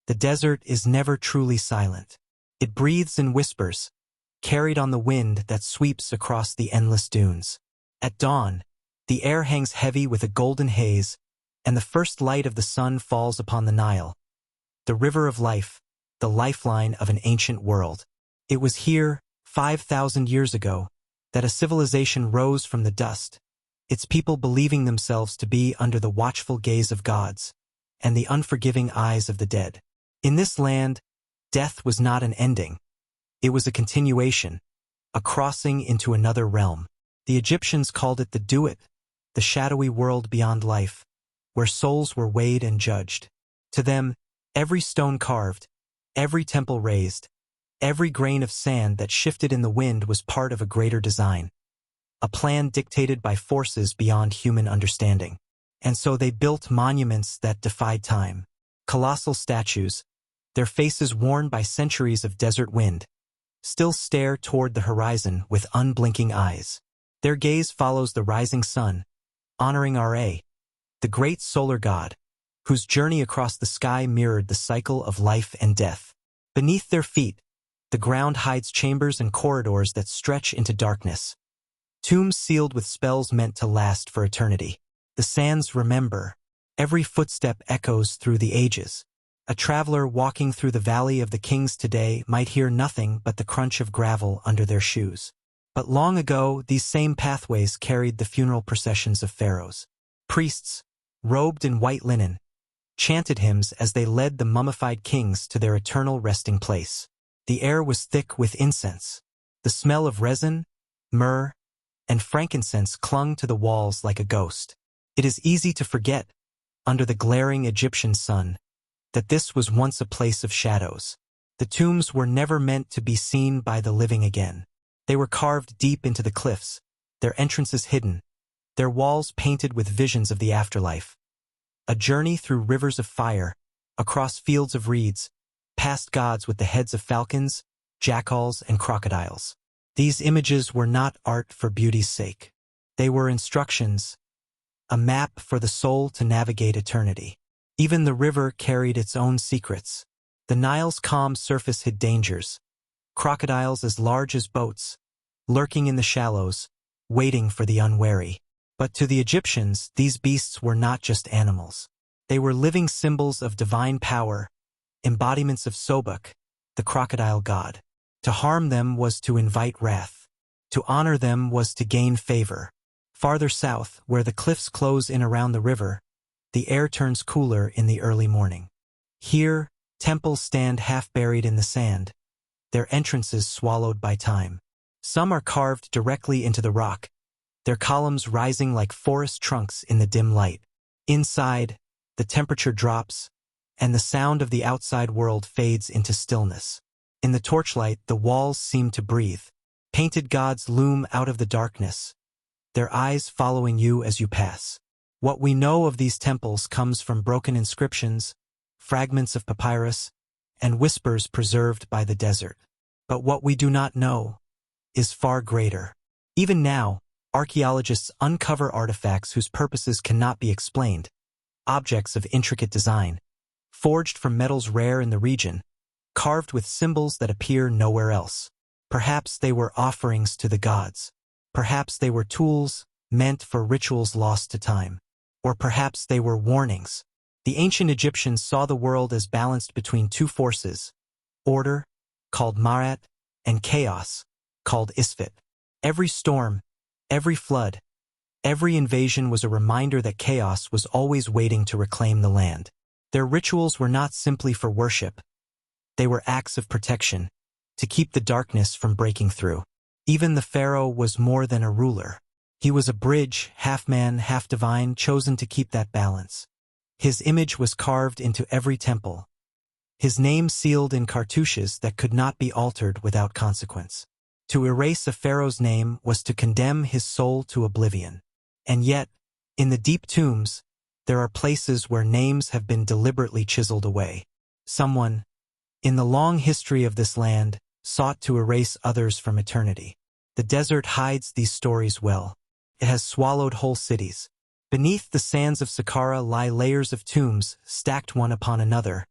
The desert is never truly silent. It breathes in whispers, carried on the wind that sweeps across the endless dunes. At dawn, the air hangs heavy with a golden haze, and the first light of the sun falls upon the Nile, the river of life, the lifeline of an ancient world. It was here, 5,000 years ago, that a civilization rose from the dust, its people believing themselves to be under the watchful gaze of gods and the unforgiving eyes of the dead. In this land, death was not an ending. It was a continuation, a crossing into another realm. The Egyptians called it the Duat, the shadowy world beyond life, where souls were weighed and judged. To them, every stone carved, every temple raised, every grain of sand that shifted in the wind was part of a greater design, a plan dictated by forces beyond human understanding. And so they built monuments that defied time, colossal statues, their faces worn by centuries of desert wind, still stare toward the horizon with unblinking eyes. Their gaze follows the rising sun, honoring Ra, the great solar god, whose journey across the sky mirrored the cycle of life and death. Beneath their feet, the ground hides chambers and corridors that stretch into darkness, tombs sealed with spells meant to last for eternity. The sands remember. Every footstep echoes through the ages. A traveler walking through the Valley of the Kings today might hear nothing but the crunch of gravel under their shoes. But long ago, these same pathways carried the funeral processions of pharaohs. Priests, robed in white linen, chanted hymns as they led the mummified kings to their eternal resting place. The air was thick with incense. The smell of resin, myrrh, and frankincense clung to the walls like a ghost. It is easy to forget, under the glaring Egyptian sun, that this was once a place of shadows. The tombs were never meant to be seen by the living again. They were carved deep into the cliffs, their entrances hidden, their walls painted with visions of the afterlife. A journey through rivers of fire, across fields of reeds, past gods with the heads of falcons, jackals, and crocodiles. These images were not art for beauty's sake. They were instructions, a map for the soul to navigate eternity. Even the river carried its own secrets. The Nile's calm surface hid dangers, crocodiles as large as boats, lurking in the shallows, waiting for the unwary. But to the Egyptians, these beasts were not just animals. They were living symbols of divine power, embodiments of Sobek, the crocodile god. To harm them was to invite wrath. To honor them was to gain favor. Farther south, where the cliffs close in around the river, the air turns cooler in the early morning. Here, temples stand half-buried in the sand, their entrances swallowed by time. Some are carved directly into the rock, their columns rising like forest trunks in the dim light. Inside, the temperature drops, and the sound of the outside world fades into stillness. In the torchlight, the walls seem to breathe. Painted gods loom out of the darkness, their eyes following you as you pass. What we know of these temples comes from broken inscriptions, fragments of papyrus, and whispers preserved by the desert. But what we do not know is far greater. Even now, archaeologists uncover artifacts whose purposes cannot be explained, objects of intricate design, forged from metals rare in the region, carved with symbols that appear nowhere else. Perhaps they were offerings to the gods. Perhaps they were tools meant for rituals lost to time. Or perhaps they were warnings. The ancient Egyptians saw the world as balanced between two forces: order, called Ma'at, and chaos, called Isfet. Every storm, every flood, every invasion was a reminder that chaos was always waiting to reclaim the land. Their rituals were not simply for worship. They were acts of protection, to keep the darkness from breaking through. Even the pharaoh was more than a ruler. He was a bridge, half man, half divine, chosen to keep that balance. His image was carved into every temple, his name sealed in cartouches that could not be altered without consequence. To erase a pharaoh's name was to condemn his soul to oblivion. And yet, in the deep tombs, there are places where names have been deliberately chiseled away. Someone, in the long history of this land, sought to erase others from eternity. The desert hides these stories well. It has swallowed whole cities. Beneath the sands of Saqqara lie layers of tombs, stacked one upon another,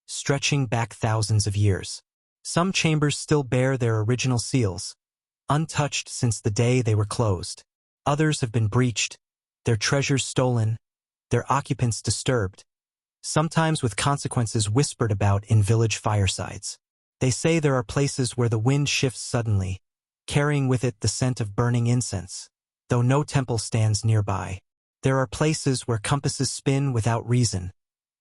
stretching back thousands of years. Some chambers still bear their original seals, untouched since the day they were closed. Others have been breached, their treasures stolen, their occupants disturbed, sometimes with consequences whispered about in village firesides. They say there are places where the wind shifts suddenly, carrying with it the scent of burning incense, though no temple stands nearby. There are places where compasses spin without reason,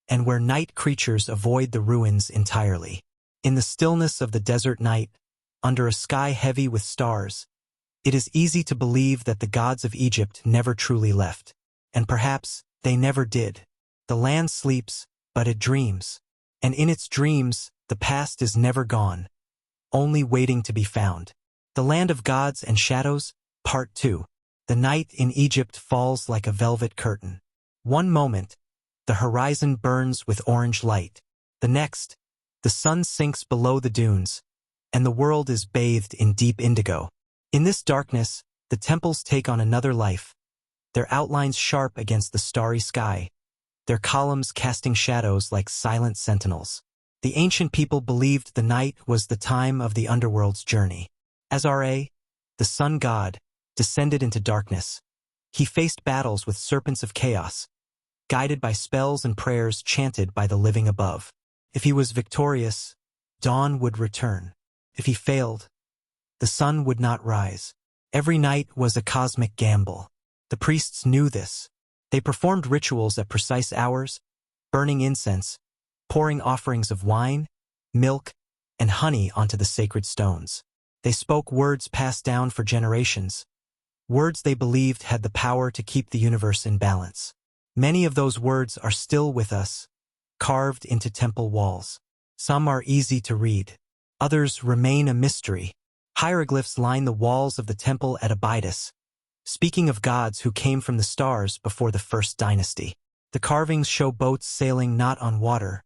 and where night creatures avoid the ruins entirely. In the stillness of the desert night, under a sky heavy with stars, it is easy to believe that the gods of Egypt never truly left. And perhaps they never did. The land sleeps, but it dreams. And in its dreams, the past is never gone, only waiting to be found. The Land of Gods and Shadows, Part 2. The night in Egypt falls like a velvet curtain. One moment, the horizon burns with orange light. The next, the sun sinks below the dunes, and the world is bathed in deep indigo. In this darkness, the temples take on another life, their outlines sharp against the starry sky, their columns casting shadows like silent sentinels. The ancient people believed the night was the time of the underworld's journey. As Ra, the sun god, descended into darkness, he faced battles with serpents of chaos, guided by spells and prayers chanted by the living above. If he was victorious, dawn would return. If he failed, the sun would not rise. Every night was a cosmic gamble. The priests knew this. They performed rituals at precise hours, burning incense, pouring offerings of wine, milk, and honey onto the sacred stones. They spoke words passed down for generations, words they believed had the power to keep the universe in balance. Many of those words are still with us, carved into temple walls. Some are easy to read. Others remain a mystery. Hieroglyphs line the walls of the temple at Abydos, speaking of gods who came from the stars before the first dynasty. The carvings show boats sailing not on water,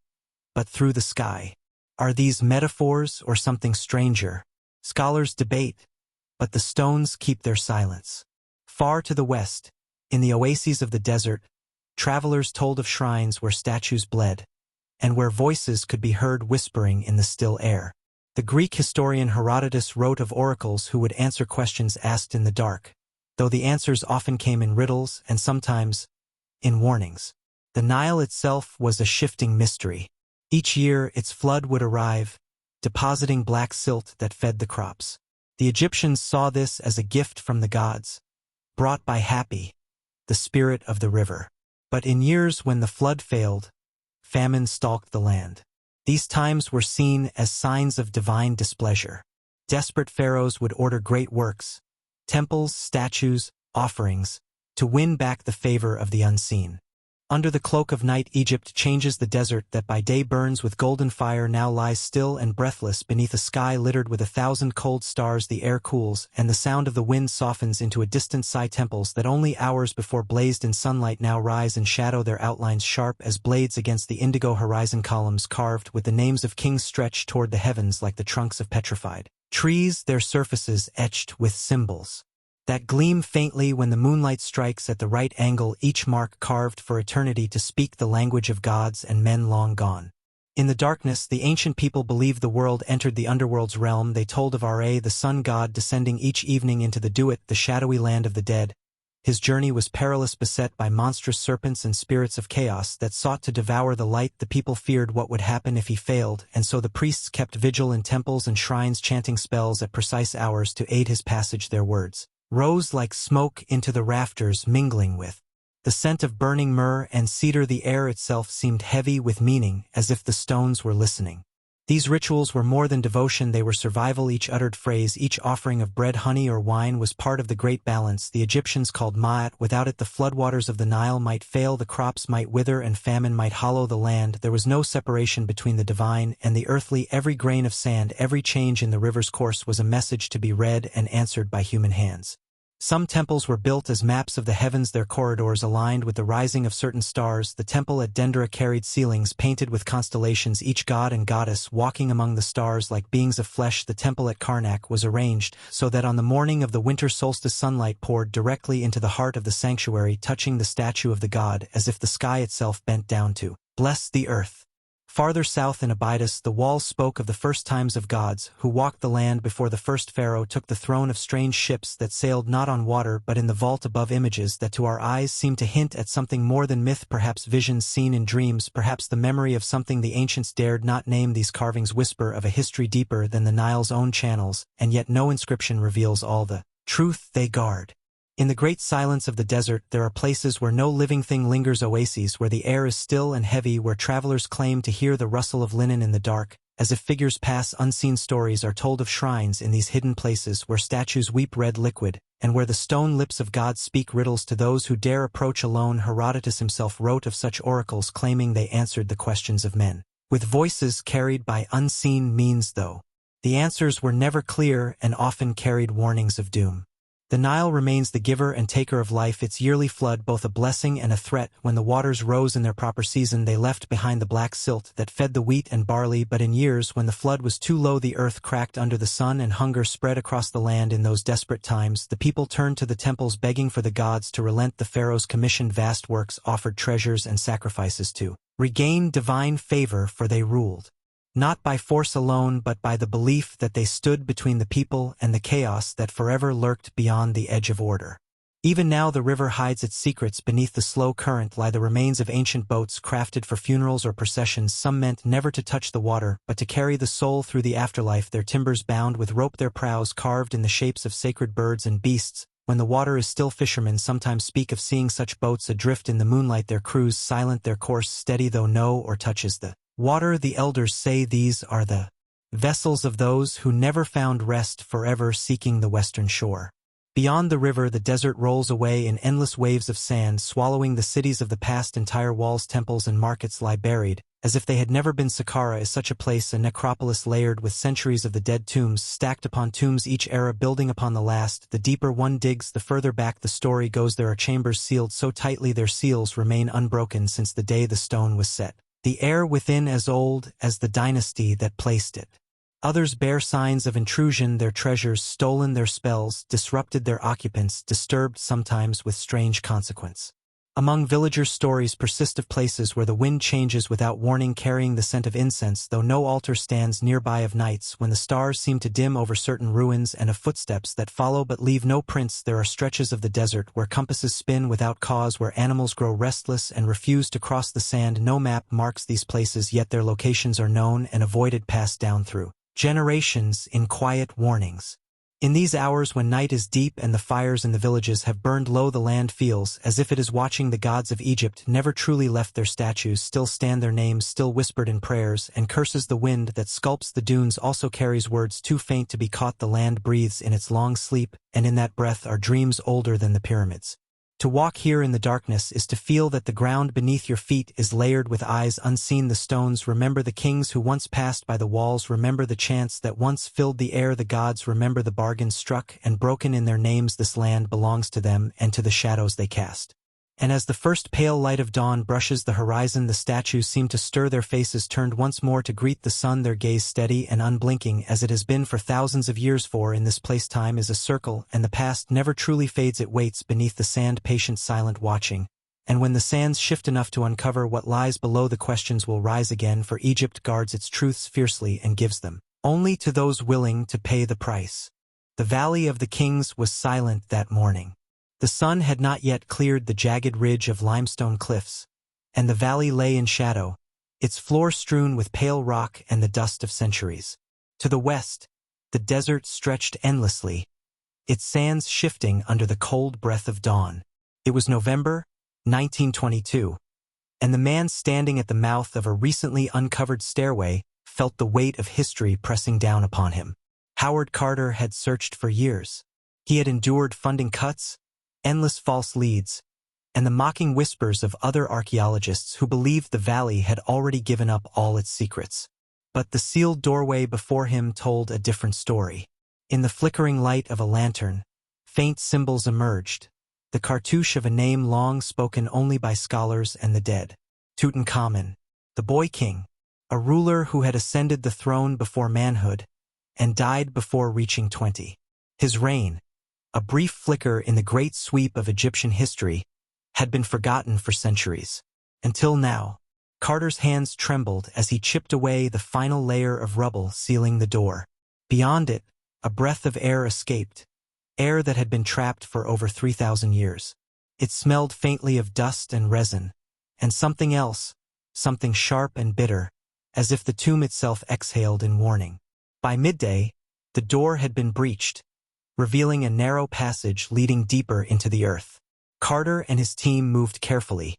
but through the sky. Are these metaphors or something stranger? Scholars debate, but the stones keep their silence. Far to the west, in the oases of the desert, travelers told of shrines where statues bled, and where voices could be heard whispering in the still air. The Greek historian Herodotus wrote of oracles who would answer questions asked in the dark, though the answers often came in riddles and sometimes in warnings. The Nile itself was a shifting mystery. Each year its flood would arrive, depositing black silt that fed the crops. The Egyptians saw this as a gift from the gods, brought by Hapi, the spirit of the river. But in years when the flood failed, famine stalked the land. These times were seen as signs of divine displeasure. Desperate pharaohs would order great works, temples, statues, offerings, to win back the favor of the unseen. Under the cloak of night, Egypt changes. The desert that by day burns with golden fire now lies still and breathless beneath a sky littered with 1,000 cold stars. The air cools, and the sound of the wind softens into a distant sigh. Temples that only hours before blazed in sunlight now rise in shadow, their outlines sharp as blades against the indigo horizon. Columns carved with the names of kings stretch toward the heavens like the trunks of petrified trees, their surfaces etched with symbols that gleam faintly when the moonlight strikes at the right angle, each mark carved for eternity to speak the language of gods and men long gone. In the darkness, the ancient people believed the world entered the underworld's realm. They told of Ra, the sun god, descending each evening into the Duat, the shadowy land of the dead. His journey was perilous, beset by monstrous serpents and spirits of chaos that sought to devour the light. The people feared what would happen if he failed, and so the priests kept vigil in temples and shrines, chanting spells at precise hours to aid his passage. Their words rose like smoke into the rafters, mingling with the scent of burning myrrh and cedar. The air itself seemed heavy with meaning, as if the stones were listening. These rituals were more than devotion, they were survival. Each uttered phrase, each offering of bread, honey, or wine was part of the great balance the Egyptians called Ma'at. Without it, the floodwaters of the Nile might fail, the crops might wither, and famine might hollow the land. There was no separation between the divine and the earthly. Every grain of sand, every change in the river's course was a message to be read and answered by human hands. Some temples were built as maps of the heavens, their corridors aligned with the rising of certain stars. The temple at Dendera carried ceilings painted with constellations, each god and goddess walking among the stars like beings of flesh. The temple at Karnak was arranged so that on the morning of the winter solstice sunlight poured directly into the heart of the sanctuary, touching the statue of the god as if the sky itself bent down to bless the earth. Farther south in Abydos, the walls spoke of the first times of gods who walked the land before the first pharaoh took the throne, of strange ships that sailed not on water but in the vault above, images that to our eyes seem to hint at something more than myth, perhaps visions seen in dreams, perhaps the memory of something the ancients dared not name. These carvings whisper of a history deeper than the Nile's own channels, and yet no inscription reveals all the truth they guard. In the great silence of the desert, there are places where no living thing lingers, oases where the air is still and heavy, where travelers claim to hear the rustle of linen in the dark, as if figures pass unseen. Stories are told of shrines in these hidden places where statues weep red liquid, and where the stone lips of gods speak riddles to those who dare approach alone. Herodotus himself wrote of such oracles, claiming they answered the questions of men with voices carried by unseen means, though the answers were never clear and often carried warnings of doom. The Nile remains the giver and taker of life, its yearly flood both a blessing and a threat. When the waters rose in their proper season, they left behind the black silt that fed the wheat and barley, but in years when the flood was too low, the earth cracked under the sun and hunger spread across the land. In those desperate times, the people turned to the temples, begging for the gods to relent. The pharaohs commissioned vast works, offered treasures and sacrifices to regain divine favor, for they ruled not by force alone but by the belief that they stood between the people and the chaos that forever lurked beyond the edge of order. Even now the river hides its secrets. Beneath the slow current lie the remains of ancient boats crafted for funerals or processions, some meant never to touch the water but to carry the soul through the afterlife, their timbers bound with rope, their prows carved in the shapes of sacred birds and beasts. When the water is still, fishermen sometimes speak of seeing such boats adrift in the moonlight, their crews silent, their course steady though no oar touches the water. The elders say these are the vessels of those who never found rest, forever seeking the western shore. Beyond the river, the desert rolls away in endless waves of sand, swallowing the cities of the past. Entire walls, temples, and markets lie buried, as if they had never been. Saqqara is such a place, a necropolis layered with centuries of the dead, tombs stacked upon tombs, each era building upon the last. The deeper one digs, the further back the story goes. There are chambers sealed so tightly their seals remain unbroken since the day the stone was set. The air within as old as the dynasty that placed it. Others bear signs of intrusion, their treasures stolen, their spells disrupted, their occupants disturbed, sometimes with strange consequence. Among villagers' stories persist of places where the wind changes without warning, carrying the scent of incense, though no altar stands nearby, of nights when the stars seem to dim over certain ruins, and of footsteps that follow but leave no prints. There are stretches of the desert where compasses spin without cause, where animals grow restless and refuse to cross the sand. No map marks these places, yet their locations are known and avoided, passed down through generations in quiet warnings. In these hours when night is deep and the fires in the villages have burned low, the land feels as if it is watching. The gods of Egypt never truly left their statues, still stand their names, still whispered in prayers and curses. The wind that sculpts the dunes also carries words too faint to be caught. The land breathes in its long sleep, and in that breath are dreams older than the pyramids. To walk here in the darkness is to feel that the ground beneath your feet is layered with eyes unseen. The stones remember the kings who once passed by, the walls remember the chants that once filled the air. The gods remember the bargains struck and broken in their names. This land belongs to them and to the shadows they cast. And as the first pale light of dawn brushes the horizon, the statues seem to stir, their faces turned once more to greet the sun, their gaze steady and unblinking as it has been for thousands of years. For in this place time is a circle, and the past never truly fades. It waits beneath the sand, patient, silent, watching. And when the sands shift enough to uncover what lies below, the questions will rise again, for Egypt guards its truths fiercely and gives them only to those willing to pay the price. The Valley of the Kings was silent that morning. The sun had not yet cleared the jagged ridge of limestone cliffs, and the valley lay in shadow, its floor strewn with pale rock and the dust of centuries. To the west, the desert stretched endlessly, its sands shifting under the cold breath of dawn. It was November 1922, and the man standing at the mouth of a recently uncovered stairway felt the weight of history pressing down upon him. Howard Carter had searched for years. He had endured funding cuts, endless false leads, and the mocking whispers of other archaeologists who believed the valley had already given up all its secrets. But the sealed doorway before him told a different story. In the flickering light of a lantern, faint symbols emerged, the cartouche of a name long spoken only by scholars and the dead. Tutankhamun, the boy king, a ruler who had ascended the throne before manhood and died before reaching 20. His reign, a brief flicker in the great sweep of Egyptian history, had been forgotten for centuries. Until now, Carter's hands trembled as he chipped away the final layer of rubble sealing the door. Beyond it, a breath of air escaped, air that had been trapped for over 3,000 years. It smelled faintly of dust and resin, and something else, something sharp and bitter, as if the tomb itself exhaled in warning. By midday, the door had been breached, revealing a narrow passage leading deeper into the earth. Carter and his team moved carefully,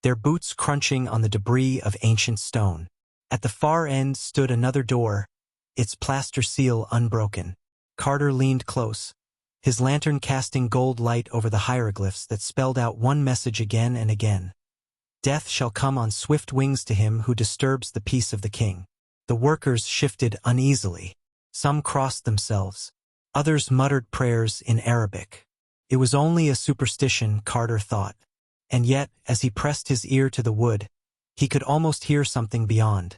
their boots crunching on the debris of ancient stone. At the far end stood another door, its plaster seal unbroken. Carter leaned close, his lantern casting gold light over the hieroglyphs that spelled out one message again and again. Death shall come on swift wings to him who disturbs the peace of the king. The workers shifted uneasily. Some crossed themselves. Others muttered prayers in Arabic. It was only a superstition, Carter thought. And yet, as he pressed his ear to the wood, he could almost hear something beyond.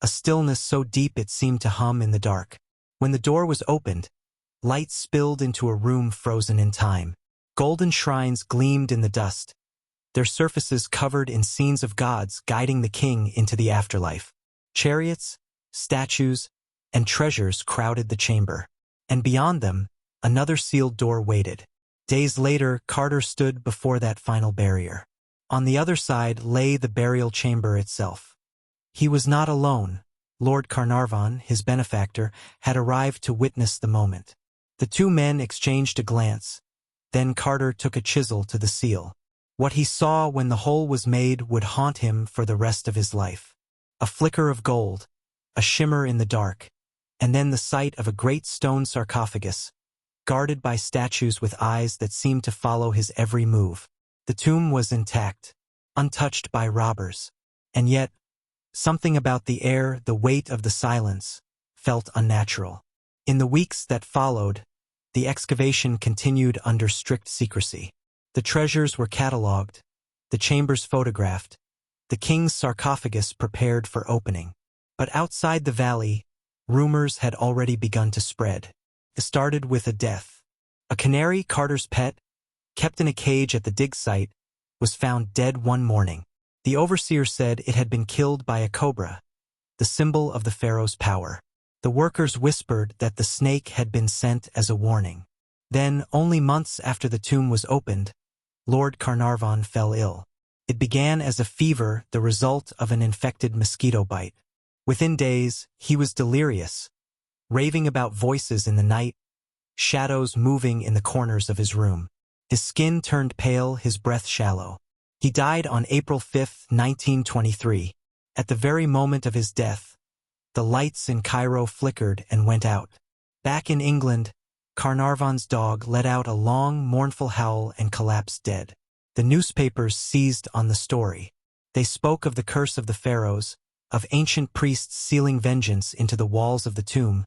A stillness so deep it seemed to hum in the dark. When the door was opened, light spilled into a room frozen in time. Golden shrines gleamed in the dust, their surfaces covered in scenes of gods guiding the king into the afterlife. Chariots, statues, and treasures crowded the chamber. And beyond them, another sealed door waited. Days later, Carter stood before that final barrier. On the other side lay the burial chamber itself. He was not alone. Lord Carnarvon, his benefactor, had arrived to witness the moment. The two men exchanged a glance. Then Carter took a chisel to the seal. What he saw when the hole was made would haunt him for the rest of his life. A flicker of gold, a shimmer in the dark, and then the sight of a great stone sarcophagus, guarded by statues with eyes that seemed to follow his every move. The tomb was intact, untouched by robbers. And yet, something about the air, the weight of the silence, felt unnatural. In the weeks that followed, the excavation continued under strict secrecy. The treasures were catalogued, the chambers photographed, the king's sarcophagus prepared for opening. But outside the valley, rumors had already begun to spread. It started with a death. A canary, Carter's pet, kept in a cage at the dig site, was found dead one morning. The overseer said it had been killed by a cobra, the symbol of the pharaoh's power. The workers whispered that the snake had been sent as a warning. Then, only months after the tomb was opened, Lord Carnarvon fell ill. It began as a fever, the result of an infected mosquito bite. Within days, he was delirious, raving about voices in the night, shadows moving in the corners of his room. His skin turned pale, his breath shallow. He died on April 5, 1923. At the very moment of his death, the lights in Cairo flickered and went out. Back in England, Carnarvon's dog let out a long, mournful howl and collapsed dead. The newspapers seized on the story. They spoke of the curse of the pharaohs, of ancient priests sealing vengeance into the walls of the tomb,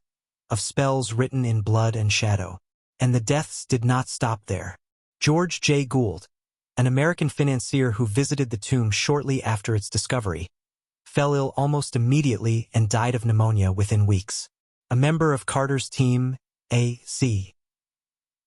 of spells written in blood and shadow. And the deaths did not stop there. George J. Gould, an American financier who visited the tomb shortly after its discovery, fell ill almost immediately and died of pneumonia within weeks. A member of Carter's team, A.C.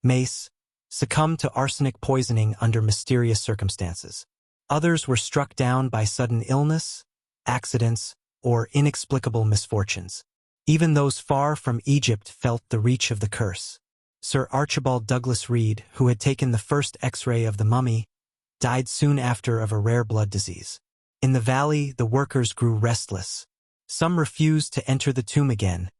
Mace, succumbed to arsenic poisoning under mysterious circumstances. Others were struck down by sudden illness, accidents, or inexplicable misfortunes. Even those far from Egypt felt the reach of the curse. Sir Archibald Douglas Reed, who had taken the first X-ray of the mummy, died soon after of a rare blood disease. In the valley, the workers grew restless. Some refused to enter the tomb again,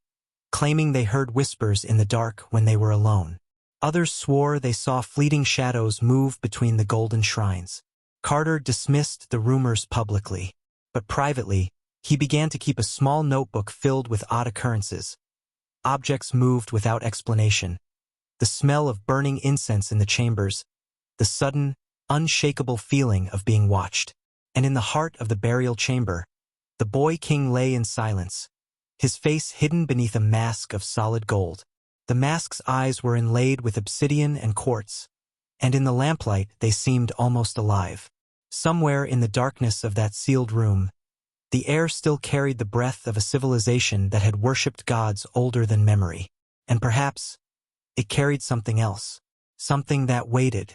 claiming they heard whispers in the dark when they were alone. Others swore they saw fleeting shadows move between the golden shrines. Carter dismissed the rumors publicly, but privately, he began to keep a small notebook filled with odd occurrences. Objects moved without explanation, the smell of burning incense in the chambers, the sudden, unshakable feeling of being watched. And in the heart of the burial chamber, the boy king lay in silence, his face hidden beneath a mask of solid gold. The mask's eyes were inlaid with obsidian and quartz, and in the lamplight they seemed almost alive. Somewhere in the darkness of that sealed room, the air still carried the breath of a civilization that had worshipped gods older than memory. And perhaps it carried something else, something that waited,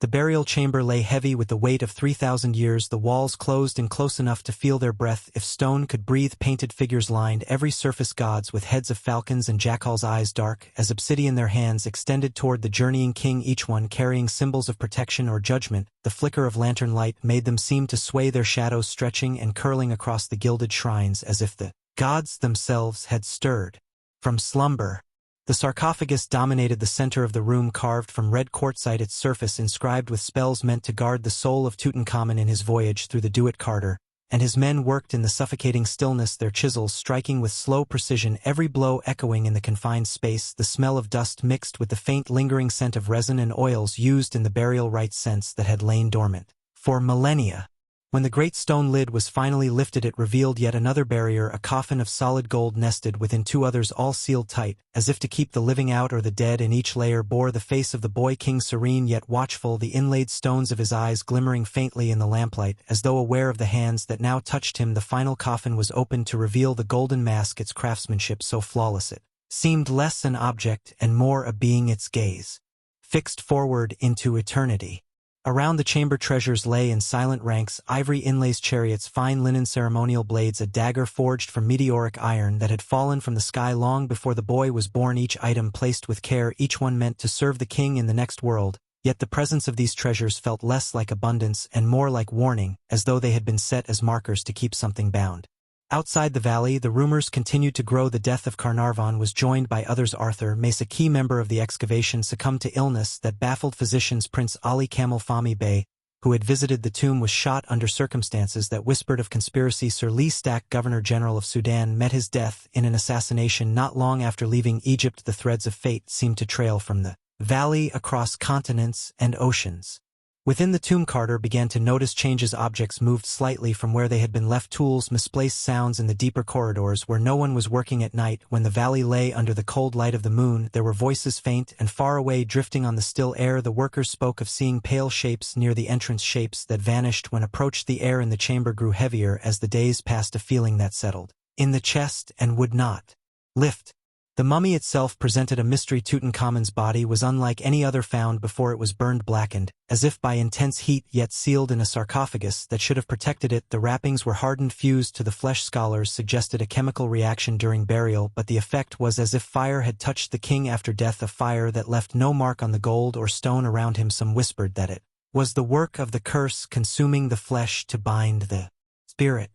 The burial chamber lay heavy with the weight of 3,000 years, the walls closed in close enough to feel their breath if stone could breathe. Painted figures lined every surface, gods with heads of falcons and jackals, eyes dark as obsidian, their hands extended toward the journeying king, each one carrying symbols of protection or judgment. The flicker of lantern light made them seem to sway, their shadows stretching and curling across the gilded shrines as if the gods themselves had stirred from slumber. The sarcophagus dominated the center of the room, carved from red quartzite, its surface inscribed with spells meant to guard the soul of Tutankhamun in his voyage through the Duat-Carter, and his men worked in the suffocating stillness, their chisels striking with slow precision, every blow echoing in the confined space. The smell of dust mixed with the faint lingering scent of resin and oils used in the burial rites, scents that had lain dormant for millennia. When the great stone lid was finally lifted, it revealed yet another barrier, a coffin of solid gold nested within two others, all sealed tight, as if to keep the living out or the dead in. Each layer bore the face of the boy king, serene yet watchful, the inlaid stones of his eyes glimmering faintly in the lamplight, as though aware of the hands that now touched him. The final coffin was opened to reveal the golden mask, its craftsmanship so flawless it seemed less an object and more a being, its gaze fixed forward into eternity. Around the chamber, treasures lay in silent ranks: ivory inlays, chariots, fine linen ceremonial blades, a dagger forged from meteoric iron that had fallen from the sky long before the boy was born, each item placed with care, each one meant to serve the king in the next world. Yet the presence of these treasures felt less like abundance and more like warning, as though they had been set as markers to keep something bound. Outside the valley, the rumors continued to grow. The death of Carnarvon was joined by others. Arthur Mace, a key member of the excavation, succumbed to illness that baffled physicians. Prince Ali Kamel Fahmy Bey, who had visited the tomb, was shot under circumstances that whispered of conspiracy. Sir Lee Stack, Governor-General of Sudan, met his death in an assassination not long after leaving Egypt. The threads of fate seemed to trail from the valley across continents and oceans. Within the tomb, Carter began to notice changes. Objects moved slightly from where they had been left, tools, misplaced sounds in the deeper corridors where no one was working at night. When the valley lay under the cold light of the moon, there were voices faint and far away, drifting on the still air. The workers spoke of seeing pale shapes near the entrance, shapes that vanished when approached. The air in the chamber grew heavier as the days passed, a feeling that settled in the chest and would not lift. The mummy itself presented a mystery. Tutankhamun's body was unlike any other found before it was burned, blackened, as if by intense heat, yet sealed in a sarcophagus that should have protected it. The wrappings were hardened, fused to the flesh. Scholars suggested a chemical reaction during burial, but the effect was as if fire had touched the king after death, a fire that left no mark on the gold or stone around him. Some whispered that it was the work of the curse consuming the flesh to bind the spirit.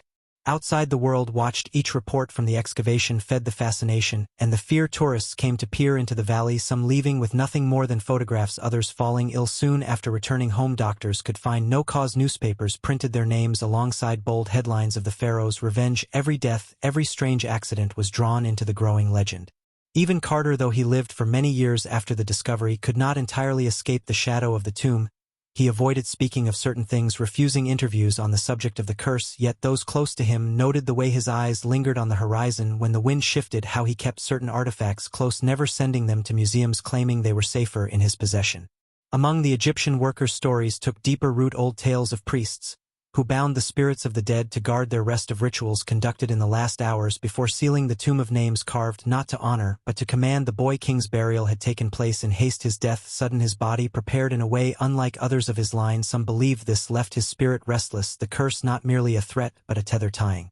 Outside, the world watched. Each report from the excavation fed the fascination and the fear. Tourists came to peer into the valley, some leaving with nothing more than photographs, others falling ill soon after returning home. Doctors could find no cause. Newspapers printed their names alongside bold headlines of the pharaoh's revenge. Every death, every strange accident was drawn into the growing legend. Even Carter, though he lived for many years after the discovery, could not entirely escape the shadow of the tomb. He avoided speaking of certain things, refusing interviews on the subject of the curse, yet those close to him noted the way his eyes lingered on the horizon when the wind shifted, how he kept certain artifacts close, never sending them to museums, claiming they were safer in his possession. Among the Egyptian workers' stories took deeper root, old tales of priests who bound the spirits of the dead to guard their rest, of rituals conducted in the last hours before sealing the tomb, of names carved not to honor but to command. The boy king's burial had taken place in haste, his death sudden, his body prepared in a way unlike others of his line. Some believed this left his spirit restless, the curse not merely a threat but a tether tying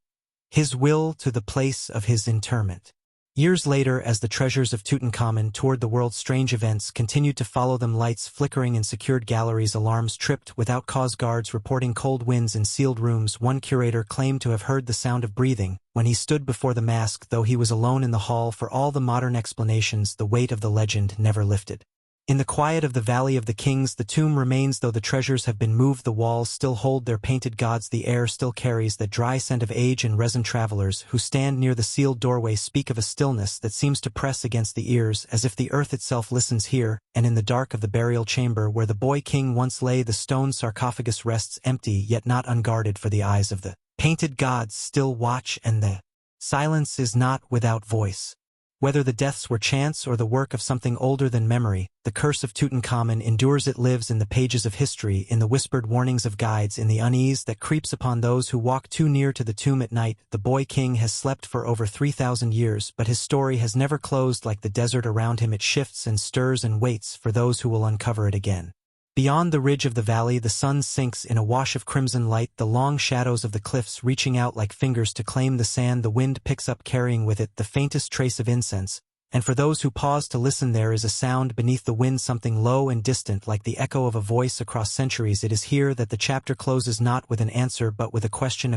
his will to the place of his interment. Years later, as the treasures of Tutankhamun toured the world, strange events continued to follow them: lights flickering in secured galleries, alarms tripped without cause, guards reporting cold winds in sealed rooms. One curator claimed to have heard the sound of breathing when he stood before the mask, though he was alone in the hall. For all the modern explanations, the weight of the legend never lifted. In the quiet of the Valley of the Kings, the tomb remains, though the treasures have been moved. The walls still hold their painted gods. The air still carries that dry scent of age and resin. Travelers who stand near the sealed doorway speak of a stillness that seems to press against the ears, as if the earth itself listens here. And in the dark of the burial chamber where the boy king once lay, the stone sarcophagus rests empty yet not unguarded, for the eyes of the painted gods still watch, and the silence is not without voice. Whether the deaths were chance or the work of something older than memory, the curse of Tutankhamun endures. It lives in the pages of history, in the whispered warnings of guides, in the unease that creeps upon those who walk too near to the tomb at night. The boy king has slept for over 3,000 years, but his story has never closed. Like the desert around him, it shifts and stirs and waits for those who will uncover it again. Beyond the ridge of the valley, the sun sinks in a wash of crimson light, the long shadows of the cliffs reaching out like fingers to claim the sand the wind picks up, carrying with it the faintest trace of incense, and for those who pause to listen there is a sound beneath the wind, something low and distant like the echo of a voice across centuries. It is here that the chapter closes, not with an answer but with a question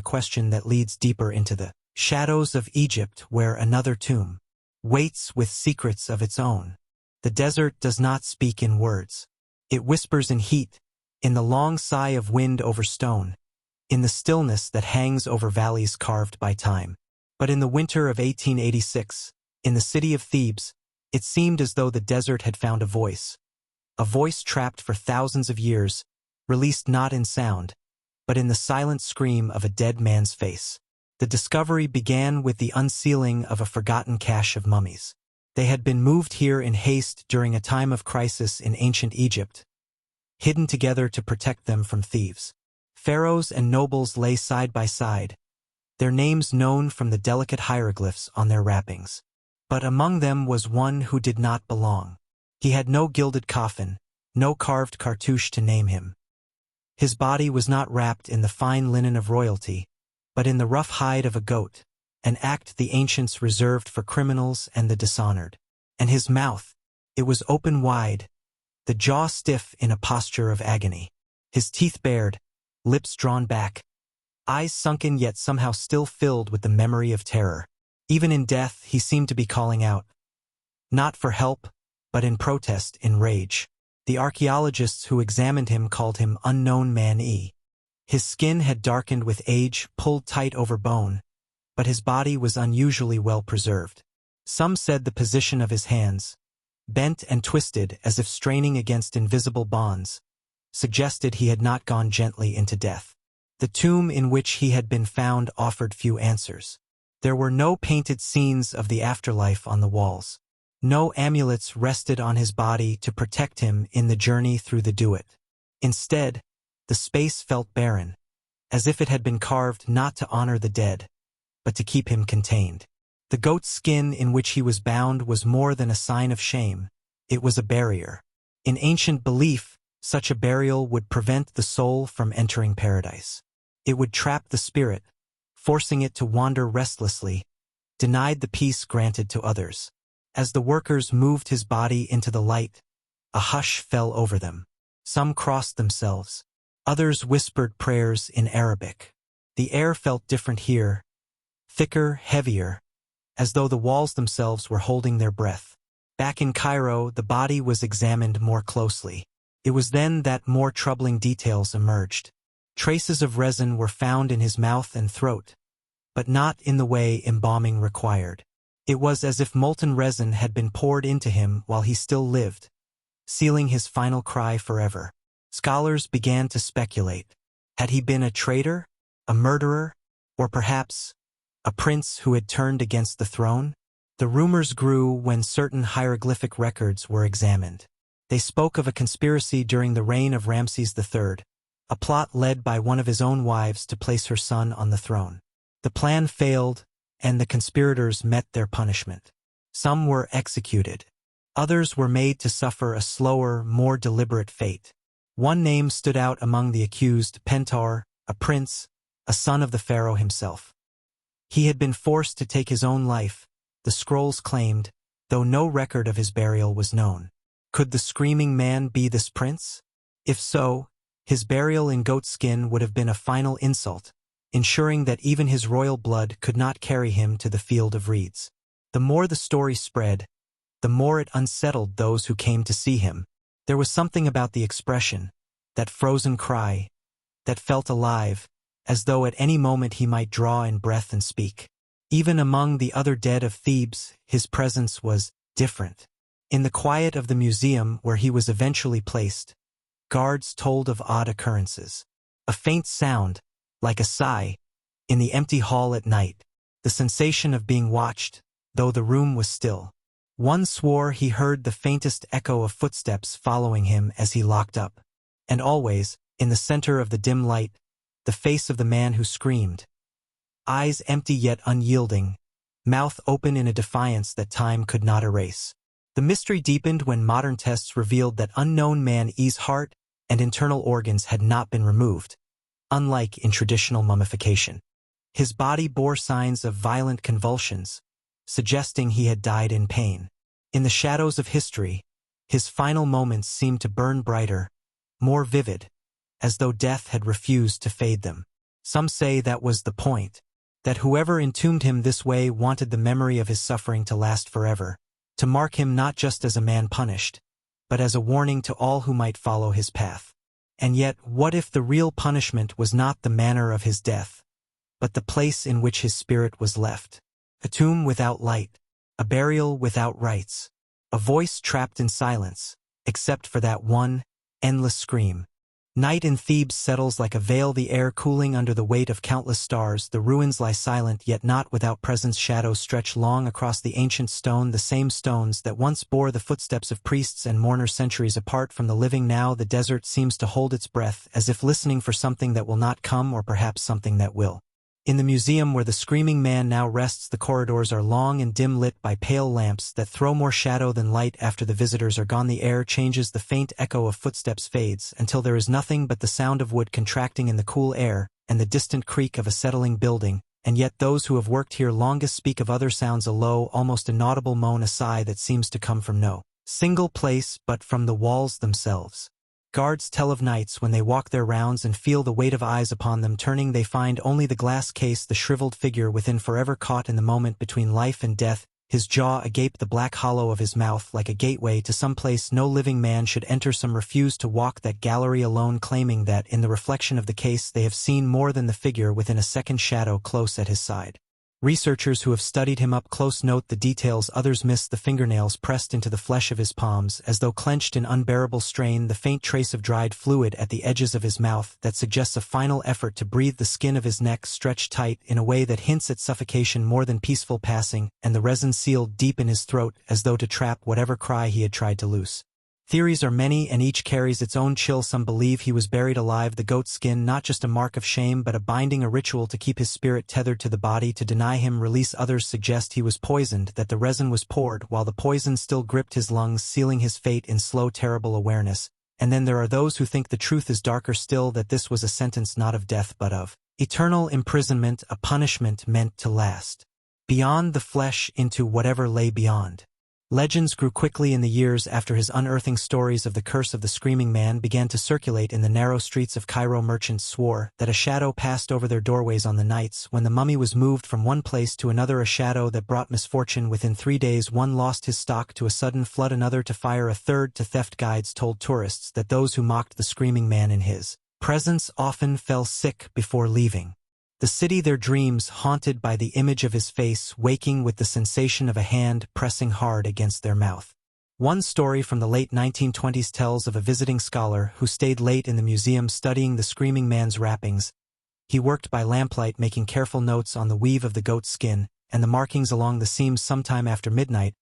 that leads deeper into the shadows of Egypt, where another tomb waits with secrets of its own. The desert does not speak in words. It whispers in heat, in the long sigh of wind over stone, in the stillness that hangs over valleys carved by time. But in the winter of 1886, in the city of Thebes, it seemed as though the desert had found a voice trapped for thousands of years, released not in sound, but in the silent scream of a dead man's face. The discovery began with the unsealing of a forgotten cache of mummies. They had been moved here in haste during a time of crisis in ancient Egypt, hidden together to protect them from thieves. Pharaohs and nobles lay side by side, their names known from the delicate hieroglyphs on their wrappings. But among them was one who did not belong. He had no gilded coffin, no carved cartouche to name him. His body was not wrapped in the fine linen of royalty, but in the rough hide of a goat, an act the ancients reserved for criminals and the dishonored. And his mouth, it was open wide, the jaw stiff in a posture of agony. His teeth bared, lips drawn back, eyes sunken yet somehow still filled with the memory of terror. Even in death he seemed to be calling out, not for help, but in protest, in rage. The archaeologists who examined him called him Unknown Man E. His skin had darkened with age, pulled tight over bone, but his body was unusually well preserved. Some said the position of his hands, bent and twisted as if straining against invisible bonds, suggested he had not gone gently into death. The tomb in which he had been found offered few answers. There were no painted scenes of the afterlife on the walls. No amulets rested on his body to protect him in the journey through the Duat. Instead, the space felt barren, as if it had been carved not to honor the dead, but to keep him contained. The goat's skin in which he was bound was more than a sign of shame. It was a barrier. In ancient belief, such a burial would prevent the soul from entering paradise. It would trap the spirit, forcing it to wander restlessly, denied the peace granted to others. As the workers moved his body into the light, a hush fell over them. Some crossed themselves. Others whispered prayers in Arabic. The air felt different here, thicker, heavier, as though the walls themselves were holding their breath. Back in Cairo, the body was examined more closely. It was then that more troubling details emerged. Traces of resin were found in his mouth and throat, but not in the way embalming required. It was as if molten resin had been poured into him while he still lived, sealing his final cry forever. Scholars began to speculate. Had he been a traitor, a murderer, or perhaps a prince who had turned against the throne? The rumors grew when certain hieroglyphic records were examined. They spoke of a conspiracy during the reign of Ramses III, a plot led by one of his own wives to place her son on the throne. The plan failed, and the conspirators met their punishment. Some were executed. Others were made to suffer a slower, more deliberate fate. One name stood out among the accused: Pentar, a prince, a son of the pharaoh himself. He had been forced to take his own life, the scrolls claimed, though no record of his burial was known. Could the screaming man be this prince? If so, his burial in goatskin would have been a final insult, ensuring that even his royal blood could not carry him to the field of reeds. The more the story spread, the more it unsettled those who came to see him. There was something about the expression, that frozen cry, that felt alive, as though at any moment he might draw in breath and speak. Even among the other dead of Thebes, his presence was different. In the quiet of the museum where he was eventually placed, guards told of odd occurrences. A faint sound, like a sigh, in the empty hall at night, the sensation of being watched, though the room was still. One swore he heard the faintest echo of footsteps following him as he locked up. And always, in the center of the dim light, the face of the man who screamed. Eyes empty yet unyielding, mouth open in a defiance that time could not erase. The mystery deepened when modern tests revealed that Unknown Man E's heart and internal organs had not been removed, unlike in traditional mummification. His body bore signs of violent convulsions, suggesting he had died in pain. In the shadows of history, his final moments seemed to burn brighter, more vivid, as though death had refused to fade them. Some say that was the point, that whoever entombed him this way wanted the memory of his suffering to last forever, to mark him not just as a man punished, but as a warning to all who might follow his path. And yet, what if the real punishment was not the manner of his death, but the place in which his spirit was left? A tomb without light, a burial without rites, a voice trapped in silence, except for that one, endless scream. Night in Thebes settles like a veil, the air cooling under the weight of countless stars. The ruins lie silent, yet not without presence. Shadows stretch long across the ancient stone, the same stones that once bore the footsteps of priests and mourners centuries apart from the living. Now the desert seems to hold its breath, as if listening for something that will not come, or perhaps something that will. In the museum where the screaming man now rests, the corridors are long and dim, lit by pale lamps that throw more shadow than light. After the visitors are gone, the air changes, the faint echo of footsteps fades, until there is nothing but the sound of wood contracting in the cool air, and the distant creak of a settling building. And yet those who have worked here longest speak of other sounds, a low, almost inaudible moan, a sigh that seems to come from no single place but from the walls themselves. Guards tell of nights when they walk their rounds and feel the weight of eyes upon them. Turning, they find only the glass case, the shriveled figure within, forever caught in the moment between life and death, his jaw agape, the black hollow of his mouth like a gateway to some place no living man should enter. Some refuse to walk that gallery alone, claiming that in the reflection of the case they have seen more than the figure within a second shadow close at his side. Researchers who have studied him up close note the details others miss: the fingernails pressed into the flesh of his palms as though clenched in unbearable strain, the faint trace of dried fluid at the edges of his mouth that suggests a final effort to breathe, the skin of his neck stretched tight in a way that hints at suffocation more than peaceful passing, and the resin sealed deep in his throat as though to trap whatever cry he had tried to loose. Theories are many, and each carries its own chill. Some believe he was buried alive, the goat skin not just a mark of shame but a binding, a ritual to keep his spirit tethered to the body, to deny him release. Others suggest he was poisoned, that the resin was poured while the poison still gripped his lungs, sealing his fate in slow, terrible awareness. And then there are those who think the truth is darker still, that this was a sentence not of death but of eternal imprisonment, a punishment meant to last beyond the flesh into whatever lay beyond. Legends grew quickly in the years after his unearthing. Stories of the curse of the screaming man began to circulate in the narrow streets of Cairo. Merchants swore that a shadow passed over their doorways on the nights when the mummy was moved from one place to another, a shadow that brought misfortune. Within 3 days one lost his stock to a sudden flood, another to fire, a third to theft. Guides told tourists that those who mocked the screaming man in his presence often fell sick before leaving the city, their dreams haunted by the image of his face, waking with the sensation of a hand pressing hard against their mouth. One story from the late 1920s tells of a visiting scholar who stayed late in the museum studying the screaming man's wrappings. He worked by lamplight, making careful notes on the weave of the goat skin and the markings along the seams. Sometime after midnight,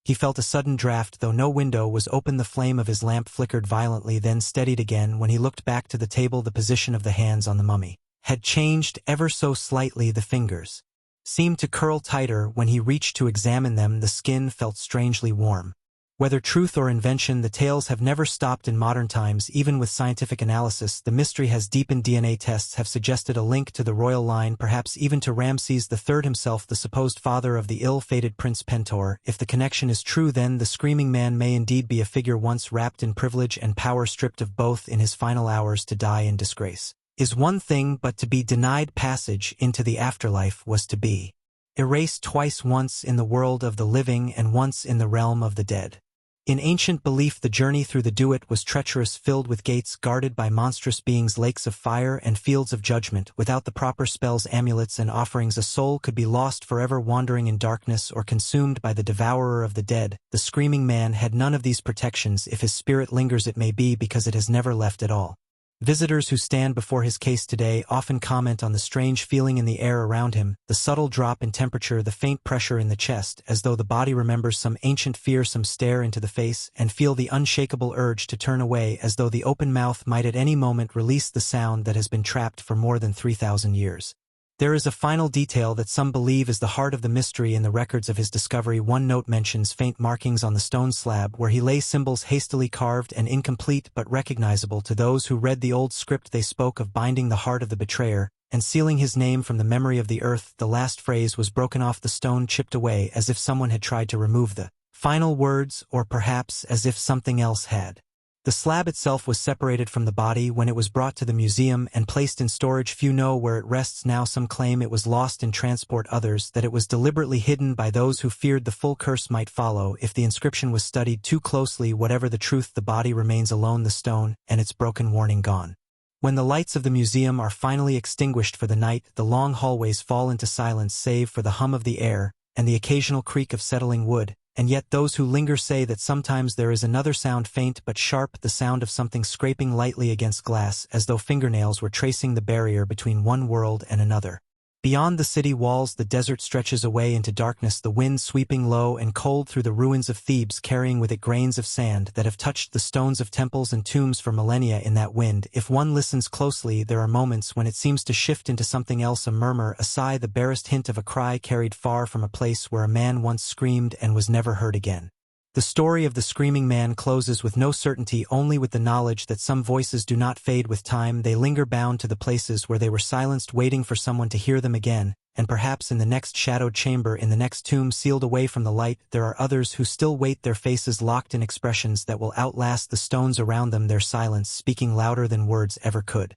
he felt a sudden draft. Though no window was open, the flame of his lamp flickered violently, then steadied again. When he looked back to the table, the position of the hands on the mummy had changed ever so slightly. The fingers seemed to curl tighter. When he reached to examine them, the skin felt strangely warm. Whether truth or invention, the tales have never stopped in modern times. Even with scientific analysis, the mystery has deepened. DNA tests have suggested a link to the royal line, perhaps even to Ramses III himself, the supposed father of the ill-fated Prince Pentor. If the connection is true, then the screaming man may indeed be a figure once wrapped in privilege and power, stripped of both in his final hours. To die in disgrace is one thing, but to be denied passage into the afterlife was to be erased twice, once in the world of the living and once in the realm of the dead. In ancient belief, the journey through the Duat was treacherous, filled with gates guarded by monstrous beings, lakes of fire and fields of judgment. Without the proper spells, amulets, and offerings, a soul could be lost forever, wandering in darkness or consumed by the devourer of the dead. The screaming man had none of these protections. If his spirit lingers, it may be because it has never left at all. Visitors who stand before his case today often comment on the strange feeling in the air around him, the subtle drop in temperature, the faint pressure in the chest, as though the body remembers some ancient fear. Some stare into the face and feel the unshakable urge to turn away, as though the open mouth might at any moment release the sound that has been trapped for more than 3,000 years. There is a final detail that some believe is the heart of the mystery in the records of his discovery. One note mentions faint markings on the stone slab where he lay, symbols hastily carved and incomplete but recognizable to those who read the old script. They spoke of binding the heart of the betrayer and sealing his name from the memory of the earth. The last phrase was broken off the stone, chipped away as if someone had tried to remove the final words, or perhaps as if something else had. The slab itself was separated from the body when it was brought to the museum and placed in storage. Few know where it rests now. Some claim it was lost in transport, others that it was deliberately hidden by those who feared the full curse might follow if the inscription was studied too closely. Whatever the truth, the body remains alone, the stone and its broken warning gone. When the lights of the museum are finally extinguished for the night, the long hallways fall into silence save for the hum of the air and the occasional creak of settling wood. And yet those who linger say that sometimes there is another sound, faint but sharp, the sound of something scraping lightly against glass, as though fingernails were tracing the barrier between one world and another. Beyond the city walls, the desert stretches away into darkness, the wind sweeping low and cold through the ruins of Thebes, carrying with it grains of sand that have touched the stones of temples and tombs for millennia. In that wind, if one listens closely, there are moments when it seems to shift into something else, a murmur, a sigh, the barest hint of a cry carried far from a place where a man once screamed and was never heard again. The story of the screaming man closes with no certainty, only with the knowledge that some voices do not fade with time. They linger, bound to the places where they were silenced, waiting for someone to hear them again, and perhaps in the next shadowed chamber, in the next tomb sealed away from the light, there are others who still wait, their faces locked in expressions that will outlast the stones around them, their silence speaking louder than words ever could.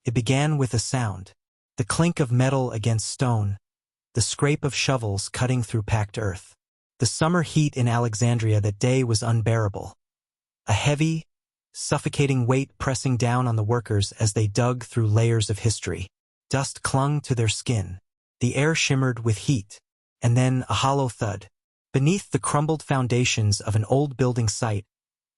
It began with a sound. The clink of metal against stone, the scrape of shovels cutting through packed earth. The summer heat in Alexandria that day was unbearable. A heavy, suffocating weight pressing down on the workers as they dug through layers of history. Dust clung to their skin. The air shimmered with heat. And then a hollow thud. Beneath the crumbled foundations of an old building site,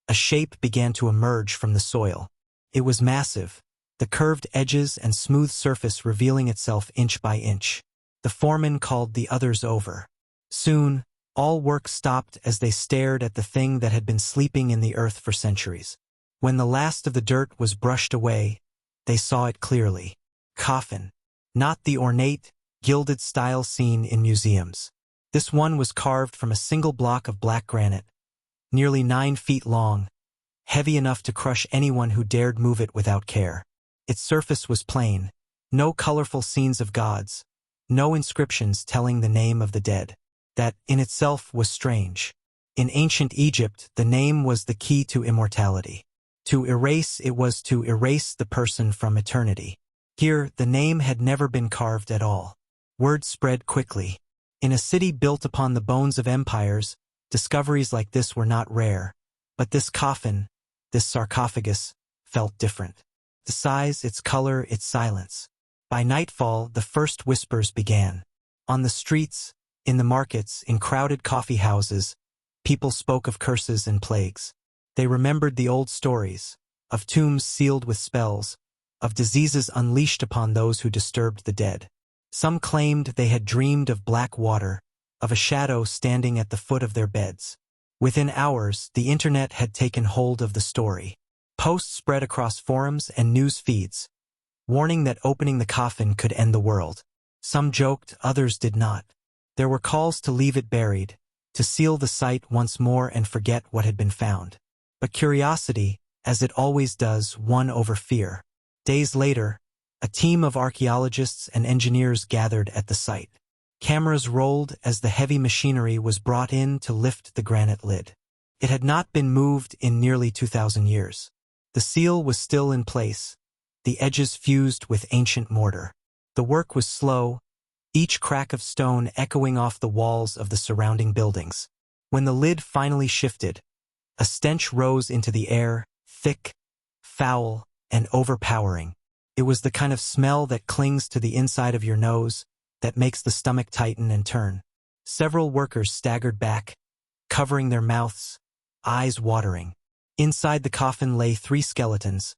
a shape began to emerge from the soil. It was massive, the curved edges and smooth surface revealing itself inch by inch. The foreman called the others over. Soon, all work stopped as they stared at the thing that had been sleeping in the earth for centuries. When the last of the dirt was brushed away, they saw it clearly. Coffin. Not the ornate, gilded style seen in museums. This one was carved from a single block of black granite, nearly 9 feet long, heavy enough to crush anyone who dared move it without care. Its surface was plain, no colorful scenes of gods, no inscriptions telling the name of the dead. That, in itself, was strange. In ancient Egypt, the name was the key to immortality. To erase it was to erase the person from eternity. Here, the name had never been carved at all. Word spread quickly. In a city built upon the bones of empires, discoveries like this were not rare. But this coffin, this sarcophagus, felt different. The size, its color, its silence. By nightfall, the first whispers began. On the streets, in the markets, in crowded coffee houses, people spoke of curses and plagues. They remembered the old stories, of tombs sealed with spells, of diseases unleashed upon those who disturbed the dead. Some claimed they had dreamed of black water, of a shadow standing at the foot of their beds. Within hours, the internet had taken hold of the story. Posts spread across forums and news feeds, warning that opening the coffin could end the world. Some joked, others did not. There were calls to leave it buried, to seal the site once more and forget what had been found. But curiosity, as it always does, won over fear. Days later, a team of archaeologists and engineers gathered at the site. Cameras rolled as the heavy machinery was brought in to lift the granite lid. It had not been moved in nearly 2,000 years. The seal was still in place, the edges fused with ancient mortar. The work was slow, each crack of stone echoing off the walls of the surrounding buildings. When the lid finally shifted, a stench rose into the air, thick, foul, and overpowering. It was the kind of smell that clings to the inside of your nose, that makes the stomach tighten and turn. Several workers staggered back, covering their mouths, eyes watering. Inside the coffin lay 3 skeletons,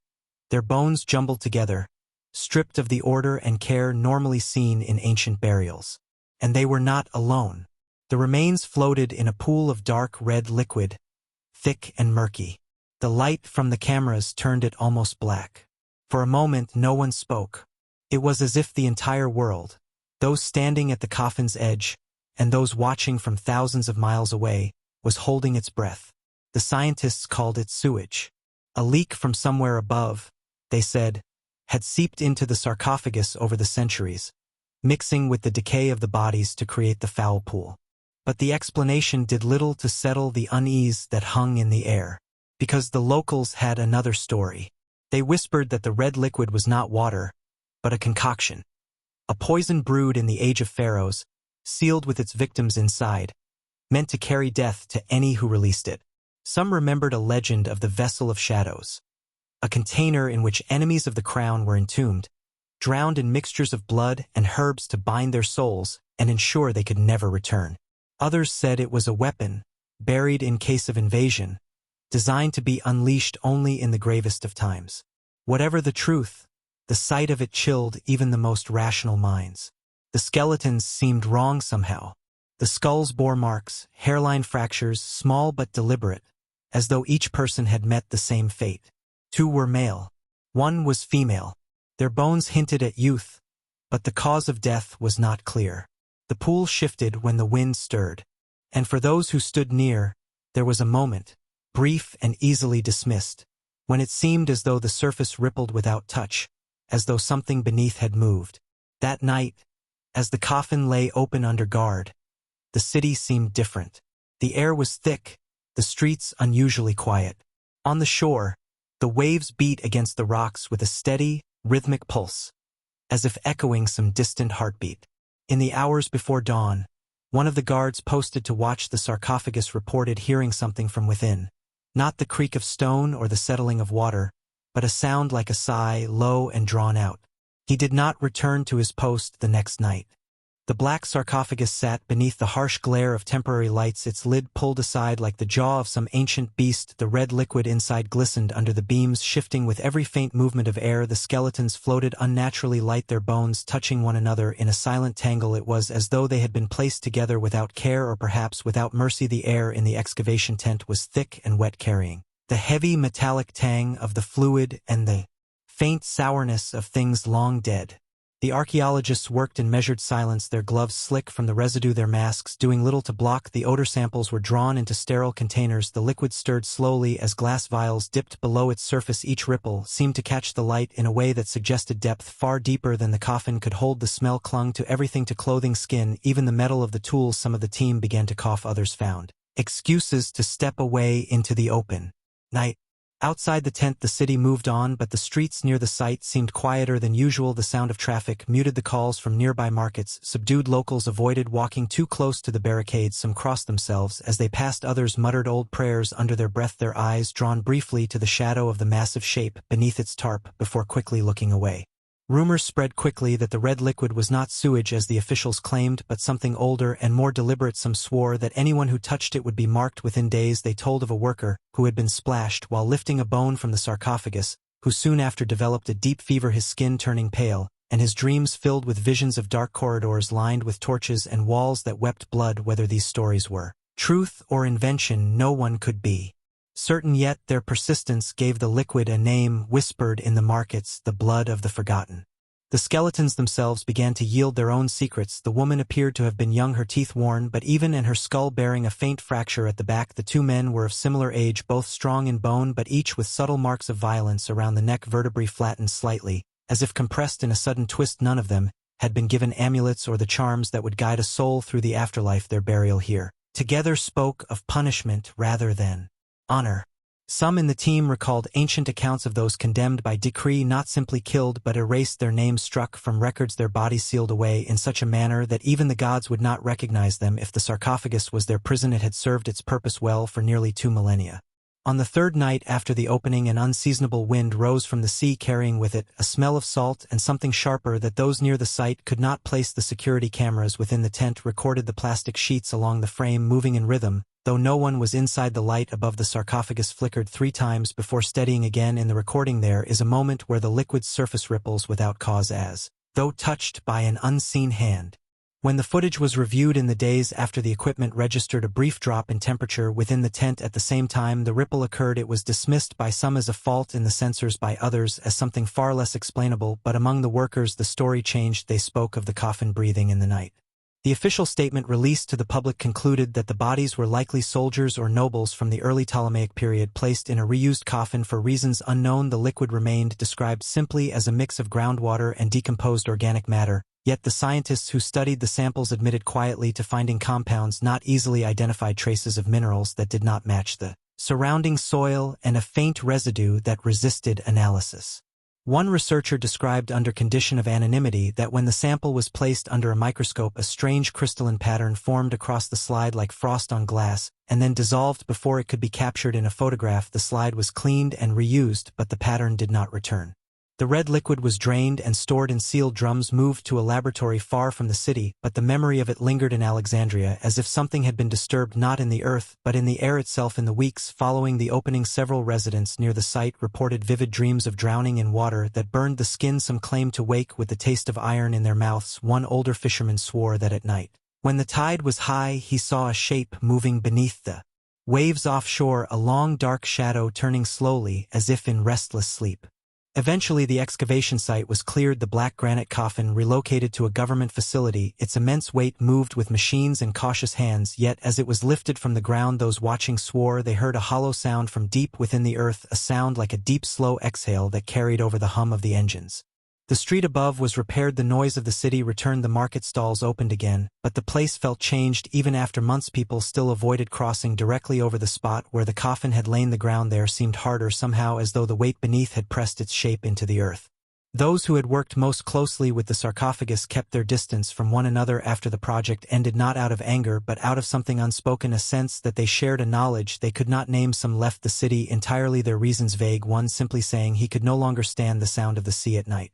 their bones jumbled together, stripped of the order and care normally seen in ancient burials. And they were not alone. The remains floated in a pool of dark red liquid, thick and murky. The light from the cameras turned it almost black. For a moment no one spoke. It was as if the entire world, those standing at the coffin's edge, and those watching from thousands of miles away, was holding its breath. The scientists called it sewage. A leak from somewhere above, they said, had seeped into the sarcophagus over the centuries, mixing with the decay of the bodies to create the foul pool. But the explanation did little to settle the unease that hung in the air, because the locals had another story. They whispered that the red liquid was not water, but a concoction. A poison brewed in the age of pharaohs, sealed with its victims inside, meant to carry death to any who released it. Some remembered a legend of the Vessel of Shadows, a container in which enemies of the crown were entombed, drowned in mixtures of blood and herbs to bind their souls and ensure they could never return. Others said it was a weapon, buried in case of invasion, designed to be unleashed only in the gravest of times. Whatever the truth, the sight of it chilled even the most rational minds. The skeletons seemed wrong somehow. The skulls bore marks, hairline fractures, small but deliberate, as though each person had met the same fate. 2 were male. 1 was female. Their bones hinted at youth, but the cause of death was not clear. The pool shifted when the wind stirred, and for those who stood near, there was a moment, brief and easily dismissed, when it seemed as though the surface rippled without touch, as though something beneath had moved. That night, as the coffin lay open under guard, the city seemed different. The air was thick, the streets unusually quiet. On the shore, the waves beat against the rocks with a steady, rhythmic pulse, as if echoing some distant heartbeat. In the hours before dawn, one of the guards posted to watch the sarcophagus reported hearing something from within. Not the creak of stone or the settling of water, but a sound like a sigh, low and drawn out. He did not return to his post the next night. The black sarcophagus sat beneath the harsh glare of temporary lights, its lid pulled aside like the jaw of some ancient beast. The red liquid inside glistened under the beams, shifting with every faint movement of air. The skeletons floated unnaturally light, their bones touching one another in a silent tangle. It was as though they had been placed together without care or perhaps without mercy. The air in the excavation tent was thick and wet, carrying the heavy metallic tang of the fluid and the faint sourness of things long dead. The archaeologists worked in measured silence, their gloves slick from the residue, their masks doing little to block the odor. Samples were drawn into sterile containers. The liquid stirred slowly as glass vials dipped below its surface. Each ripple seemed to catch the light in a way that suggested depth far deeper than the coffin could hold. The smell clung to everything, to clothing, skin, even the metal of the tools. Some of the team began to cough, others found excuses to step away into the open night. Outside the tent the city moved on, but the streets near the site seemed quieter than usual. The sound of traffic muted the calls from nearby markets. Subdued locals avoided walking too close to the barricades. Some crossed themselves as they passed, others muttered old prayers under their breath, their eyes drawn briefly to the shadow of the massive shape beneath its tarp before quickly looking away. Rumors spread quickly that the red liquid was not sewage as the officials claimed, but something older and more deliberate. Some swore that anyone who touched it would be marked within days. They told of a worker who had been splashed while lifting a bone from the sarcophagus, who soon after developed a deep fever, his skin turning pale, and his dreams filled with visions of dark corridors lined with torches and walls that wept blood. Whether these stories were truth or invention, no one could be certain, yet their persistence gave the liquid a name, whispered in the markets, the blood of the forgotten. The skeletons themselves began to yield their own secrets. The woman appeared to have been young, her teeth worn, but even and her skull bearing a faint fracture at the back. The 2 men were of similar age, both strong in bone, but each with subtle marks of violence around the neck, vertebrae flattened slightly, as if compressed in a sudden twist. None of them had been given amulets or the charms that would guide a soul through the afterlife. Their burial here together spoke of punishment rather than honor. Some in the team recalled ancient accounts of those condemned by decree, not simply killed but erased, their names struck from records, their bodies sealed away in such a manner that even the gods would not recognize them. If the sarcophagus was their prison, it had served its purpose well for nearly 2 millennia. On the 3rd night after the opening, an unseasonable wind rose from the sea, carrying with it a smell of salt and something sharper that those near the site could not place. The security cameras within the tent recorded the plastic sheets along the frame moving in rhythm, though no one was inside. The light above the sarcophagus flickered 3 times before steadying again. In the recording there is a moment where the liquid's surface ripples without cause, as though touched by an unseen hand. When the footage was reviewed in the days after the equipment registered a brief drop in temperature within the tent at the same time the ripple occurred, it was dismissed by some as a fault in the sensors, by others as something far less explainable, but among the workers the story changed. They spoke of the coffin breathing in the night. The official statement released to the public concluded that the bodies were likely soldiers or nobles from the early Ptolemaic period placed in a reused coffin for reasons unknown. The liquid remained described simply as a mix of groundwater and decomposed organic matter. Yet the scientists who studied the samples admitted quietly to finding compounds, not easily identified traces of minerals that did not match the surrounding soil, and a faint residue that resisted analysis. One researcher described under condition of anonymity that when the sample was placed under a microscope a strange crystalline pattern formed across the slide like frost on glass, and then dissolved before it could be captured in a photograph. The slide was cleaned and reused, but the pattern did not return. The red liquid was drained and stored in sealed drums, moved to a laboratory far from the city, but the memory of it lingered in Alexandria as if something had been disturbed not in the earth, but in the air itself. In the weeks following the opening, several residents near the site reported vivid dreams of drowning in water that burned the skin. Some claimed to wake with the taste of iron in their mouths. One older fisherman swore that at night, when the tide was high, he saw a shape moving beneath the waves offshore, a long dark shadow turning slowly as if in restless sleep. Eventually the excavation site was cleared, the black granite coffin relocated to a government facility, its immense weight moved with machines and cautious hands. Yet as it was lifted from the ground those watching swore they heard a hollow sound from deep within the earth, a sound like a deep slow exhale that carried over the hum of the engines. The street above was repaired, the noise of the city returned, the market stalls opened again, but the place felt changed. Even after months people still avoided crossing directly over the spot where the coffin had lain. The ground there seemed harder somehow, as though the weight beneath had pressed its shape into the earth. Those who had worked most closely with the sarcophagus kept their distance from one another after the project ended, not out of anger but out of something unspoken, a sense that they shared a knowledge they could not name. Some left the city entirely, their reasons vague, one simply saying he could no longer stand the sound of the sea at night.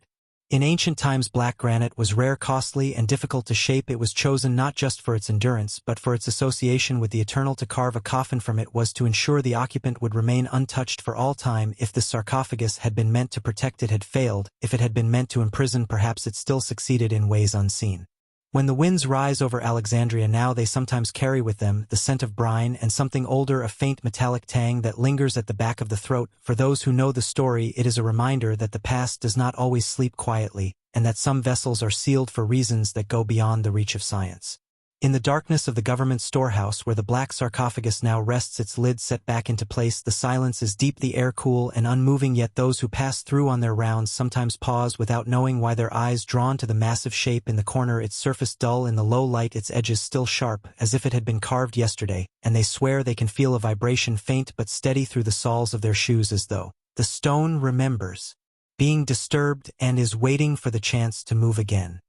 In ancient times black granite was rare, costly, and difficult to shape. It was chosen not just for its endurance but for its association with the eternal. To carve a coffin from it was to ensure the occupant would remain untouched for all time. If the sarcophagus had been meant to protect, it had failed. If it had been meant to imprison, perhaps it still succeeded in ways unseen. When the winds rise over Alexandria now, they sometimes carry with them the scent of brine and something older, a faint metallic tang that lingers at the back of the throat. For those who know the story, it is a reminder that the past does not always sleep quietly, and that some vessels are sealed for reasons that go beyond the reach of science. In the darkness of the government storehouse where the black sarcophagus now rests, its lid set back into place, the silence is deep, the air cool and unmoving. Yet those who pass through on their rounds sometimes pause without knowing why, their eyes drawn to the massive shape in the corner, its surface dull in the low light, its edges still sharp as if it had been carved yesterday, and they swear they can feel a vibration faint but steady through the soles of their shoes, as though the stone remembers being disturbed and is waiting for the chance to move again.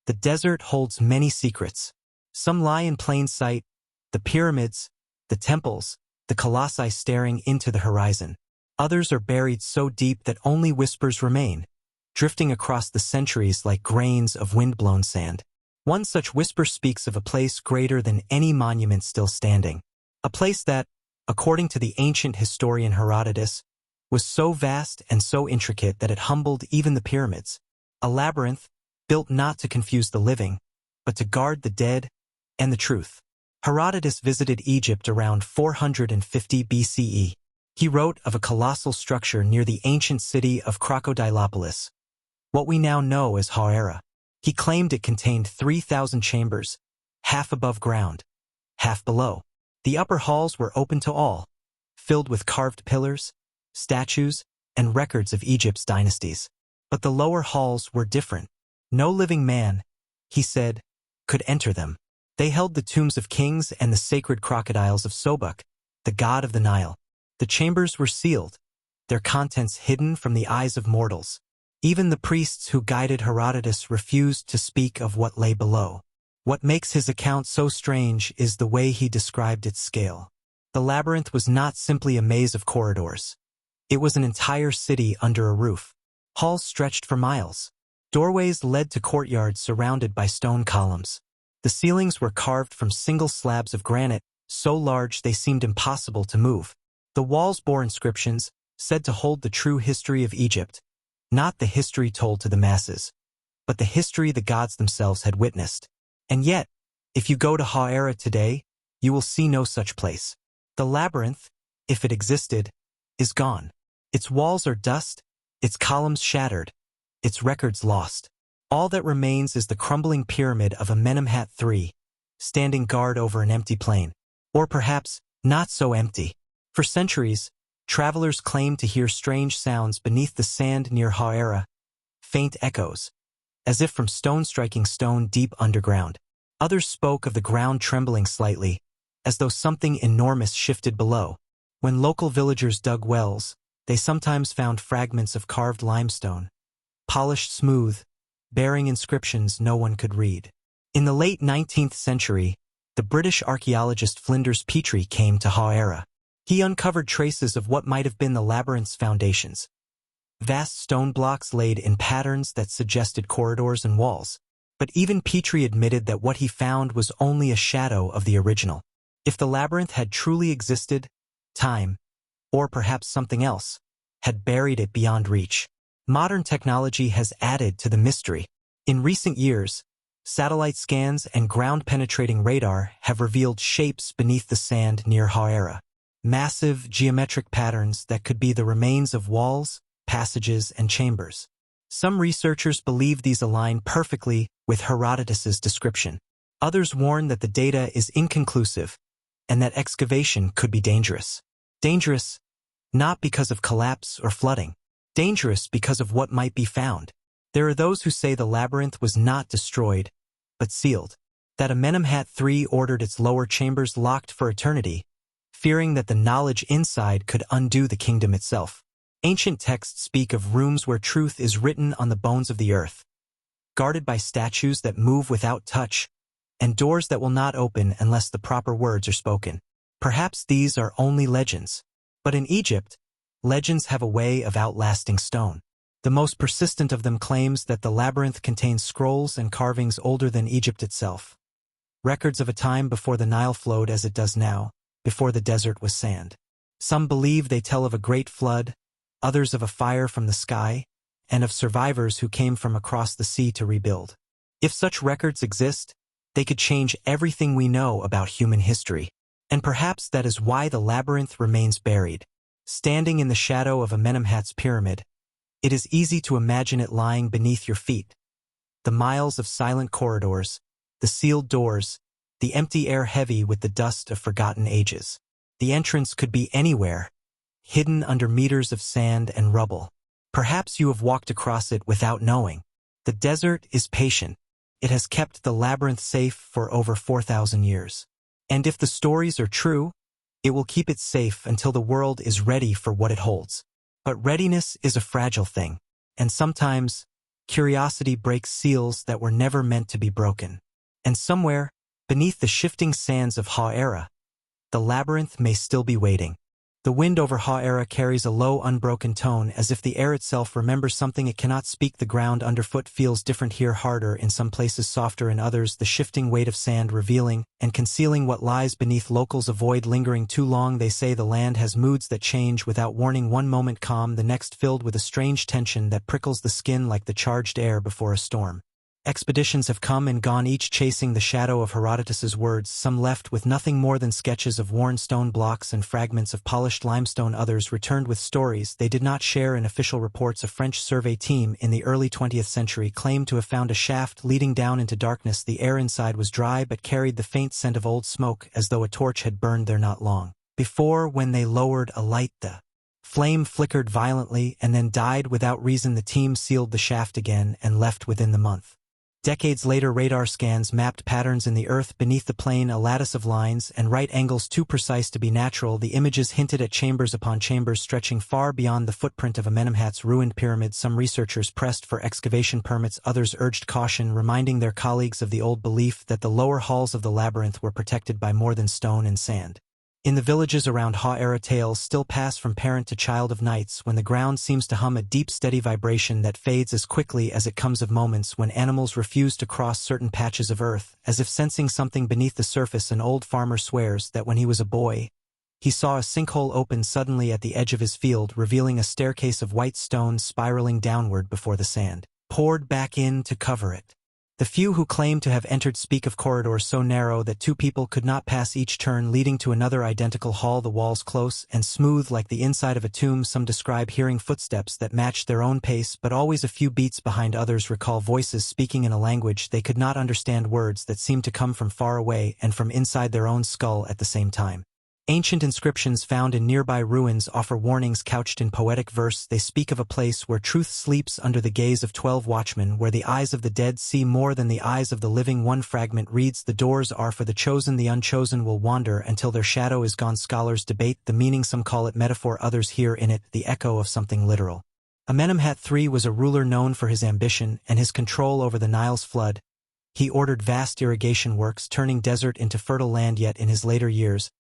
The desert holds many secrets. Some lie in plain sight: the pyramids, the temples, the colossi staring into the horizon. Others are buried so deep that only whispers remain, drifting across the centuries like grains of wind-blown sand. One such whisper speaks of a place greater than any monument still standing. A place that, according to the ancient historian Herodotus, was so vast and so intricate that it humbled even the pyramids. A labyrinth, built not to confuse the living, but to guard the dead and the truth. Herodotus visited Egypt around 450 BCE. He wrote of a colossal structure near the ancient city of Crocodilopolis, what we now know as Hawera. He claimed it contained 3,000 chambers, half above ground, half below. The upper halls were open to all, filled with carved pillars, statues, and records of Egypt's dynasties. But the lower halls were different. No living man, he said, could enter them. They held the tombs of kings and the sacred crocodiles of Sobuk, the god of the Nile. The chambers were sealed, their contents hidden from the eyes of mortals. Even the priests who guided Herodotus refused to speak of what lay below. What makes his account so strange is the way he described its scale. The labyrinth was not simply a maze of corridors. It was an entire city under a roof. Halls stretched for miles. Doorways led to courtyards surrounded by stone columns. The ceilings were carved from single slabs of granite, so large they seemed impossible to move. The walls bore inscriptions, said to hold the true history of Egypt, not the history told to the masses, but the history the gods themselves had witnessed. And yet, if you go to HIEROGLYPHS today, you will see no such place. The labyrinth, if it existed, is gone. Its walls are dust, its columns shattered, its records lost. All that remains is the crumbling pyramid of Amenemhat III, standing guard over an empty plain. Or perhaps, not so empty. For centuries, travelers claimed to hear strange sounds beneath the sand near HIEROGLYPHS, faint echoes, as if from stone striking stone deep underground. Others spoke of the ground trembling slightly, as though something enormous shifted below. When local villagers dug wells, they sometimes found fragments of carved limestone, polished smooth, bearing inscriptions no one could read. In the late 19th century, the British archaeologist Flinders Petrie came to HIEROGLYPHS. He uncovered traces of what might have been the labyrinth's foundations. Vast stone blocks laid in patterns that suggested corridors and walls. But even Petrie admitted that what he found was only a shadow of the original. If the labyrinth had truly existed, time, or perhaps something else, had buried it beyond reach. Modern technology has added to the mystery. In recent years, satellite scans and ground-penetrating radar have revealed shapes beneath the sand near HIEROGLYPHS. Massive, geometric patterns that could be the remains of walls, passages, and chambers. Some researchers believe these align perfectly with Herodotus's description. Others warn that the data is inconclusive and that excavation could be dangerous. Dangerous, not because of collapse or flooding. Dangerous because of what might be found. There are those who say the labyrinth was not destroyed, but sealed. That Amenemhat III ordered its lower chambers locked for eternity, fearing that the knowledge inside could undo the kingdom itself. Ancient texts speak of rooms where truth is written on the bones of the earth, guarded by statues that move without touch, and doors that will not open unless the proper words are spoken. Perhaps these are only legends. But in Egypt, legends have a way of outlasting stone. The most persistent of them claims that the labyrinth contains scrolls and carvings older than Egypt itself. Records of a time before the Nile flowed as it does now, before the desert was sand. Some believe they tell of a great flood, others of a fire from the sky, and of survivors who came from across the sea to rebuild. If such records exist, they could change everything we know about human history. And perhaps that is why the labyrinth remains buried. Standing in the shadow of Amenemhat's pyramid, it is easy to imagine it lying beneath your feet. The miles of silent corridors, the sealed doors, the empty air heavy with the dust of forgotten ages. The entrance could be anywhere, hidden under meters of sand and rubble. Perhaps you have walked across it without knowing. The desert is patient. It has kept the labyrinth safe for over 4,000 years. And if the stories are true, it will keep it safe until the world is ready for what it holds. But readiness is a fragile thing, and sometimes curiosity breaks seals that were never meant to be broken. And somewhere, beneath the shifting sands of HIEROGLYPHS, the labyrinth may still be waiting. The wind over HIEROGLYPHS carries a low, unbroken tone as if the air itself remembers something it cannot speak. The ground underfoot feels different here, harder, in some places softer in others, the shifting weight of sand revealing and concealing what lies beneath. Locals avoid lingering too long. They say the land has moods that change without warning, one moment calm, the next filled with a strange tension that prickles the skin like the charged air before a storm. Expeditions have come and gone, each chasing the shadow of Herodotus's words, some left with nothing more than sketches of worn stone blocks and fragments of polished limestone. Others returned with stories they did not share in official reports. A French survey team in the early 20th century claimed to have found a shaft leading down into darkness. The air inside was dry but carried the faint scent of old smoke, as though a torch had burned there not long before. When they lowered a light, the flame flickered violently and then died without reason. The team sealed the shaft again and left within the month. Decades later, radar scans mapped patterns in the earth beneath the plain, a lattice of lines and right angles too precise to be natural. The images hinted at chambers upon chambers stretching far beyond the footprint of Amenemhat's ruined pyramid. Some researchers pressed for excavation permits, others urged caution, reminding their colleagues of the old belief that the lower halls of the labyrinth were protected by more than stone and sand. In the villages around HIEROGLYPHS, tales still pass from parent to child of nights when the ground seems to hum a deep, steady vibration that fades as quickly as it comes, of moments when animals refuse to cross certain patches of earth, as if sensing something beneath the surface. An old farmer swears that when he was a boy, he saw a sinkhole open suddenly at the edge of his field, revealing a staircase of white stone spiraling downward before the sand poured back in to cover it. The few who claim to have entered speak of corridors so narrow that two people could not pass each turn, leading to another identical hall, the walls close and smooth like the inside of a tomb. Some describe hearing footsteps that matched their own pace but always a few beats behind. Others recall voices speaking in a language they could not understand, words that seemed to come from far away and from inside their own skull at the same time. Ancient inscriptions found in nearby ruins offer warnings couched in poetic verse. They speak of a place where truth sleeps under the gaze of 12 watchmen, where the eyes of the dead see more than the eyes of the living. One fragment reads, "The doors are for the chosen, the unchosen will wander until their shadow is gone." Scholars debate the meaning. Some call it metaphor, others hear in it the echo of something literal. Amenemhat III was a ruler known for his ambition and his control over the Nile's flood. He ordered vast irrigation works, turning desert into fertile land. Yet in his later years,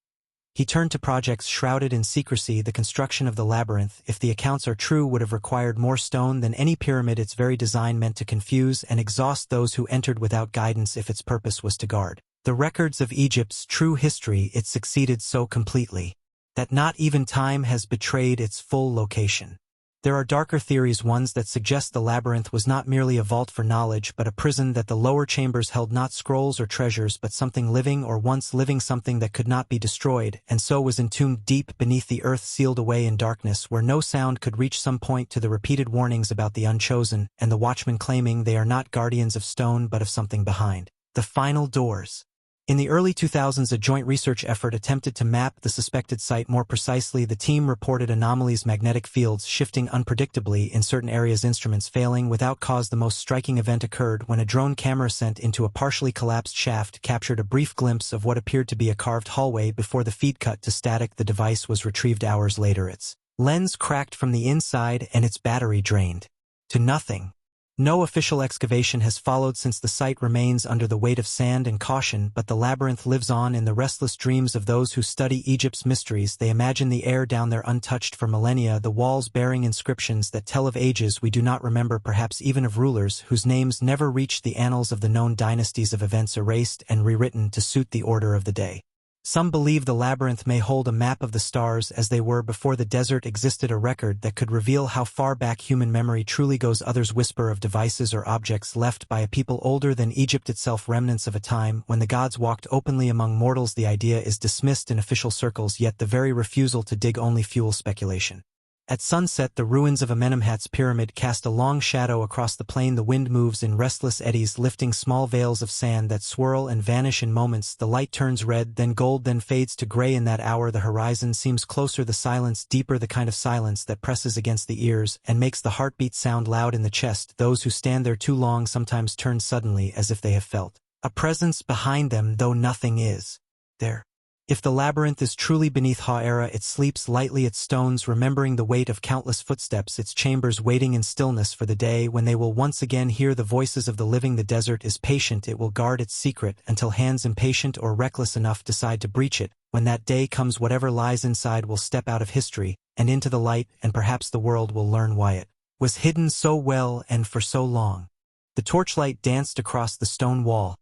he turned to projects shrouded in secrecy. The construction of the labyrinth, if the accounts are true, would have required more stone than any pyramid. Its very design meant to confuse and exhaust those who entered without guidance. If its purpose was to guard the records of Egypt's true history, it succeeded so completely that not even time has betrayed its full location. There are darker theories, ones that suggest the labyrinth was not merely a vault for knowledge but a prison, that the lower chambers held not scrolls or treasures but something living, or once living, something that could not be destroyed, and so was entombed deep beneath the earth, sealed away in darkness where no sound could reach. Some point to the repeated warnings about the unchosen and the watchmen claiming they are not guardians of stone but of something behind the final doors. In the early 2000s, a joint research effort attempted to map the suspected site more precisely. The team reported anomalies, magnetic fields shifting unpredictably in certain areas, instruments failing without cause. The most striking event occurred when a drone camera sent into a partially collapsed shaft captured a brief glimpse of what appeared to be a carved hallway before the feed cut to static. The device was retrieved hours later, its lens cracked from the inside and its battery drained to nothing. No official excavation has followed since. The site remains under the weight of sand and caution, but the labyrinth lives on in the restless dreams of those who study Egypt's mysteries. They imagine the air down there untouched for millennia, the walls bearing inscriptions that tell of ages we do not remember, perhaps even of rulers whose names never reached the annals of the known dynasties, of events erased and rewritten to suit the order of the day. Some believe the labyrinth may hold a map of the stars as they were before the desert existed, a record that could reveal how far back human memory truly goes. Others whisper of devices or objects left by a people older than Egypt itself, remnants of a time when the gods walked openly among mortals. The idea is dismissed in official circles, yet the very refusal to dig only fuels speculation. At sunset, the ruins of Amenemhat's pyramid cast a long shadow across the plain. The wind moves in restless eddies, lifting small veils of sand that swirl and vanish in moments. The light turns red, then gold, then fades to gray. In that hour, the horizon seems closer, the silence deeper, the kind of silence that presses against the ears and makes the heartbeat sound loud in the chest. Those who stand there too long sometimes turn suddenly, as if they have felt a presence behind them, though nothing is there. If the labyrinth is truly beneath Ha-era, it sleeps lightly, its stones remembering the weight of countless footsteps, its chambers waiting in stillness for the day when they will once again hear the voices of the living. The desert is patient, it will guard its secret until hands impatient or reckless enough decide to breach it. When that day comes, whatever lies inside will step out of history and into the light, and perhaps the world will learn why it was hidden so well and for so long. The torchlight danced across the stone wall,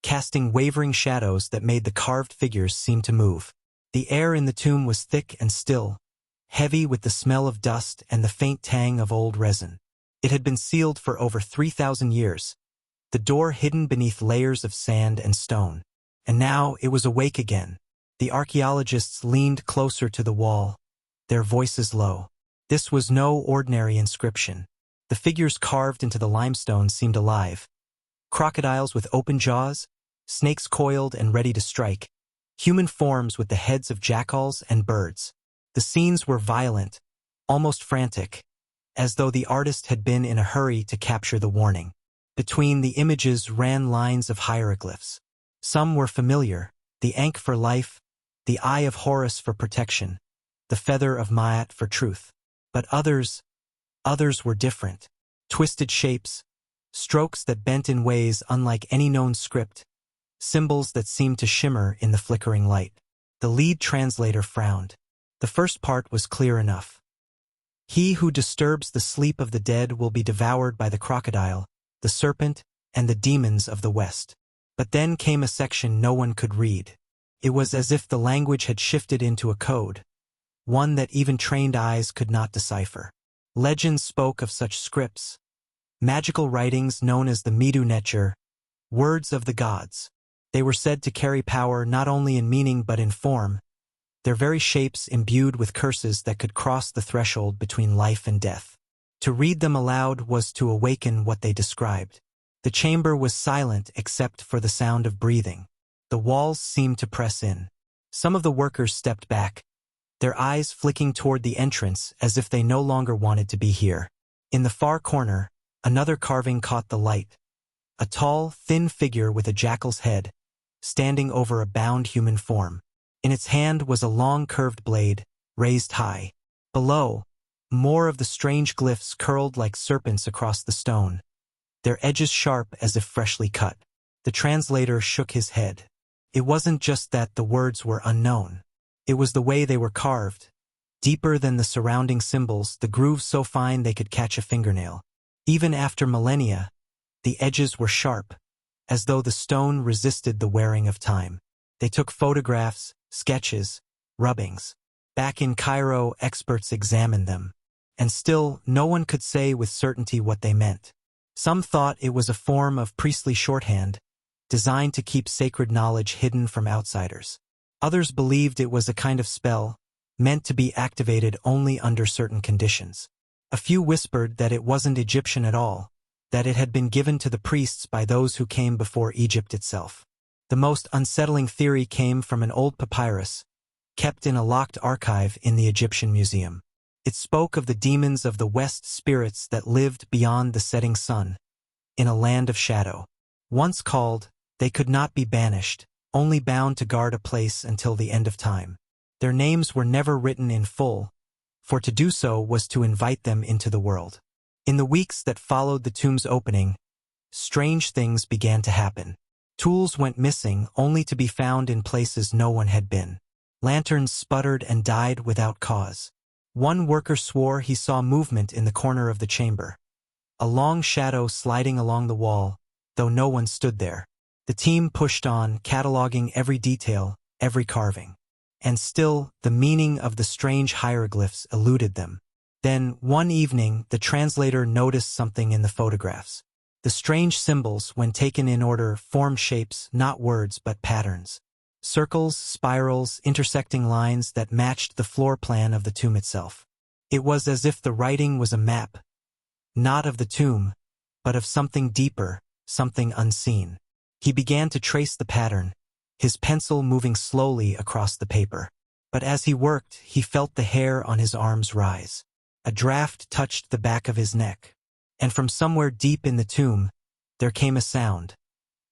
casting wavering shadows that made the carved figures seem to move. The air in the tomb was thick and still, heavy with the smell of dust and the faint tang of old resin. It had been sealed for over 3,000 years, the door hidden beneath layers of sand and stone. And now it was awake again. The archaeologists leaned closer to the wall, their voices low. This was no ordinary inscription. The figures carved into the limestone seemed alive. Crocodiles with open jaws, snakes coiled and ready to strike, human forms with the heads of jackals and birds. The scenes were violent, almost frantic, as though the artist had been in a hurry to capture the warning. Between the images ran lines of hieroglyphs. Some were familiar: the Ankh for life, the Eye of Horus for protection, the Feather of Ma'at for truth. But others were different. Twisted shapes, strokes that bent in ways unlike any known script, symbols that seemed to shimmer in the flickering light. The lead translator frowned. The first part was clear enough. He who disturbs the sleep of the dead will be devoured by the crocodile, the serpent, and the demons of the West. But then came a section no one could read. It was as if the language had shifted into a code, one that even trained eyes could not decipher. Legends spoke of such scripts, magical writings known as the Medu Neter, Words of the gods. They were said to carry power not only in meaning but in form, their very shapes imbued with curses that could cross the threshold between life and death. To read them aloud was to awaken what they described. The chamber was silent except for the sound of breathing. The walls seemed to press in. Some of the workers stepped back, their eyes flicking toward the entrance as if they no longer wanted to be here. In the far corner, another carving caught the light. A tall, thin figure with a jackal's head, standing over a bound human form. In its hand was a long curved blade, raised high. Below, more of the strange glyphs curled like serpents across the stone, their edges sharp as if freshly cut. The translator shook his head. It wasn't just that the words were unknown. It was the way they were carved, deeper than the surrounding symbols, the grooves so fine they could catch a fingernail. Even after millennia, the edges were sharp, as though the stone resisted the wearing of time. They took photographs, sketches, rubbings. Back in Cairo, experts examined them, and still no one could say with certainty what they meant. Some thought it was a form of priestly shorthand, designed to keep sacred knowledge hidden from outsiders. Others believed it was a kind of spell, meant to be activated only under certain conditions. A few whispered that it wasn't Egyptian at all, that it had been given to the priests by those who came before Egypt itself. The most unsettling theory came from an old papyrus, kept in a locked archive in the Egyptian Museum. It spoke of the demons of the West, spirits that lived beyond the setting sun, in a land of shadow. Once called, they could not be banished, only bound to guard a place until the end of time. Their names were never written in full, for to do so was to invite them into the world. In the weeks that followed the tomb's opening, strange things began to happen. Tools went missing, only to be found in places no one had been. Lanterns sputtered and died without cause. One worker swore he saw movement in the corner of the chamber, a long shadow sliding along the wall, though no one stood there. The team pushed on, cataloging every detail, every carving. And still, the meaning of the strange hieroglyphs eluded them. Then, one evening, the translator noticed something in the photographs. The strange symbols, when taken in order, formed shapes, not words but patterns. Circles, spirals, intersecting lines that matched the floor plan of the tomb itself. It was as if the writing was a map, not of the tomb, but of something deeper, something unseen. He began to trace the pattern, his pencil moving slowly across the paper. But as he worked, he felt the hair on his arms rise. A draft touched the back of his neck. And from somewhere deep in the tomb, there came a sound.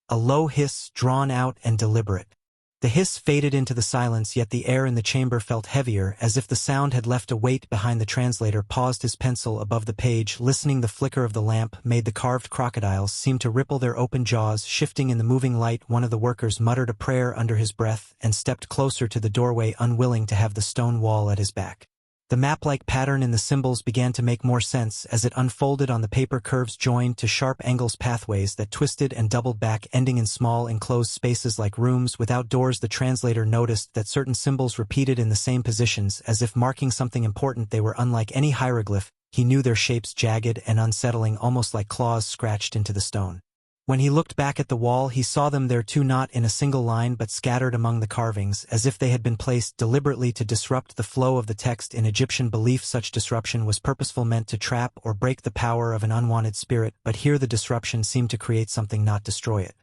A low hiss, drawn out and deliberate. The hiss faded into the silence, yet the air in the chamber felt heavier, as if the sound had left a weight behind. The translator paused, his pencil above the page, listening. The flicker of the lamp made the carved crocodiles seem to ripple, their open jaws shifting in the moving light. One of the workers muttered a prayer under his breath and stepped closer to the doorway, unwilling to have the stone wall at his back. The map-like pattern in the symbols began to make more sense as it unfolded on the paper, curves joined to sharp angles, pathways that twisted and doubled back, ending in small enclosed spaces like rooms without doors. The translator noticed that certain symbols repeated in the same positions, as if marking something important. They were unlike any hieroglyph. He knew their shapes, jagged and unsettling, almost like claws scratched into the stone. When he looked back at the wall, he saw them there too, not in a single line but scattered among the carvings, as if they had been placed deliberately to disrupt the flow of the text. In Egyptian belief, such disruption was purposeful, meant to trap or break the power of an unwanted spirit, but here the disruption seemed to create something, not destroy it.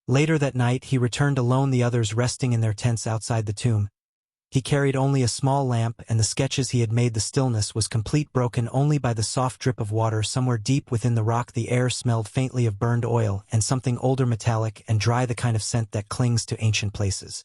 Later that night, he returned alone, the others resting in their tents outside the tomb. He carried only a small lamp, and the sketches he had made. The stillness was complete, broken only by the soft drip of water somewhere deep within the rock. The air smelled faintly of burned oil and something older, metallic and dry, the kind of scent that clings to ancient places.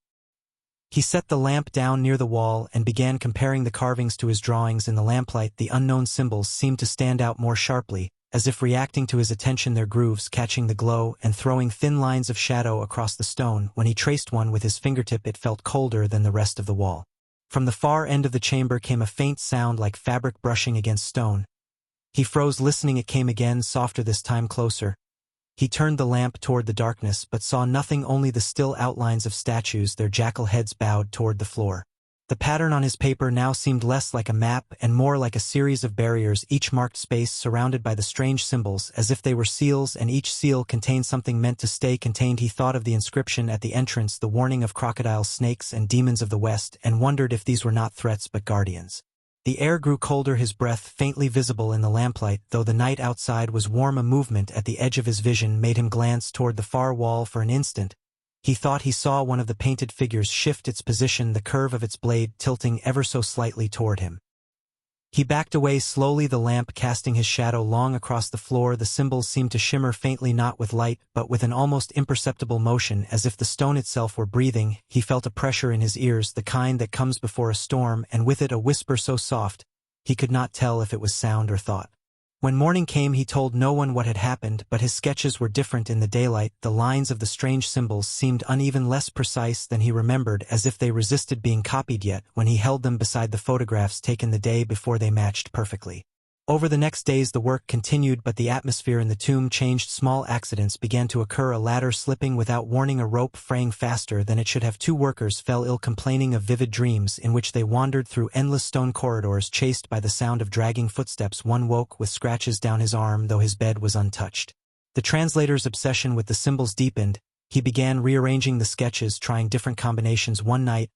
He set the lamp down near the wall and began comparing the carvings to his drawings. In the lamplight, the unknown symbols seemed to stand out more sharply, as if reacting to his attention, their grooves catching the glow and throwing thin lines of shadow across the stone. When he traced one with his fingertip, it felt colder than the rest of the wall. From the far end of the chamber came a faint sound like fabric brushing against stone. He froze, listening. It came again, softer this time, closer. He turned the lamp toward the darkness but saw nothing, only the still outlines of statues, their jackal heads bowed toward the floor. The pattern on his paper now seemed less like a map and more like a series of barriers, each marked space surrounded by the strange symbols, as if they were seals, and each seal contained something meant to stay contained. He thought of the inscription at the entrance, the warning of crocodiles, snakes, and demons of the West, and wondered if these were not threats but guardians. The air grew colder, his breath faintly visible in the lamplight, though the night outside was warm. A movement at the edge of his vision made him glance toward the far wall for an instant. He thought he saw one of the painted figures shift its position, the curve of its blade tilting ever so slightly toward him. He backed away slowly, the lamp casting his shadow long across the floor. The symbols seemed to shimmer faintly, not with light, but with an almost imperceptible motion, as if the stone itself were breathing. He felt a pressure in his ears, the kind that comes before a storm, and with it a whisper so soft, he could not tell if it was sound or thought. When morning came, he told no one what had happened, but his sketches were different in the daylight. The lines of the strange symbols seemed uneven, less precise than he remembered, as if they resisted being copied. Yet, when he held them beside the photographs taken the day before, they matched perfectly. Over the next days the work continued, but the atmosphere in the tomb changed. Small accidents began to occur, a ladder slipping without warning, a rope fraying faster than it should have. 2 workers fell ill, complaining of vivid dreams in which they wandered through endless stone corridors, chased by the sound of dragging footsteps. One woke with scratches down his arm, though his bed was untouched. The translator's obsession with the symbols deepened. He began rearranging the sketches, trying different combinations. One night,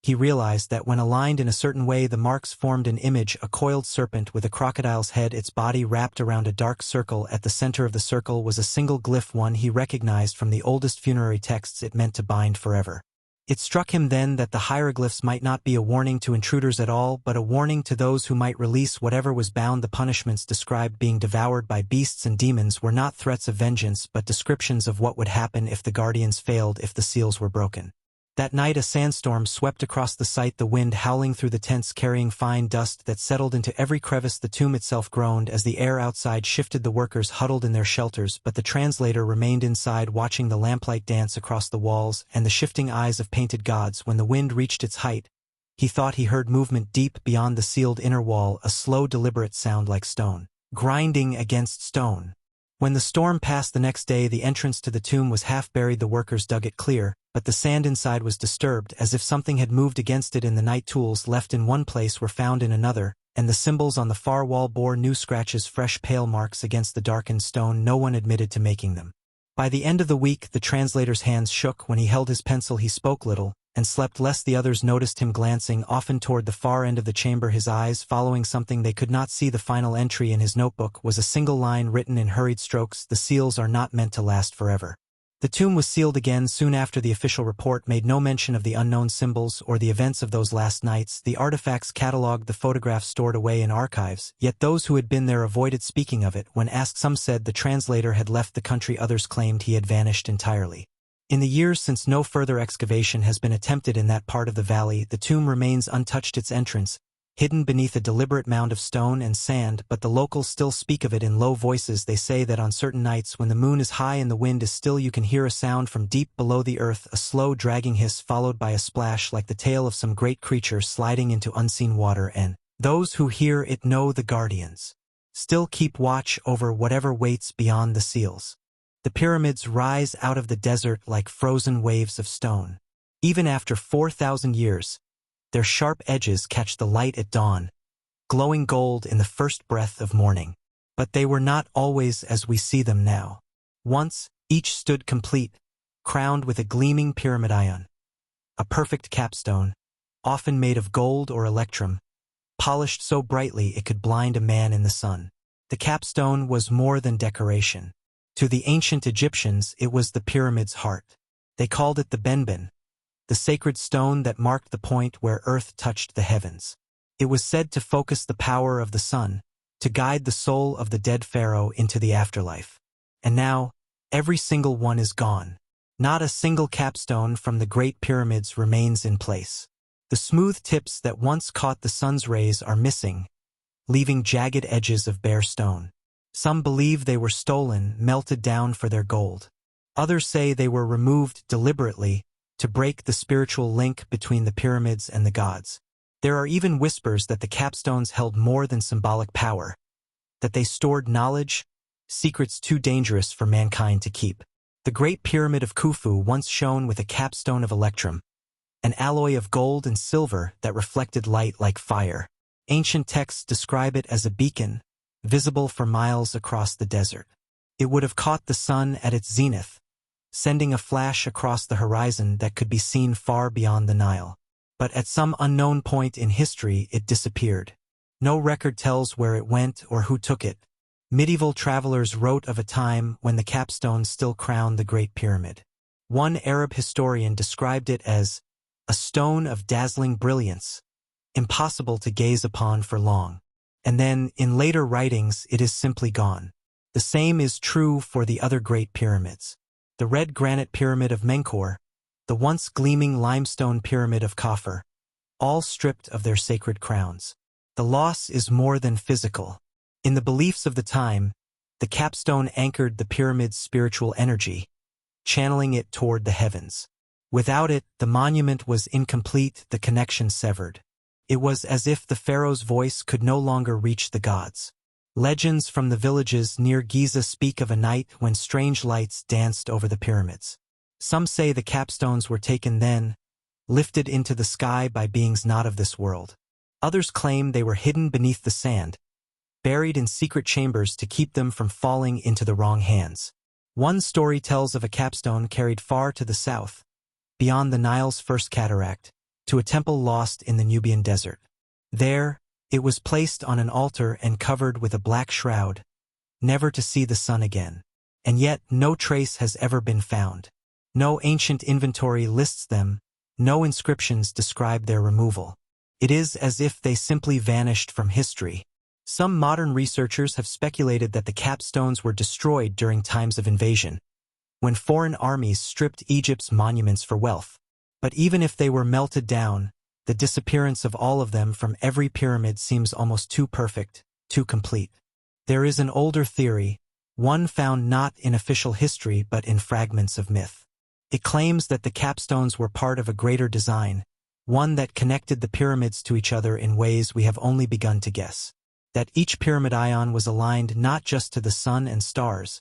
he realized that when aligned in a certain way, the marks formed an image: a coiled serpent with a crocodile's head, its body wrapped around a dark circle. At the center of the circle was a single glyph, one he recognized from the oldest funerary texts. It meant to bind forever. It struck him then that the hieroglyphs might not be a warning to intruders at all, but a warning to those who might release whatever was bound. The punishments described, being devoured by beasts and demons, were not threats of vengeance, but descriptions of what would happen if the guardians failed, if the seals were broken. That night a sandstorm swept across the site, the wind howling through the tents, carrying fine dust that settled into every crevice. The tomb itself groaned as the air outside shifted. The workers huddled in their shelters, but the translator remained inside, watching the lamplight dance across the walls and the shifting eyes of painted gods. When the wind reached its height, he thought he heard movement deep beyond the sealed inner wall, a slow, deliberate sound like stone grinding against stone. When the storm passed the next day, the entrance to the tomb was half buried. The workers dug it clear, but the sand inside was disturbed, as if something had moved against it in the night. Tools left in one place were found in another, and the symbols on the far wall bore new scratches, fresh pale marks against the darkened stone. No one admitted to making them. By the end of the week, the translator's hands shook. When he held his pencil, he spoke little and slept less. The others noticed him glancing often toward the far end of the chamber, his eyes following something they could not see. The final entry in his notebook was a single line written in hurried strokes: "The seals are not meant to last forever." The tomb was sealed again soon after. The official report made no mention of the unknown symbols or the events of those last nights. The artifacts catalogued, the photographs stored away in archives, yet those who had been there avoided speaking of it. When asked, some said the translator had left the country, others claimed he had vanished entirely. In the years since, no further excavation has been attempted in that part of the valley. The tomb remains untouched, its entrance hidden beneath a deliberate mound of stone and sand, but the locals still speak of it in low voices. They say that on certain nights when the moon is high and the wind is still, you can hear a sound from deep below the earth, a slow dragging hiss followed by a splash like the tail of some great creature sliding into unseen water, and those who hear it know the guardians still keep watch over whatever waits beyond the seals. The pyramids rise out of the desert like frozen waves of stone. Even after 4,000 years, their sharp edges catch the light at dawn, glowing gold in the first breath of morning. But they were not always as we see them now. Once, each stood complete, crowned with a gleaming pyramidion, a perfect capstone, often made of gold or electrum, polished so brightly it could blind a man in the sun. The capstone was more than decoration. To the ancient Egyptians, it was the pyramid's heart. They called it the benben, the sacred stone that marked the point where earth touched the heavens. It was said to focus the power of the sun, to guide the soul of the dead pharaoh into the afterlife. And now, every single one is gone. Not a single capstone from the great pyramids remains in place. The smooth tips that once caught the sun's rays are missing, leaving jagged edges of bare stone. Some believe they were stolen, melted down for their gold. Others say they were removed deliberately to break the spiritual link between the pyramids and the gods. There are even whispers that the capstones held more than symbolic power, that they stored knowledge, secrets too dangerous for mankind to keep. The Great Pyramid of Khufu once shone with a capstone of electrum, an alloy of gold and silver that reflected light like fire. Ancient texts describe it as a beacon, visible for miles across the desert. It would have caught the sun at its zenith, sending a flash across the horizon that could be seen far beyond the Nile. But at some unknown point in history it disappeared. No record tells where it went or who took it. Medieval travelers wrote of a time when the capstones still crowned the Great Pyramid. One Arab historian described it as a stone of dazzling brilliance, impossible to gaze upon for long. And then, in later writings, it is simply gone. The same is true for the other Great Pyramids. The red granite pyramid of Menkaure, the once gleaming limestone pyramid of Khafre, all stripped of their sacred crowns. The loss is more than physical. In the beliefs of the time, the capstone anchored the pyramid's spiritual energy, channeling it toward the heavens. Without it, the monument was incomplete, the connection severed. It was as if the pharaoh's voice could no longer reach the gods. Legends from the villages near Giza speak of a night when strange lights danced over the pyramids. Some say the capstones were taken then, lifted into the sky by beings not of this world. Others claim they were hidden beneath the sand, buried in secret chambers to keep them from falling into the wrong hands. One story tells of a capstone carried far to the south, beyond the Nile's first cataract, to a temple lost in the Nubian desert. There, it was placed on an altar and covered with a black shroud, never to see the sun again. And yet no trace has ever been found. No ancient inventory lists them, no inscriptions describe their removal. It is as if they simply vanished from history. Some modern researchers have speculated that the capstones were destroyed during times of invasion, when foreign armies stripped Egypt's monuments for wealth. But even if they were melted down, the disappearance of all of them from every pyramid seems almost too perfect, too complete. There is an older theory, one found not in official history but in fragments of myth. It claims that the capstones were part of a greater design, one that connected the pyramids to each other in ways we have only begun to guess. That each pyramid ion was aligned not just to the sun and stars,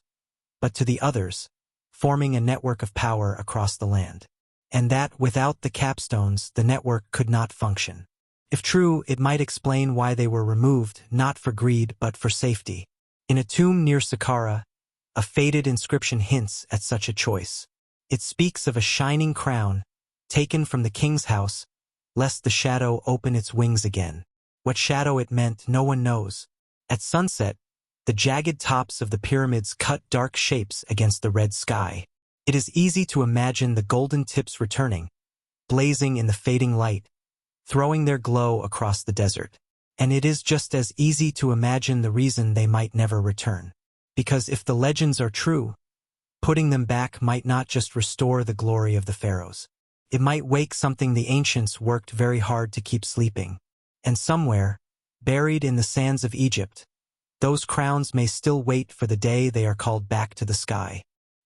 but to the others, forming a network of power across the land. And that, without the capstones, the network could not function. If true, it might explain why they were removed, not for greed but for safety. In a tomb near Saqqara, a faded inscription hints at such a choice. It speaks of a shining crown, taken from the king's house, lest the shadow open its wings again. What shadow it meant, no one knows. At sunset, the jagged tops of the pyramids cut dark shapes against the red sky. It is easy to imagine the golden tips returning, blazing in the fading light, throwing their glow across the desert. And it is just as easy to imagine the reason they might never return. Because if the legends are true, putting them back might not just restore the glory of the pharaohs. It might wake something the ancients worked very hard to keep sleeping. And somewhere, buried in the sands of Egypt, those crowns may still wait for the day they are called back to the sky.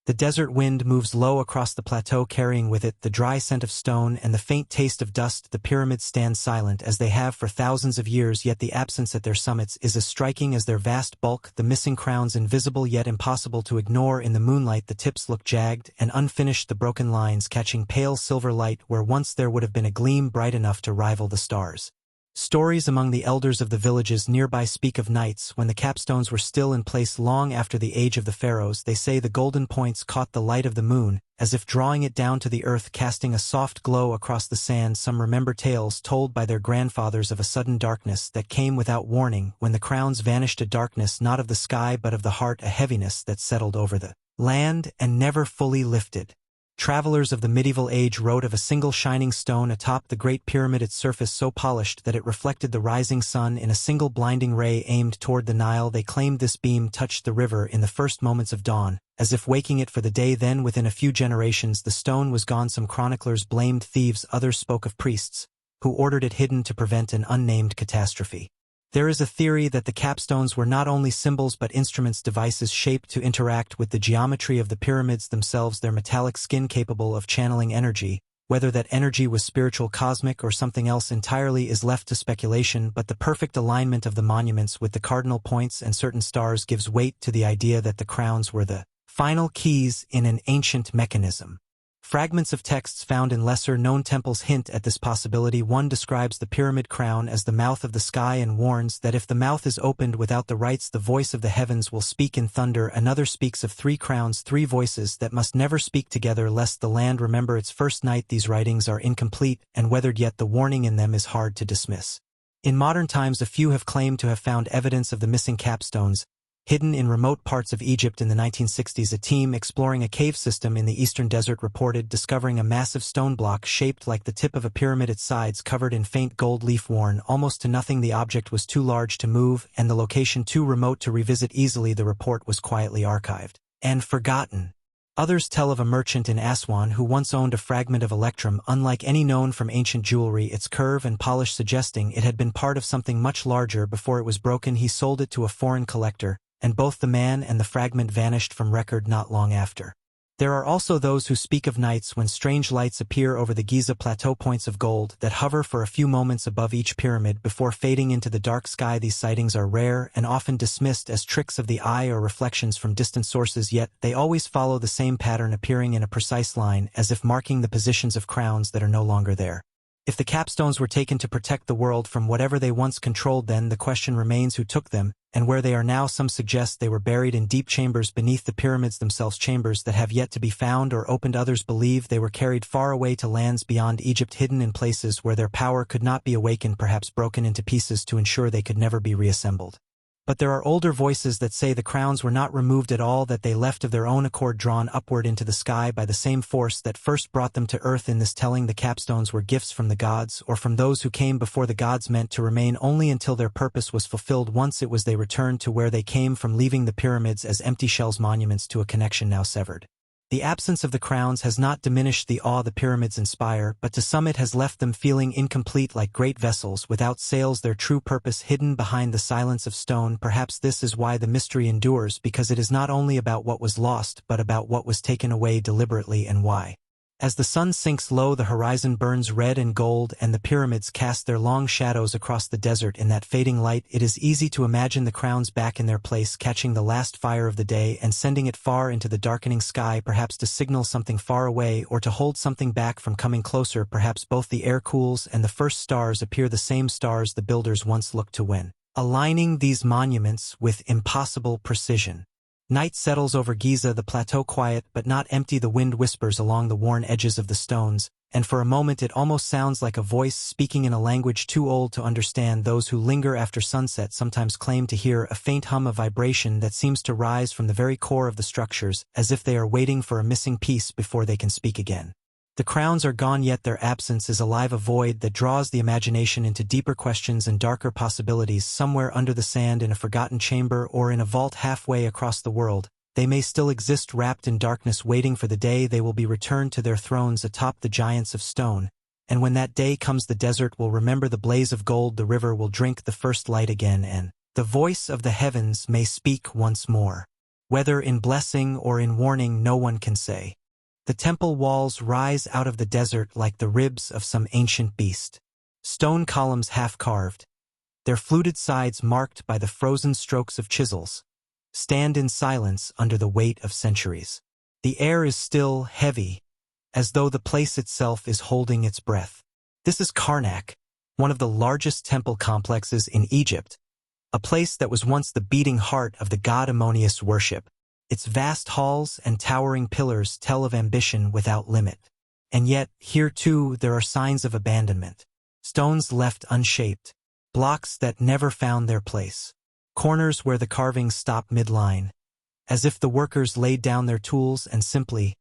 The desert wind moves low across the plateau, carrying with it the dry scent of stone and the faint taste of dust. The pyramids stand silent as they have for thousands of years, yet the absence at their summits is as striking as their vast bulk, the missing crowns invisible yet impossible to ignore in the moonlight. The tips look jagged and unfinished, the broken lines catching pale silver light where once there would have been a gleam bright enough to rival the stars. Stories among the elders of the villages nearby speak of nights when the capstones were still in place long after the age of the pharaohs. They say the golden points caught the light of the moon, as if drawing it down to the earth, casting a soft glow across the sand. Some remember tales told by their grandfathers of a sudden darkness that came without warning when the crowns vanished, a darkness not of the sky but of the heart, a heaviness that settled over the land and never fully lifted. Travelers of the medieval age wrote of a single shining stone atop the Great Pyramid, its surface so polished that it reflected the rising sun in a single blinding ray aimed toward the Nile. They claimed this beam touched the river in the first moments of dawn, as if waking it for the day. Then, within a few generations, the stone was gone. Some chroniclers blamed thieves, others spoke of priests, who ordered it hidden to prevent an unnamed catastrophe. There is a theory that the capstones were not only symbols but instruments, devices shaped to interact with the geometry of the pyramids themselves, their metallic skin capable of channeling energy. Whether that energy was spiritual, cosmic, or something else entirely is left to speculation, but the perfect alignment of the monuments with the cardinal points and certain stars gives weight to the idea that the crowns were the final keys in an ancient mechanism. Fragments of texts found in lesser-known temples hint at this possibility. One describes the pyramid crown as the mouth of the sky and warns that if the mouth is opened without the rites, the voice of the heavens will speak in thunder. Another speaks of 3 crowns, 3 voices that must never speak together lest the land remember its first night. These writings are incomplete and weathered, yet the warning in them is hard to dismiss. In modern times, a few have claimed to have found evidence of the missing capstones, hidden in remote parts of Egypt. In the 1960s, a team exploring a cave system in the eastern desert reported discovering a massive stone block shaped like the tip of a pyramid, its sides covered in faint gold leaf worn almost to nothing. The object was too large to move and the location too remote to revisit easily. The report was quietly archived and forgotten. Others tell of a merchant in Aswan who once owned a fragment of electrum unlike any known from ancient jewelry, its curve and polish suggesting it had been part of something much larger before it was broken. He sold it to a foreign collector, and both the man and the fragment vanished from record not long after. There are also those who speak of nights when strange lights appear over the Giza Plateau, points of gold that hover for a few moments above each pyramid before fading into the dark sky. These sightings are rare and often dismissed as tricks of the eye or reflections from distant sources, yet they always follow the same pattern, appearing in a precise line as if marking the positions of crowns that are no longer there. If the capstones were taken to protect the world from whatever they once controlled, then the question remains who took them and where they are now. Some suggest they were buried in deep chambers beneath the pyramids themselves, chambers that have yet to be found or opened. Others believe they were carried far away to lands beyond Egypt, hidden in places where their power could not be awakened, perhaps broken into pieces to ensure they could never be reassembled. But there are older voices that say the crowns were not removed at all, that they left of their own accord, drawn upward into the sky by the same force that first brought them to earth. In this telling, the capstones were gifts from the gods or from those who came before the gods, meant to remain only until their purpose was fulfilled. Once it was, they returned to where they came from, leaving the pyramids as empty shells, monuments to a connection now severed. The absence of the crowns has not diminished the awe the pyramids inspire, but to some it has left them feeling incomplete, like great vessels without sails, their true purpose hidden behind the silence of stone. Perhaps this is why the mystery endures, because it is not only about what was lost but about what was taken away deliberately and why. As the sun sinks low, the horizon burns red and gold, and the pyramids cast their long shadows across the desert. In that fading light, it is easy to imagine the crowns back in their place, catching the last fire of the day and sending it far into the darkening sky, perhaps to signal something far away or to hold something back from coming closer. Perhaps both. The air cools and the first stars appear, the same stars the builders once looked to when aligning these monuments with impossible precision. Night settles over Giza, the plateau quiet but not empty. The wind whispers along the worn edges of the stones, and for a moment it almost sounds like a voice speaking in a language too old to understand. Those who linger after sunset sometimes claim to hear a faint hum, a vibration that seems to rise from the very core of the structures, as if they are waiting for a missing piece before they can speak again. The crowns are gone, yet their absence is alive, a void that draws the imagination into deeper questions and darker possibilities. Somewhere under the sand, in a forgotten chamber, or in a vault halfway across the world, they may still exist, wrapped in darkness, waiting for the day they will be returned to their thrones atop the giants of stone. And when that day comes, the desert will remember the blaze of gold, the river will drink the first light again, and the voice of the heavens may speak once more. Whether in blessing or in warning, no one can say. The temple walls rise out of the desert like the ribs of some ancient beast. Stone columns half-carved, their fluted sides marked by the frozen strokes of chisels, stand in silence under the weight of centuries. The air is still, heavy, as though the place itself is holding its breath. This is Karnak, one of the largest temple complexes in Egypt, a place that was once the beating heart of the god Ammonius worship. Its vast halls and towering pillars tell of ambition without limit. And yet, here too, there are signs of abandonment. Stones left unshaped, blocks that never found their place, corners where the carvings stop mid-line, as if the workers laid down their tools and simply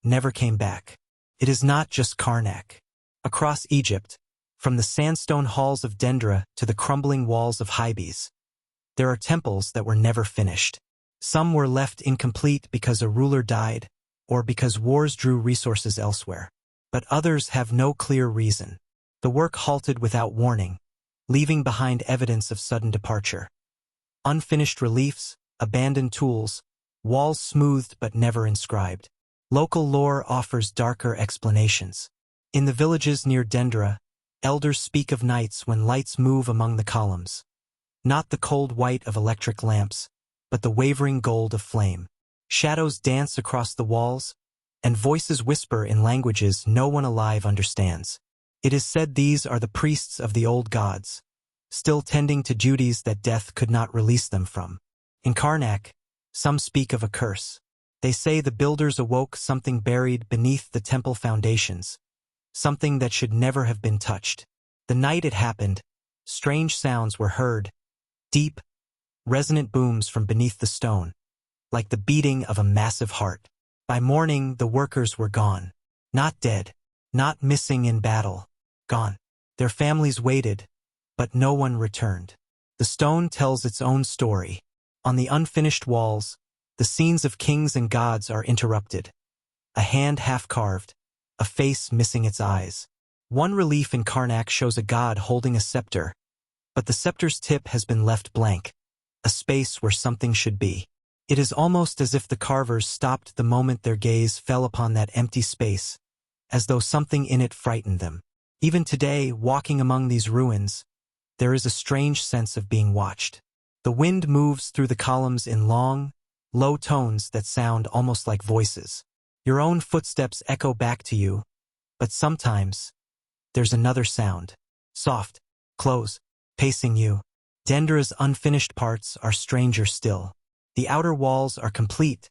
never came back. It is not just Karnak. Across Egypt, from the sandstone halls of Dendra to the crumbling walls of Hybes, there are temples that were never finished. Some were left incomplete because a ruler died, or because wars drew resources elsewhere. But others have no clear reason. The work halted without warning, leaving behind evidence of sudden departure. Unfinished reliefs, abandoned tools, walls smoothed but never inscribed. Local lore offers darker explanations. In the villages near Dendra, elders speak of nights when lights move among the columns. Not the cold white of electric lamps, but the wavering gold of flame. Shadows dance across the walls, and voices whisper in languages no one alive understands. It is said these are the priests of the old gods, still tending to duties that death could not release them from. In Karnak, some speak of a curse. They say the builders awoke something buried beneath the temple foundations, something that should never have been touched. The night it happened, strange sounds were heard, deep, resonant booms from beneath the stone, like the beating of a massive heart. By morning, the workers were gone. Not dead, not missing in battle, gone. Their families waited, but no one returned. The stone tells its own story. On the unfinished walls, the scenes of kings and gods are interrupted. A hand half-carved, a face missing its eyes. One relief in Karnak shows a god holding a scepter, but the scepter's tip has been left blank, a space where something should be. It is almost as if the carvers stopped the moment their gaze fell upon that empty space, as though something in it frightened them. Even today, walking among these ruins, there is a strange sense of being watched. The wind moves through the columns in long, low tones that sound almost like voices. Your own footsteps echo back to you, but sometimes there's another sound, soft, close, pacing you. Dendra's unfinished parts are stranger still. The outer walls are complete,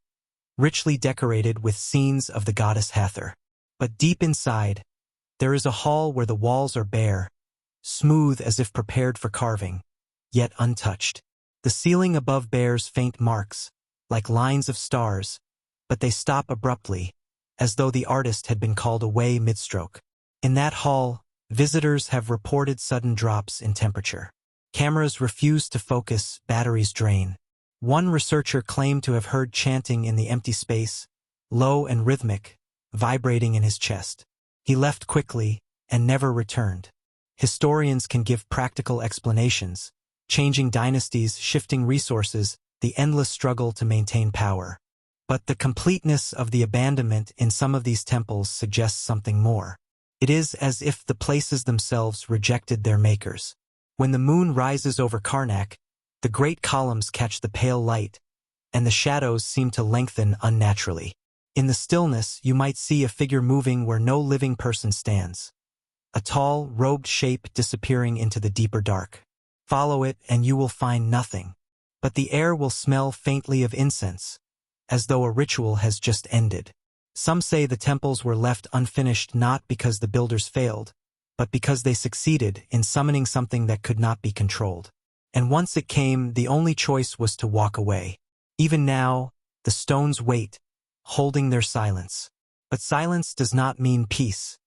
richly decorated with scenes of the goddess Hathor. But deep inside, there is a hall where the walls are bare, smooth as if prepared for carving, yet untouched. The ceiling above bears faint marks, like lines of stars, but they stop abruptly, as though the artist had been called away mid-stroke. In that hall, visitors have reported sudden drops in temperature. Cameras refuse to focus, batteries drain. One researcher claimed to have heard chanting in the empty space, low and rhythmic, vibrating in his chest. He left quickly and never returned. Historians can give practical explanations, changing dynasties, shifting resources, the endless struggle to maintain power. But the completeness of the abandonment in some of these temples suggests something more. It is as if the places themselves rejected their makers. When the moon rises over Karnak, the great columns catch the pale light, and the shadows seem to lengthen unnaturally. In the stillness, you might see a figure moving where no living person stands. A tall, robed shape disappearing into the deeper dark. Follow it and you will find nothing. But the air will smell faintly of incense, as though a ritual has just ended. Some say the temples were left unfinished not because the builders failed, but because they succeeded in summoning something that could not be controlled. And once it came, the only choice was to walk away. Even now, the stones wait, holding their silence. But silence does not mean peace.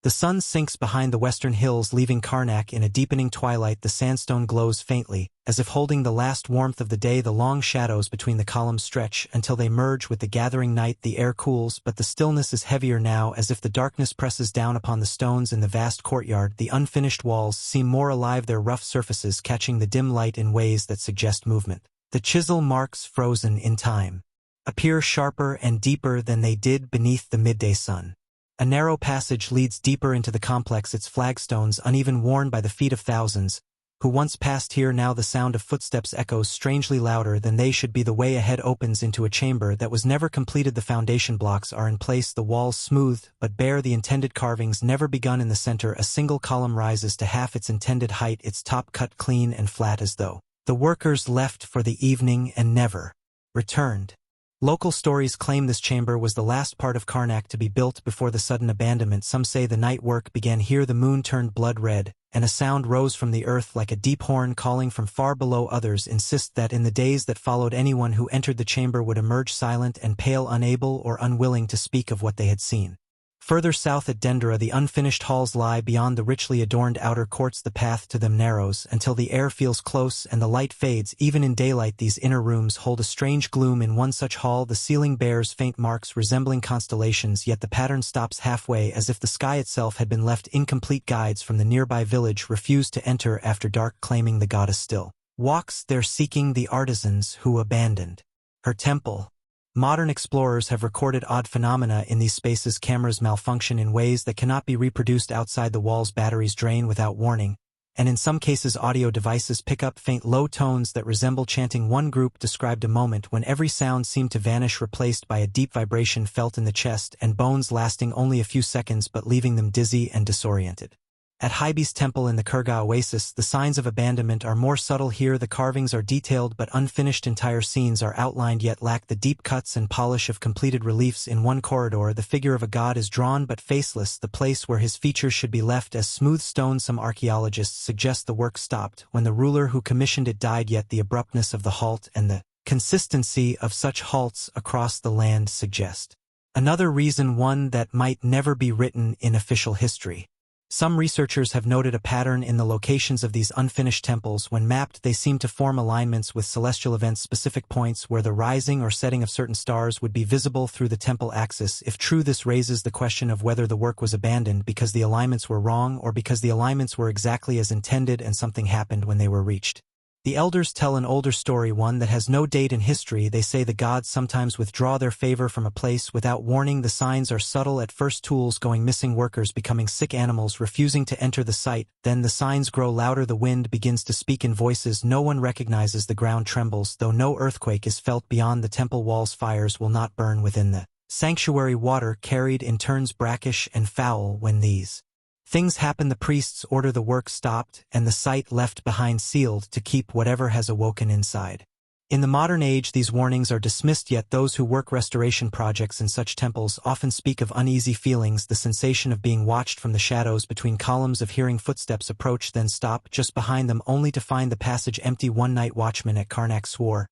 The sun sinks behind the western hills, leaving Karnak in a deepening twilight. The sandstone glows faintly, as if holding the last warmth of the day. The long shadows between the columns stretch until they merge with the gathering night. The air cools, but the stillness is heavier now, as if the darkness presses down upon the stones in the vast courtyard. The unfinished walls seem more alive, their rough surfaces catching the dim light in ways that suggest movement. The chisel marks, frozen in time, appear sharper and deeper than they did beneath the midday sun. A narrow passage leads deeper into the complex, its flagstones uneven, worn by the feet of thousands who once passed here. Now the sound of footsteps echoes strangely louder than they should be. The way ahead opens into a chamber that was never completed. The foundation blocks are in place, the walls smoothed but bare, the intended carvings never begun. In the center, a single column rises to half its intended height, its top cut clean and flat, as though the workers left for the evening and never returned. Local stories claim this chamber was the last part of Karnak to be built before the sudden abandonment. Some say the night work began here. The moon turned blood red, and a sound rose from the earth like a deep horn calling from far below. Others insist that in the days that followed, anyone who entered the chamber would emerge silent and pale, unable or unwilling to speak of what they had seen. Further south at Dendra, the unfinished halls lie beyond the richly adorned outer courts. The path to them narrows until the air feels close and the light fades. Even in daylight, these inner rooms hold a strange gloom. In one such hall, the ceiling bears faint marks resembling constellations, yet the pattern stops halfway, as if the sky itself had been left incomplete. Guides from the nearby village refuse to enter after dark, claiming the goddess still walks there, seeking the artisans who abandoned her temple. Modern explorers have recorded odd phenomena in these spaces. Cameras malfunction in ways that cannot be reproduced outside the walls. Batteries drain without warning, and in some cases audio devices pick up faint low tones that resemble chanting. One group described a moment when every sound seemed to vanish, replaced by a deep vibration felt in the chest and bones, lasting only a few seconds but leaving them dizzy and disoriented. At Hybe's temple in the Kurga oasis, the signs of abandonment are more subtle. Here the carvings are detailed but unfinished. Entire scenes are outlined yet lack the deep cuts and polish of completed reliefs. In one corridor the figure of a god is drawn but faceless, the place where his features should be left as smooth stone. Some archaeologists suggest the work stopped when the ruler who commissioned it died, yet the abruptness of the halt and the consistency of such halts across the land suggest another reason, one that might never be written in official history. Some researchers have noted a pattern in the locations of these unfinished temples. When mapped, they seem to form alignments with celestial events, specific points where the rising or setting of certain stars would be visible through the temple axis. If true, this raises the question of whether the work was abandoned because the alignments were wrong or because the alignments were exactly as intended and something happened when they were reached. The elders tell an older story, one that has no date in history. They say the gods sometimes withdraw their favor from a place without warning. The signs are subtle at first: tools going missing, workers becoming sick, animals refusing to enter the site. Then the signs grow louder, the wind begins to speak in voices no one recognizes, the ground trembles, though no earthquake is felt beyond the temple walls. Fires will not burn within the sanctuary. Water carried in turns brackish and foul. When these things happen, the priests order the work stopped and the site left behind sealed to keep whatever has awoken inside. In the modern age, these warnings are dismissed, yet those who work restoration projects in such temples often speak of uneasy feelings, the sensation of being watched from the shadows between columns, of hearing footsteps approach then stop just behind them only to find the passage empty. One night watchman at Karnak swore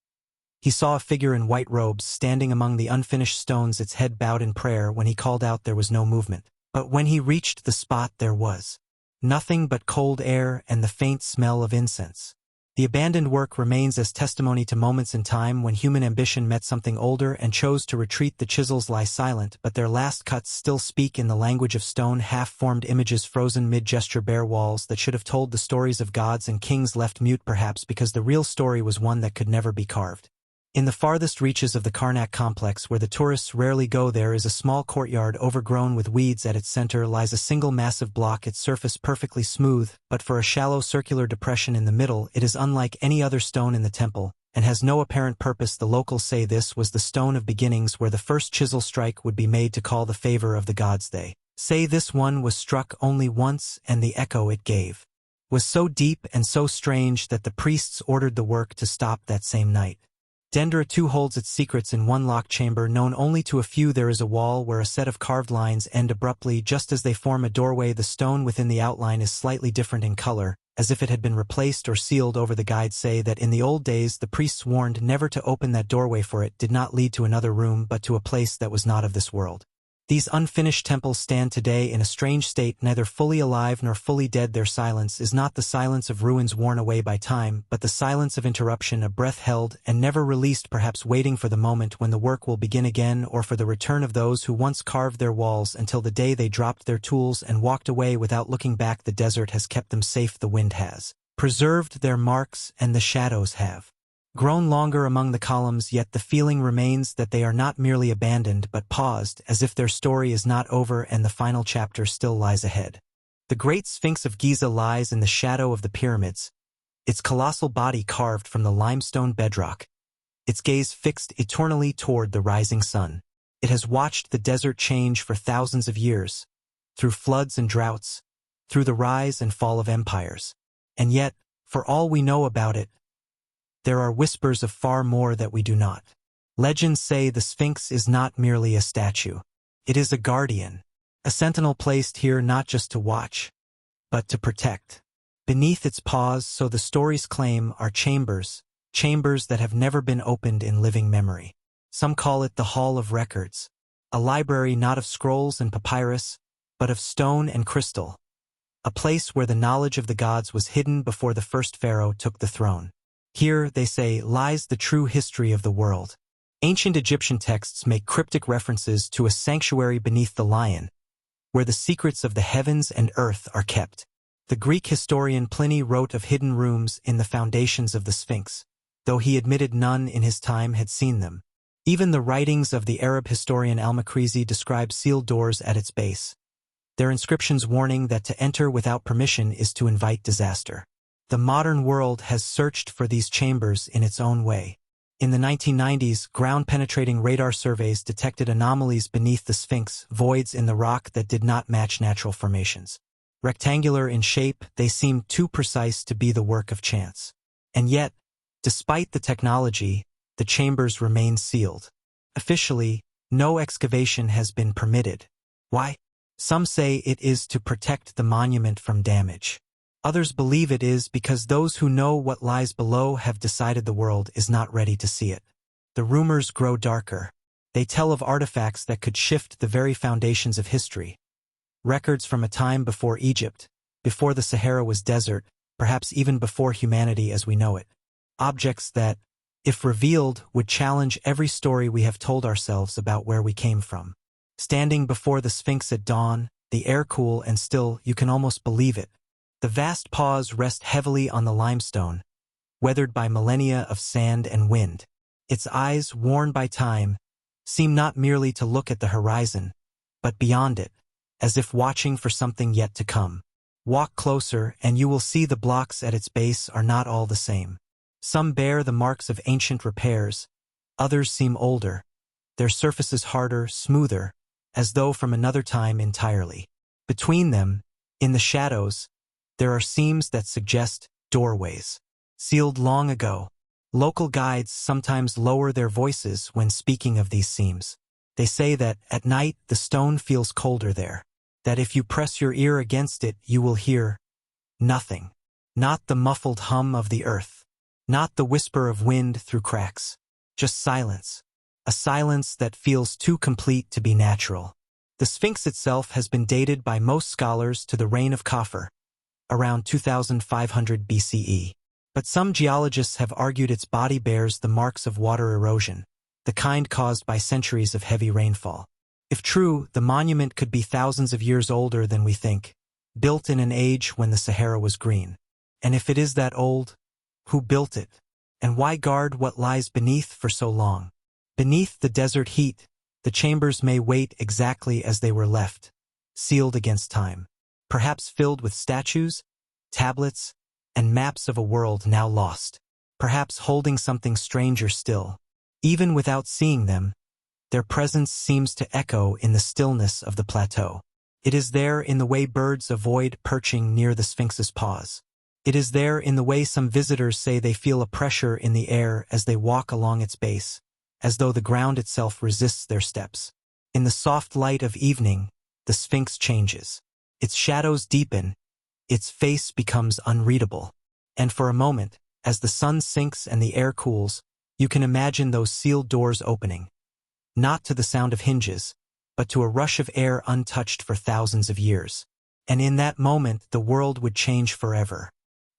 he saw a figure in white robes standing among the unfinished stones, its head bowed in prayer. When he called out, there was no movement. But when he reached the spot, there was nothing but cold air and the faint smell of incense. The abandoned work remains as testimony to moments in time when human ambition met something older and chose to retreat. The chisels lie silent, but their last cuts still speak in the language of stone. Half-formed images frozen mid-gesture, bare walls that should have told the stories of gods and kings left mute, perhaps because the real story was one that could never be carved. In the farthest reaches of the Karnak complex, where the tourists rarely go, there is a small courtyard overgrown with weeds. At its center lies a single massive block, its surface perfectly smooth, but for a shallow circular depression in the middle. It is unlike any other stone in the temple, and has no apparent purpose. The locals say this was the stone of beginnings, where the first chisel strike would be made to call the favor of the gods. They say this one was struck only once, and the echo it gave was so deep and so strange that the priests ordered the work to stop that same night. Dendera too holds its secrets in one locked chamber known only to a few. There is a wall where a set of carved lines end abruptly just as they form a doorway. The stone within the outline is slightly different in color, as if it had been replaced or sealed over. The guides say that in the old days the priests warned never to open that doorway, for it did not lead to another room but to a place that was not of this world. These unfinished temples stand today in a strange state, neither fully alive nor fully dead. Their silence is not the silence of ruins worn away by time, but the silence of interruption, a breath held and never released, perhaps waiting for the moment when the work will begin again, or for the return of those who once carved their walls until the day they dropped their tools and walked away without looking back. The desert has kept them safe, the wind has preserved their marks, and the shadows have grown longer among the columns, yet the feeling remains that they are not merely abandoned but paused, as if their story is not over and the final chapter still lies ahead. The great Sphinx of Giza lies in the shadow of the pyramids, its colossal body carved from the limestone bedrock, its gaze fixed eternally toward the rising sun. It has watched the desert change for thousands of years, through floods and droughts, through the rise and fall of empires. And yet, for all we know about it, there are whispers of far more that we do not. Legends say the Sphinx is not merely a statue. It is a guardian, a sentinel placed here not just to watch, but to protect. Beneath its paws, so the stories claim, are chambers that have never been opened in living memory. Some call it the Hall of Records, a library not of scrolls and papyrus, but of stone and crystal, a place where the knowledge of the gods was hidden before the first pharaoh took the throne. Here, they say, lies the true history of the world. Ancient Egyptian texts make cryptic references to a sanctuary beneath the lion, where the secrets of the heavens and earth are kept. The Greek historian Pliny wrote of hidden rooms in the foundations of the Sphinx, though he admitted none in his time had seen them. Even the writings of the Arab historian Al-Makrizi describe sealed doors at its base, their inscriptions warning that to enter without permission is to invite disaster. The modern world has searched for these chambers in its own way. In the 1990s, ground-penetrating radar surveys detected anomalies beneath the Sphinx, voids in the rock that did not match natural formations. Rectangular in shape, they seemed too precise to be the work of chance. And yet, despite the technology, the chambers remain sealed. Officially, no excavation has been permitted. Why? Some say it is to protect the monument from damage. Others believe it is because those who know what lies below have decided the world is not ready to see it. The rumors grow darker. They tell of artifacts that could shift the very foundations of history. Records from a time before Egypt, before the Sahara was desert, perhaps even before humanity as we know it. Objects that, if revealed, would challenge every story we have told ourselves about where we came from. Standing before the Sphinx at dawn, the air cool and still, you can almost believe it. The vast paws rest heavily on the limestone, weathered by millennia of sand and wind. Its eyes, worn by time, seem not merely to look at the horizon, but beyond it, as if watching for something yet to come. Walk closer and you will see the blocks at its base are not all the same. Some bear the marks of ancient repairs, others seem older, their surfaces harder, smoother, as though from another time entirely. Between them, in the shadows, there are seams that suggest doorways, sealed long ago. Local guides sometimes lower their voices when speaking of these seams. They say that, at night, the stone feels colder there, that if you press your ear against it you will hear nothing. Not the muffled hum of the earth, not the whisper of wind through cracks, just silence. A silence that feels too complete to be natural. The Sphinx itself has been dated by most scholars to the reign of Khafre, around 2500 BCE. But some geologists have argued its body bears the marks of water erosion, the kind caused by centuries of heavy rainfall. If true, the monument could be thousands of years older than we think, built in an age when the Sahara was green. And if it is that old, who built it? And why guard what lies beneath for so long? Beneath the desert heat, the chambers may wait exactly as they were left, sealed against time. Perhaps filled with statues, tablets, and maps of a world now lost. Perhaps holding something stranger still. Even without seeing them, their presence seems to echo in the stillness of the plateau. It is there in the way birds avoid perching near the Sphinx's paws. It is there in the way some visitors say they feel a pressure in the air as they walk along its base, as though the ground itself resists their steps. In the soft light of evening, the Sphinx changes. Its shadows deepen, its face becomes unreadable. And for a moment, as the sun sinks and the air cools, you can imagine those sealed doors opening. Not to the sound of hinges, but to a rush of air untouched for thousands of years. And in that moment, the world would change forever.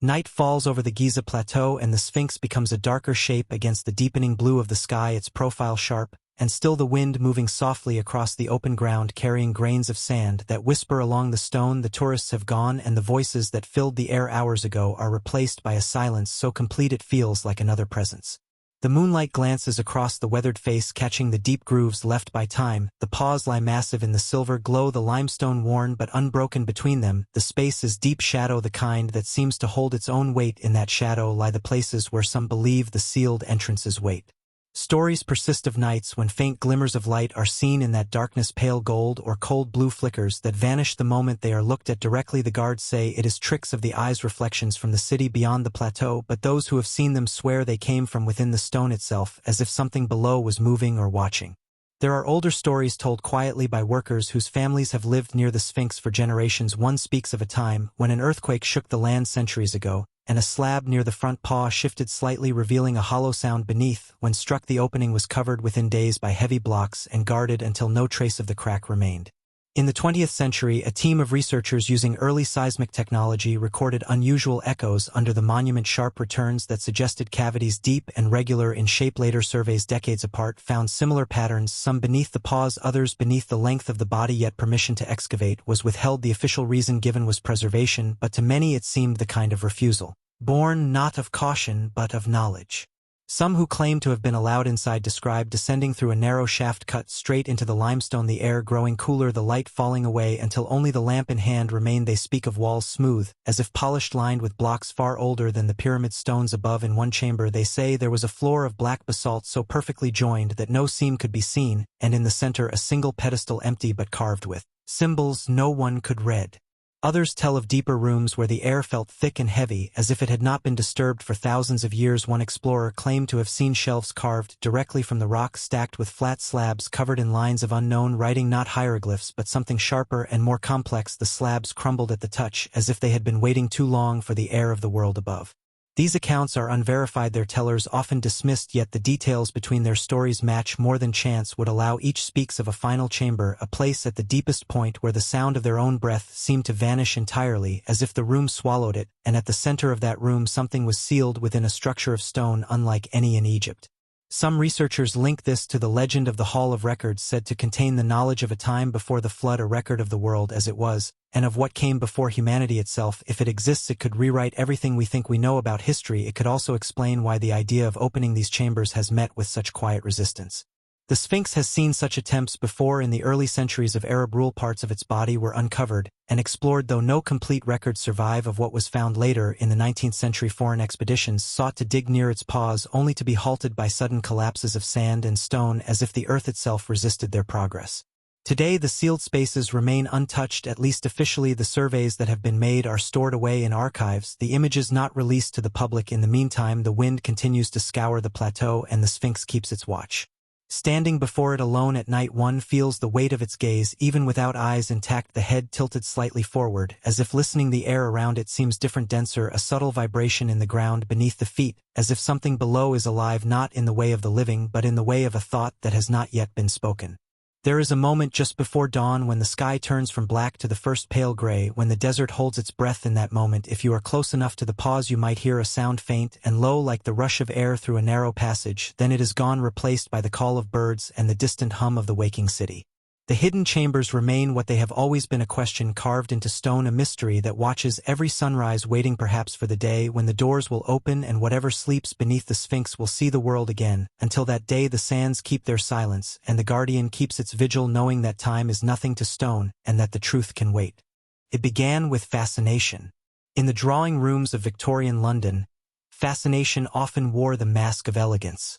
Night falls over the Giza Plateau and the Sphinx becomes a darker shape against the deepening blue of the sky, its profile sharp, and still the wind moving softly across the open ground carrying grains of sand that whisper along the stone. The tourists have gone and the voices that filled the air hours ago are replaced by a silence so complete it feels like another presence. The moonlight glances across the weathered face catching the deep grooves left by time. The paws lie massive in the silver glow, the limestone worn but unbroken between them. The space is deep shadow, the kind that seems to hold its own weight. In that shadow lie the places where some believe the sealed entrances wait. Stories persist of nights when faint glimmers of light are seen in that darkness, pale gold or cold blue flickers that vanish the moment they are looked at directly. The guards say it is tricks of the eyes, reflections from the city beyond the plateau, but those who have seen them swear they came from within the stone itself, as if something below was moving or watching. There are older stories told quietly by workers whose families have lived near the Sphinx for generations. One speaks of a time when an earthquake shook the land centuries ago, and a slab near the front paw shifted slightly, revealing a hollow sound beneath. When struck, the opening was covered within days by heavy blocks and guarded until no trace of the crack remained. In the 20th century, a team of researchers using early seismic technology recorded unusual echoes under the monument, sharp returns that suggested cavities deep and regular in shape. Later surveys decades apart found similar patterns, some beneath the paws, others beneath the length of the body, yet permission to excavate was withheld. The official reason given was preservation, but to many it seemed the kind of refusal, born not of caution but of knowledge. Some who claim to have been allowed inside describe descending through a narrow shaft cut straight into the limestone, the air growing cooler, the light falling away until only the lamp in hand remained. They speak of walls smooth, as if polished, lined with blocks far older than the pyramid stones above. In one chamber, they say, there was a floor of black basalt so perfectly joined that no seam could be seen, and in the center a single pedestal empty but carved with symbols no one could read. Others tell of deeper rooms where the air felt thick and heavy, as if it had not been disturbed for thousands of years. One explorer claimed to have seen shelves carved directly from the rock, stacked with flat slabs covered in lines of unknown writing, not hieroglyphs but something sharper and more complex. The slabs crumbled at the touch, as if they had been waiting too long for the air of the world above. These accounts are unverified, their tellers often dismissed, yet the details between their stories match more than chance would allow. Each speaks of a final chamber, a place at the deepest point where the sound of their own breath seemed to vanish entirely, as if the room swallowed it, and at the center of that room something was sealed within a structure of stone unlike any in Egypt. Some researchers link this to the legend of the Hall of Records, said to contain the knowledge of a time before the flood, a record of the world as it was, and of what came before humanity itself. If it exists, it could rewrite everything we think we know about history. It could also explain why the idea of opening these chambers has met with such quiet resistance. The Sphinx has seen such attempts before. In the early centuries of Arab rule, parts of its body were uncovered and explored, though no complete records survive of what was found later. In the 19th century, foreign expeditions sought to dig near its paws, only to be halted by sudden collapses of sand and stone, as if the earth itself resisted their progress. Today, the sealed spaces remain untouched, at least officially. The surveys that have been made are stored away in archives, the images not released to the public. In the meantime, the wind continues to scour the plateau, and the Sphinx keeps its watch. Standing before it alone at night, one feels the weight of its gaze, even without eyes intact, the head tilted slightly forward, as if listening. The air around it seems different, denser, a subtle vibration in the ground beneath the feet, as if something below is alive, not in the way of the living, but in the way of a thought that has not yet been spoken. There is a moment just before dawn when the sky turns from black to the first pale gray, when the desert holds its breath. In that moment, if you are close enough to the pause, you might hear a sound, faint and low like the rush of air through a narrow passage. Then it is gone, replaced by the call of birds and the distant hum of the waking city. The hidden chambers remain what they have always been, a question carved into stone, a mystery that watches every sunrise, waiting perhaps for the day when the doors will open and whatever sleeps beneath the Sphinx will see the world again. Until that day, the sands keep their silence, and the guardian keeps its vigil, knowing that time is nothing to stone and that the truth can wait. It began with fascination. In the drawing rooms of Victorian London, fascination often wore the mask of elegance.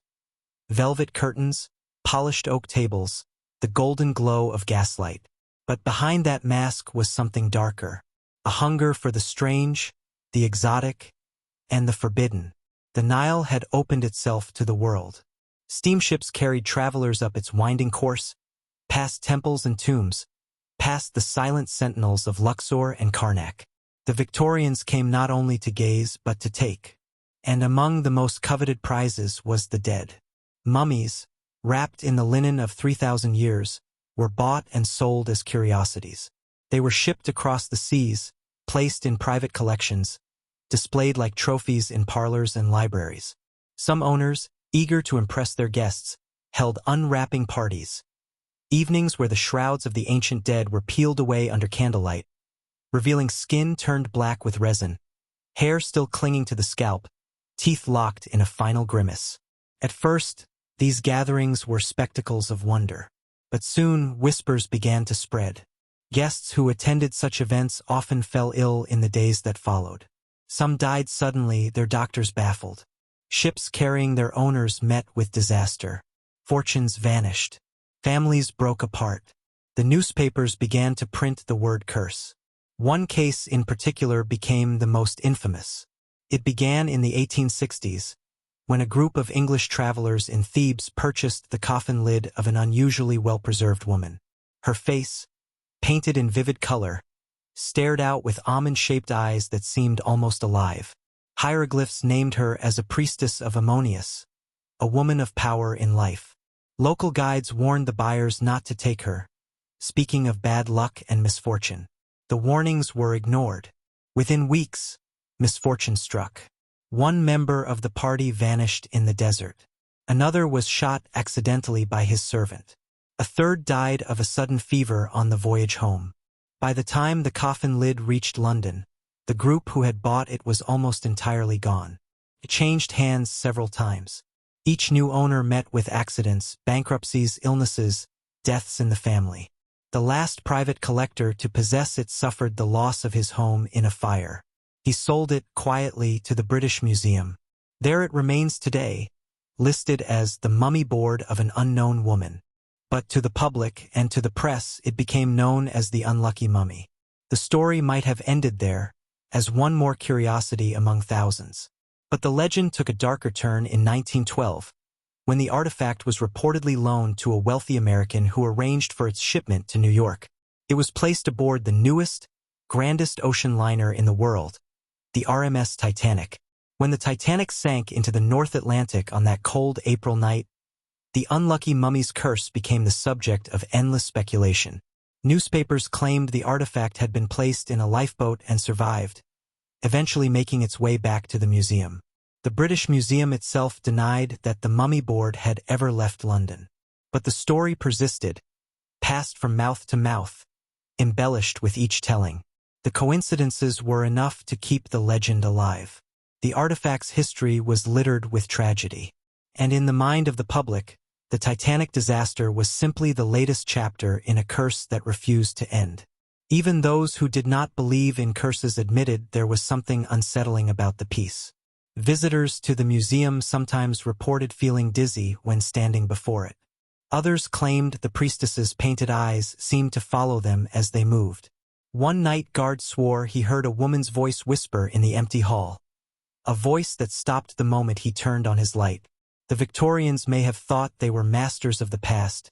Velvet curtains, polished oak tables, the golden glow of gaslight. But behind that mask was something darker, a hunger for the strange, the exotic, and the forbidden. The Nile had opened itself to the world. Steamships carried travelers up its winding course, past temples and tombs, past the silent sentinels of Luxor and Karnak. The Victorians came not only to gaze but to take. And among the most coveted prizes was the dead. Mummies, wrapped in the linen of 3,000 years, were bought and sold as curiosities. They were shipped across the seas, placed in private collections, displayed like trophies in parlors and libraries. Some owners, eager to impress their guests, held unwrapping parties. Evenings where the shrouds of the ancient dead were peeled away under candlelight, revealing skin turned black with resin, hair still clinging to the scalp, teeth locked in a final grimace. At first, these gatherings were spectacles of wonder. But soon whispers began to spread. Guests who attended such events often fell ill in the days that followed. Some died suddenly, their doctors baffled. Ships carrying their owners met with disaster. Fortunes vanished. Families broke apart. The newspapers began to print the word curse. One case in particular became the most infamous. It began in the 1860s, when a group of English travelers in Thebes purchased the coffin lid of an unusually well-preserved woman. Her face, painted in vivid color, stared out with almond-shaped eyes that seemed almost alive. Hieroglyphs named her as a priestess of Ammonius, a woman of power in life. Local guides warned the buyers not to take her, speaking of bad luck and misfortune. The warnings were ignored. Within weeks, misfortune struck. One member of the party vanished in the desert. Another was shot accidentally by his servant. A third died of a sudden fever on the voyage home. By the time the coffin lid reached London, the group who had bought it was almost entirely gone. It changed hands several times. Each new owner met with accidents, bankruptcies, illnesses, deaths in the family. The last private collector to possess it suffered the loss of his home in a fire. He sold it quietly to the British Museum. There it remains today, listed as the mummy board of an unknown woman. But to the public and to the press it became known as the unlucky mummy. The story might have ended there, as one more curiosity among thousands. But the legend took a darker turn in 1912, when the artifact was reportedly loaned to a wealthy American who arranged for its shipment to New York. It was placed aboard the newest, grandest ocean liner in the world, the RMS Titanic. When the Titanic sank into the North Atlantic on that cold April night, the unlucky mummy's curse became the subject of endless speculation. Newspapers claimed the artifact had been placed in a lifeboat and survived, eventually making its way back to the museum. The British Museum itself denied that the mummy board had ever left London. But the story persisted, passed from mouth to mouth, embellished with each telling. The coincidences were enough to keep the legend alive. The artifact's history was littered with tragedy. And in the mind of the public, the Titanic disaster was simply the latest chapter in a curse that refused to end. Even those who did not believe in curses admitted there was something unsettling about the piece. Visitors to the museum sometimes reported feeling dizzy when standing before it. Others claimed the priestess's painted eyes seemed to follow them as they moved. One night guard swore he heard a woman's voice whisper in the empty hall, a voice that stopped the moment he turned on his light. The Victorians may have thought they were masters of the past,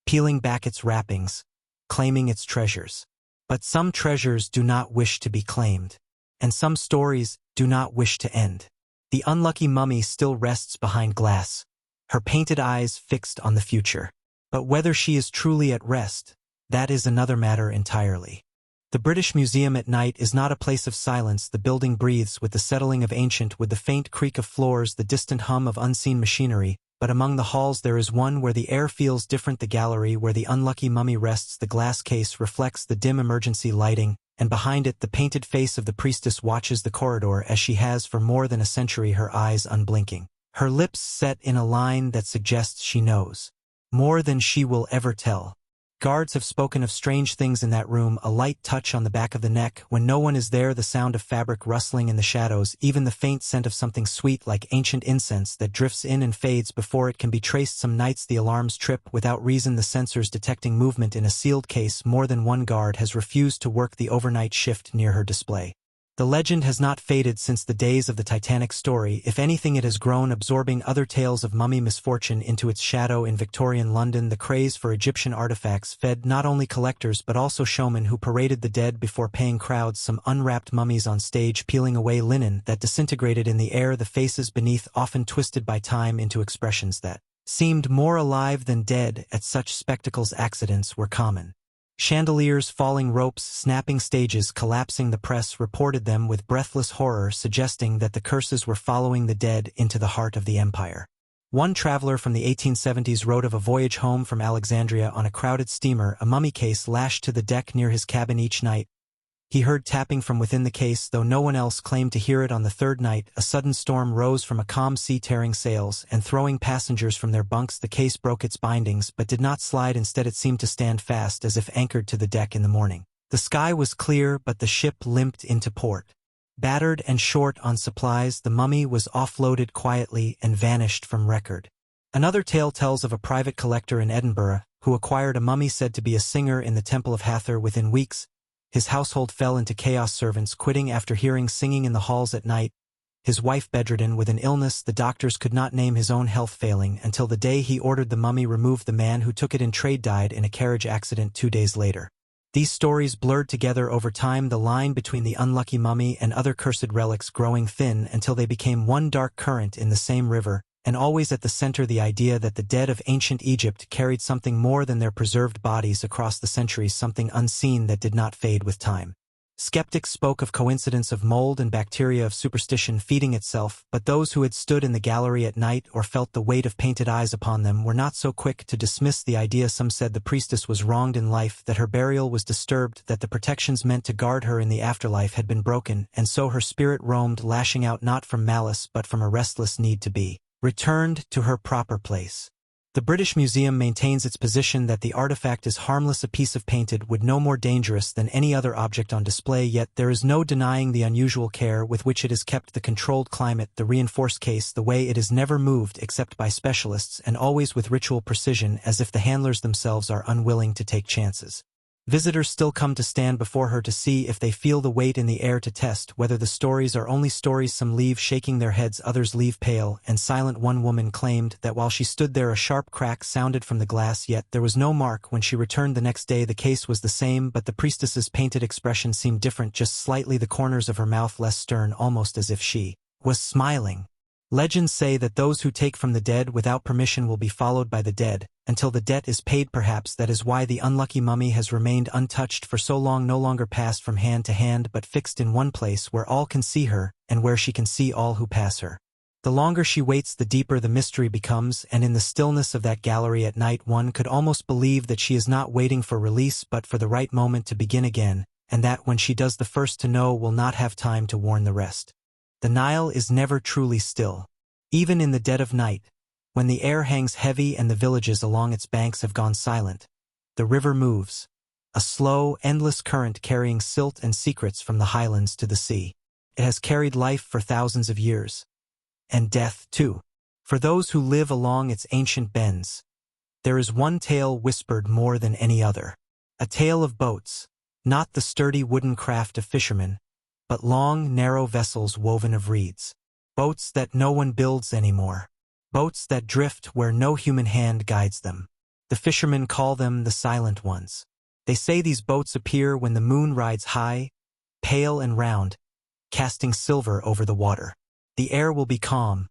peeling back its wrappings, claiming its treasures. But some treasures do not wish to be claimed, and some stories do not wish to end. The unlucky mummy still rests behind glass, her painted eyes fixed on the future. But whether she is truly at rest, that is another matter entirely. The British Museum at night is not a place of silence. The building breathes with the settling of ancient, with the faint creak of floors, the distant hum of unseen machinery, but among the halls there is one where the air feels different. The gallery where the unlucky mummy rests, the glass case reflects the dim emergency lighting, and behind it the painted face of the priestess watches the corridor as she has for more than a century, her eyes unblinking, her lips set in a line that suggests she knows more than she will ever tell. Guards have spoken of strange things in that room, a light touch on the back of the neck when no one is there, the sound of fabric rustling in the shadows, even the faint scent of something sweet like ancient incense that drifts in and fades before it can be traced. Some nights the alarms trip without reason, the sensors detecting movement in a sealed case. More than one guard has refused to work the overnight shift near her display. The legend has not faded since the days of the Titanic story. If anything, it has grown, absorbing other tales of mummy misfortune into its shadow. In Victorian London, the craze for Egyptian artifacts fed not only collectors but also showmen who paraded the dead before paying crowds. Some unwrapped mummies on stage peeling away linen that disintegrated in the air, the faces beneath often twisted by time into expressions that seemed more alive than dead. At such spectacles accidents were common. Chandeliers falling, ropes snapping, stages collapsing. The press reported them with breathless horror, suggesting that the curses were following the dead into the heart of the empire. One traveler from the 1870s wrote of a voyage home from Alexandria on a crowded steamer, a mummy case lashed to the deck near his cabin. Each night he heard tapping from within the case, though no one else claimed to hear it. On the third night, a sudden storm rose from a calm sea, tearing sails and throwing passengers from their bunks. The case broke its bindings but did not slide. Instead, it seemed to stand fast, as if anchored to the deck in the morning. The sky was clear, but the ship limped into port. Battered and short on supplies, the mummy was offloaded quietly and vanished from record. Another tale tells of a private collector in Edinburgh who acquired a mummy said to be a singer in the Temple of Hathor. Within weeks, his household fell into chaos, servants quitting after hearing singing in the halls at night. His wife bedridden with an illness the doctors could not name, his own health failing, until the day he ordered the mummy removed. The man who took it in trade died in a carriage accident 2 days later. These stories blurred together over time, the line between the unlucky mummy and other cursed relics growing thin until they became one dark current in the same river, and always at the center the idea that the dead of ancient Egypt carried something more than their preserved bodies across the centuries, something unseen that did not fade with time. Skeptics spoke of coincidence, of mold and bacteria, of superstition feeding itself, but those who had stood in the gallery at night or felt the weight of painted eyes upon them were not so quick to dismiss the idea. Some said the priestess was wronged in life, that her burial was disturbed, that the protections meant to guard her in the afterlife had been broken, and so her spirit roamed, lashing out not from malice but from a restless need to be returned to her proper place. The British Museum maintains its position that the artifact is harmless. A piece of painted wood no more dangerous than any other object on display, yet there is no denying the unusual care with which it is kept, the controlled climate, the reinforced case, the way it is never moved except by specialists and always with ritual precision, as if the handlers themselves are unwilling to take chances. Visitors still come to stand before her to see if they feel the weight in the air, to test whether the stories are only stories. Some leave shaking their heads, others leave pale and silent. One woman claimed that while she stood there a sharp crack sounded from the glass, yet there was no mark. When she returned the next day the case was the same, but the priestess's painted expression seemed different, just slightly, the corners of her mouth less stern, almost as if she was smiling. Legends say that those who take from the dead without permission will be followed by the dead, until the debt is paid. Perhaps that is why the unlucky mummy has remained untouched for so long, no longer passed from hand to hand, but fixed in one place where all can see her, and where she can see all who pass her. The longer she waits, the deeper the mystery becomes, and in the stillness of that gallery at night one could almost believe that she is not waiting for release but for the right moment to begin again, and that when she does the first to know will not have time to warn the rest. The Nile is never truly still. Even in the dead of night, when the air hangs heavy and the villages along its banks have gone silent, the river moves, a slow, endless current carrying silt and secrets from the highlands to the sea. It has carried life for thousands of years. And death, too. For those who live along its ancient bends, there is one tale whispered more than any other. A tale of boats, not the sturdy wooden craft of fishermen, but long, narrow vessels woven of reeds. Boats that no one builds anymore. Boats that drift where no human hand guides them. The fishermen call them the Silent Ones. They say these boats appear when the moon rides high, pale and round, casting silver over the water. The air will be calm,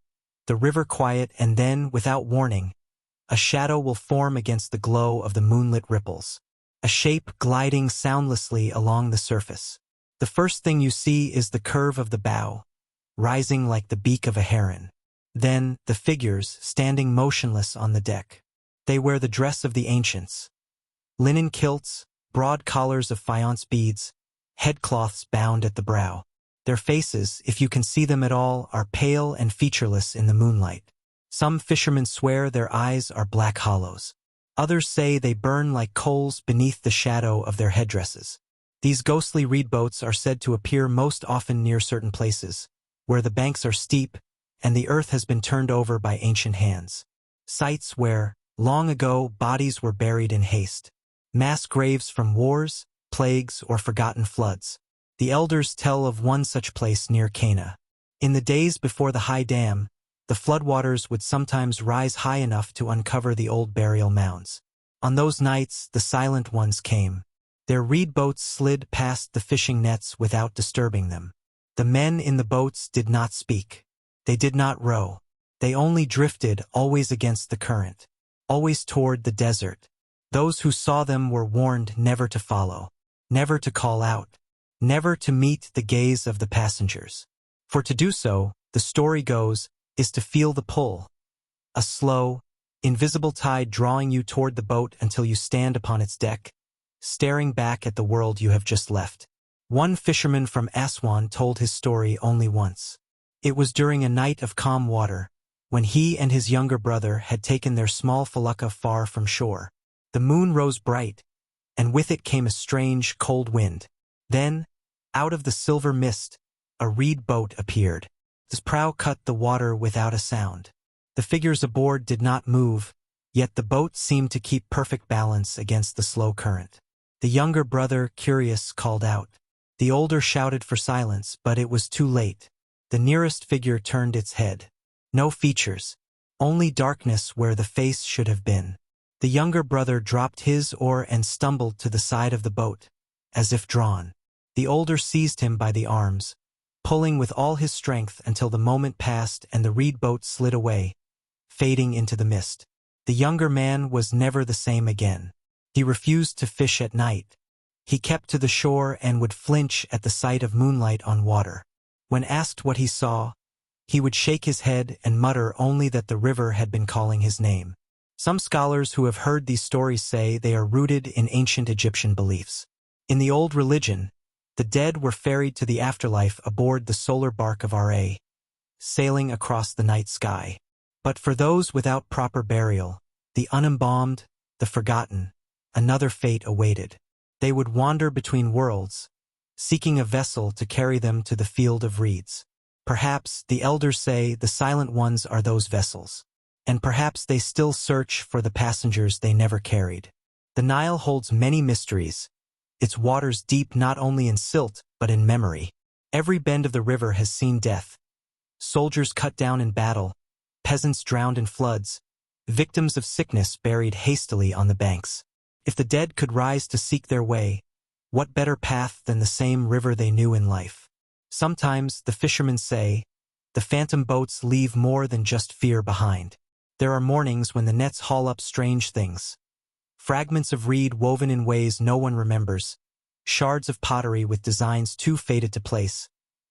the river quiet, and then, without warning, a shadow will form against the glow of the moonlit ripples. A shape gliding soundlessly along the surface. The first thing you see is the curve of the bow, rising like the beak of a heron. Then, the figures standing motionless on the deck. They wear the dress of the ancients. Linen kilts, broad collars of faience beads, headcloths bound at the brow. Their faces, if you can see them at all, are pale and featureless in the moonlight. Some fishermen swear their eyes are black hollows. Others say they burn like coals beneath the shadow of their headdresses. These ghostly reed boats are said to appear most often near certain places, where the banks are steep and the earth has been turned over by ancient hands. Sites where, long ago, bodies were buried in haste. Mass graves from wars, plagues, or forgotten floods. The elders tell of one such place near Cana. In the days before the high dam, the floodwaters would sometimes rise high enough to uncover the old burial mounds. On those nights, the Silent Ones came. Their reed boats slid past the fishing nets without disturbing them. The men in the boats did not speak. They did not row. They only drifted, always against the current, always toward the desert. Those who saw them were warned never to follow, never to call out, never to meet the gaze of the passengers. For to do so, the story goes, is to feel the pull. A slow, invisible tide drawing you toward the boat until you stand upon its deck, staring back at the world you have just left. One fisherman from Aswan told his story only once. It was during a night of calm water, when he and his younger brother had taken their small felucca far from shore. The moon rose bright, and with it came a strange, cold wind. Then, out of the silver mist, a reed boat appeared. Its prow cut the water without a sound. The figures aboard did not move, yet the boat seemed to keep perfect balance against the slow current. The younger brother, curious, called out. The older shouted for silence, but it was too late. The nearest figure turned its head. No features, only darkness where the face should have been. The younger brother dropped his oar and stumbled to the side of the boat, as if drawn. The older seized him by the arms, pulling with all his strength until the moment passed and the reed boat slid away, fading into the mist. The younger man was never the same again. He refused to fish at night. He kept to the shore and would flinch at the sight of moonlight on water. When asked what he saw, he would shake his head and mutter only that the river had been calling his name. Some scholars who have heard these stories say they are rooted in ancient Egyptian beliefs. In the old religion, the dead were ferried to the afterlife aboard the solar bark of Ra, sailing across the night sky. But for those without proper burial, the unembalmed, the forgotten, another fate awaited. They would wander between worlds, seeking a vessel to carry them to the field of reeds. Perhaps, the elders say, the silent ones are those vessels. And perhaps they still search for the passengers they never carried. The Nile holds many mysteries, its waters deep not only in silt but in memory. Every bend of the river has seen death. Soldiers cut down in battle, peasants drowned in floods, victims of sickness buried hastily on the banks. If the dead could rise to seek their way, what better path than the same river they knew in life? Sometimes, the fishermen say, the phantom boats leave more than just fear behind. There are mornings when the nets haul up strange things. Fragments of reed woven in ways no one remembers, shards of pottery with designs too faded to place,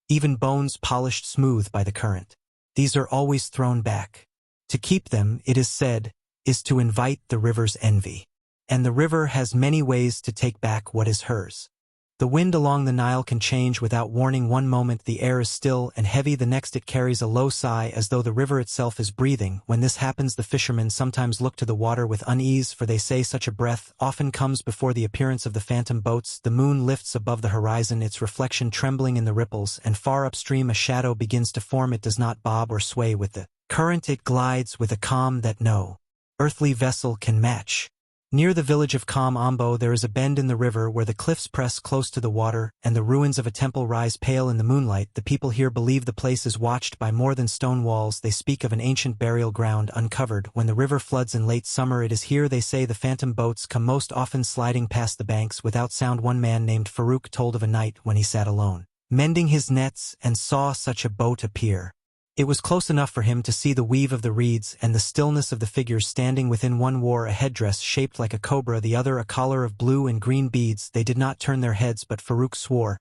even bones polished smooth by the current. These are always thrown back. To keep them, it is said, is to invite the river's envy. And the river has many ways to take back what is hers. The wind along the Nile can change without warning. One moment the air is still and heavy, the next it carries a low sigh as though the river itself is breathing. When this happens, the fishermen sometimes look to the water with unease, for they say such a breath often comes before the appearance of the phantom boats. The moon lifts above the horizon, its reflection trembling in the ripples, and far upstream a shadow begins to form. It does not bob or sway with the current, it glides with a calm that no earthly vessel can match. Near the village of Ambo there is a bend in the river where the cliffs press close to the water, and the ruins of a temple rise pale in the moonlight. The people here believe the place is watched by more than stone walls. They speak of an ancient burial ground uncovered. When the river floods in late summer, it is here, they say, the phantom boats come most often sliding past the banks without sound. One man named Farouk told of a night when he sat alone, mending his nets, and saw such a boat appear. It was close enough for him to see the weave of the reeds and the stillness of the figures standing within. One wore a headdress shaped like a cobra, the other a collar of blue and green beads. They did not turn their heads, but Farouk swore.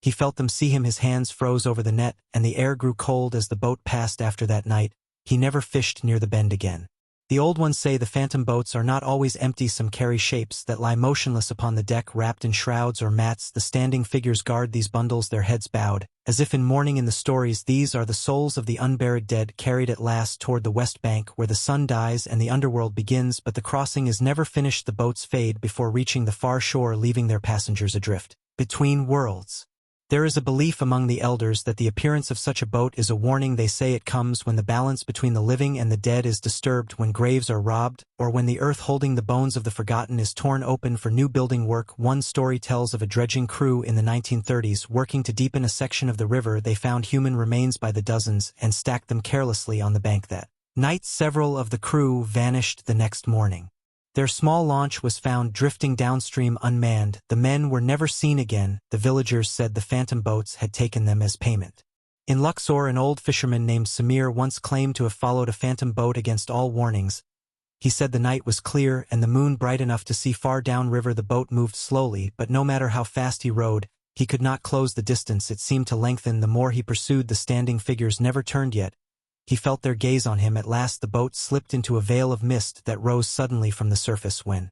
He felt them see him. His hands froze over the net, and the air grew cold as the boat passed. After that night, he never fished near the bend again. The old ones say the phantom boats are not always empty. Some carry shapes that lie motionless upon the deck, wrapped in shrouds or mats. The standing figures guard these bundles, their heads bowed, as if in mourning. In the stories, these are the souls of the unburied dead, carried at last toward the west bank where the sun dies and the underworld begins. But the crossing is never finished. The boats fade before reaching the far shore, leaving their passengers adrift between worlds. There is a belief among the elders that the appearance of such a boat is a warning. They say it comes when the balance between the living and the dead is disturbed, when graves are robbed, or when the earth holding the bones of the forgotten is torn open for new building work. One story tells of a dredging crew in the 1930s working to deepen a section of the river. They found human remains by the dozens and stacked them carelessly on the bank. That night, several of the crew vanished. The next morning, their small launch was found drifting downstream unmanned. The men were never seen again. The villagers said the phantom boats had taken them as payment. In Luxor, an old fisherman named Samir once claimed to have followed a phantom boat against all warnings. He said the night was clear and the moon bright enough to see far downriver. The boat moved slowly, but no matter how fast he rowed, he could not close the distance. It seemed to lengthen the more he pursued. The standing figures never turned yet. He felt their gaze on him. At last the boat slipped into a veil of mist that rose suddenly from the surface. When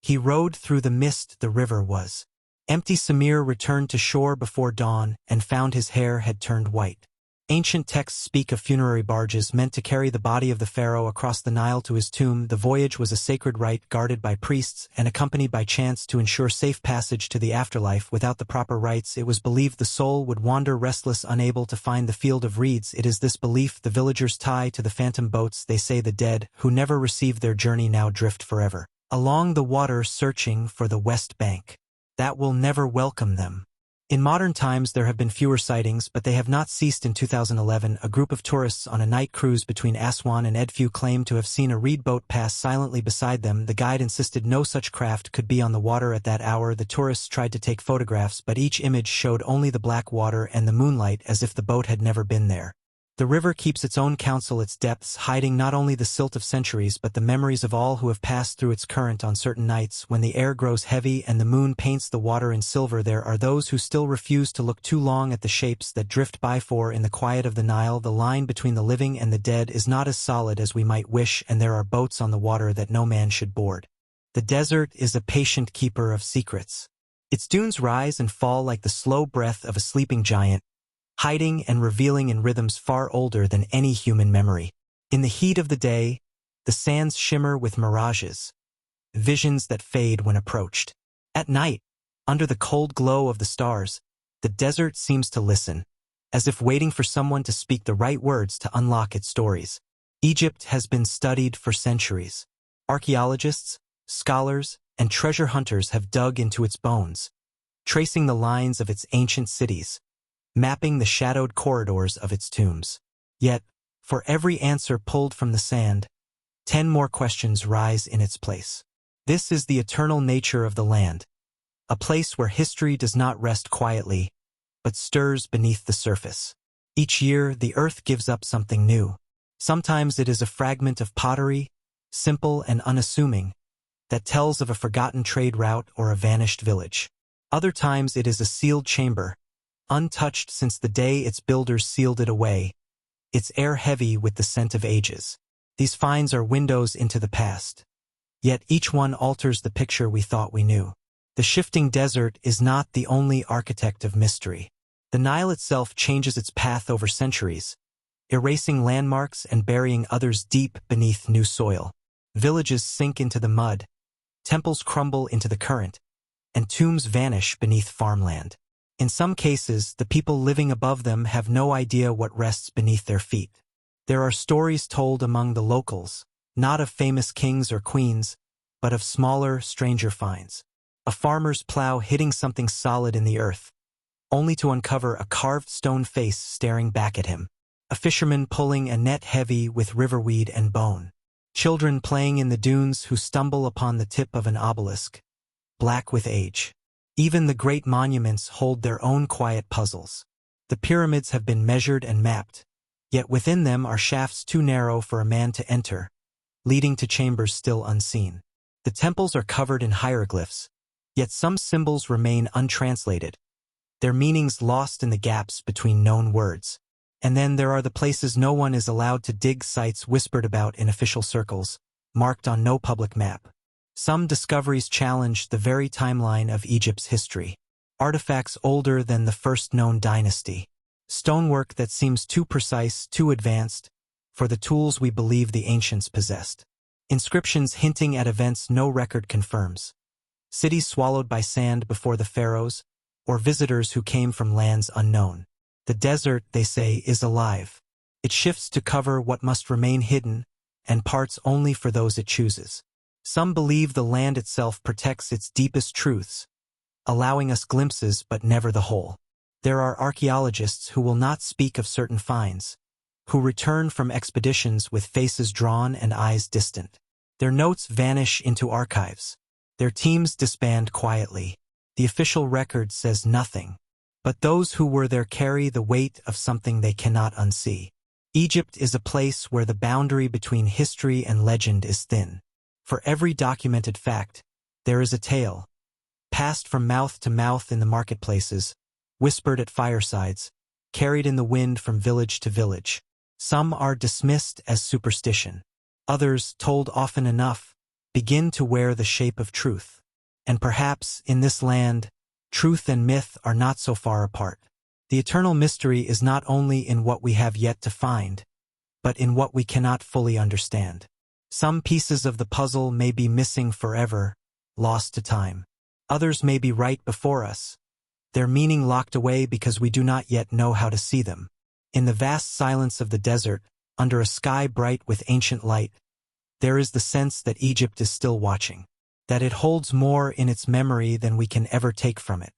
he rowed through the mist, the river was empty. Samir returned to shore before dawn and found his hair had turned white. Ancient texts speak of funerary barges meant to carry the body of the pharaoh across the Nile to his tomb. The voyage was a sacred rite guarded by priests and accompanied by chants to ensure safe passage to the afterlife. Without the proper rites, it was believed the soul would wander restless, unable to find the field of reeds. It is this belief the villagers tie to the phantom boats. They say the dead, who never received their journey, now drift forever along the water, searching for the west bank that will never welcome them. In modern times there have been fewer sightings, but they have not ceased. In 2011, a group of tourists on a night cruise between Aswan and Edfu claimed to have seen a reed boat pass silently beside them. The guide insisted no such craft could be on the water at that hour. The tourists tried to take photographs, but each image showed only the black water and the moonlight, as if the boat had never been there. The river keeps its own counsel, its depths hiding not only the silt of centuries but the memories of all who have passed through its current. On certain nights, when the air grows heavy and the moon paints the water in silver, there are those who still refuse to look too long at the shapes that drift by. For in the quiet of the Nile, the line between the living and the dead is not as solid as we might wish, and there are boats on the water that no man should board. The desert is a patient keeper of secrets. Its dunes rise and fall like the slow breath of a sleeping giant, hiding and revealing in rhythms far older than any human memory. In the heat of the day, the sands shimmer with mirages, visions that fade when approached. At night, under the cold glow of the stars, the desert seems to listen, as if waiting for someone to speak the right words to unlock its stories. Egypt has been studied for centuries. Archaeologists, scholars, and treasure hunters have dug into its bones, tracing the lines of its ancient cities, mapping the shadowed corridors of its tombs. Yet, for every answer pulled from the sand, 10 more questions rise in its place. This is the eternal nature of the land, a place where history does not rest quietly, but stirs beneath the surface. Each year, the earth gives up something new. Sometimes it is a fragment of pottery, simple and unassuming, that tells of a forgotten trade route or a vanished village. Other times it is a sealed chamber, untouched since the day its builders sealed it away, its air heavy with the scent of ages. These finds are windows into the past, yet each one alters the picture we thought we knew. The shifting desert is not the only architect of mystery. The Nile itself changes its path over centuries, erasing landmarks and burying others deep beneath new soil. Villages sink into the mud, temples crumble into the current, and tombs vanish beneath farmland. In some cases, the people living above them have no idea what rests beneath their feet. There are stories told among the locals, not of famous kings or queens, but of smaller, stranger finds. A farmer's plow hitting something solid in the earth, only to uncover a carved stone face staring back at him. A fisherman pulling a net heavy with riverweed and bone. Children playing in the dunes who stumble upon the tip of an obelisk, black with age. Even the great monuments hold their own quiet puzzles. The pyramids have been measured and mapped, yet within them are shafts too narrow for a man to enter, leading to chambers still unseen. The temples are covered in hieroglyphs, yet some symbols remain untranslated, their meanings lost in the gaps between known words. And then there are the places no one is allowed to dig, sites whispered about in official circles, marked on no public map. Some discoveries challenge the very timeline of Egypt's history. Artifacts older than the first known dynasty. Stonework that seems too precise, too advanced, for the tools we believe the ancients possessed. Inscriptions hinting at events no record confirms. Cities swallowed by sand before the pharaohs, or visitors who came from lands unknown. The desert, they say, is alive. It shifts to cover what must remain hidden, and parts only for those it chooses. Some believe the land itself protects its deepest truths, allowing us glimpses but never the whole. There are archaeologists who will not speak of certain finds, who return from expeditions with faces drawn and eyes distant. Their notes vanish into archives. Their teams disband quietly. The official record says nothing, but those who were there carry the weight of something they cannot unsee. Egypt is a place where the boundary between history and legend is thin. For every documented fact, there is a tale, passed from mouth to mouth in the marketplaces, whispered at firesides, carried in the wind from village to village. Some are dismissed as superstition. Others, told often enough, begin to wear the shape of truth. And perhaps, in this land, truth and myth are not so far apart. The eternal mystery is not only in what we have yet to find, but in what we cannot fully understand. Some pieces of the puzzle may be missing forever, lost to time. Others may be right before us, their meaning locked away because we do not yet know how to see them. In the vast silence of the desert, under a sky bright with ancient light, there is the sense that Egypt is still watching, that it holds more in its memory than we can ever take from it,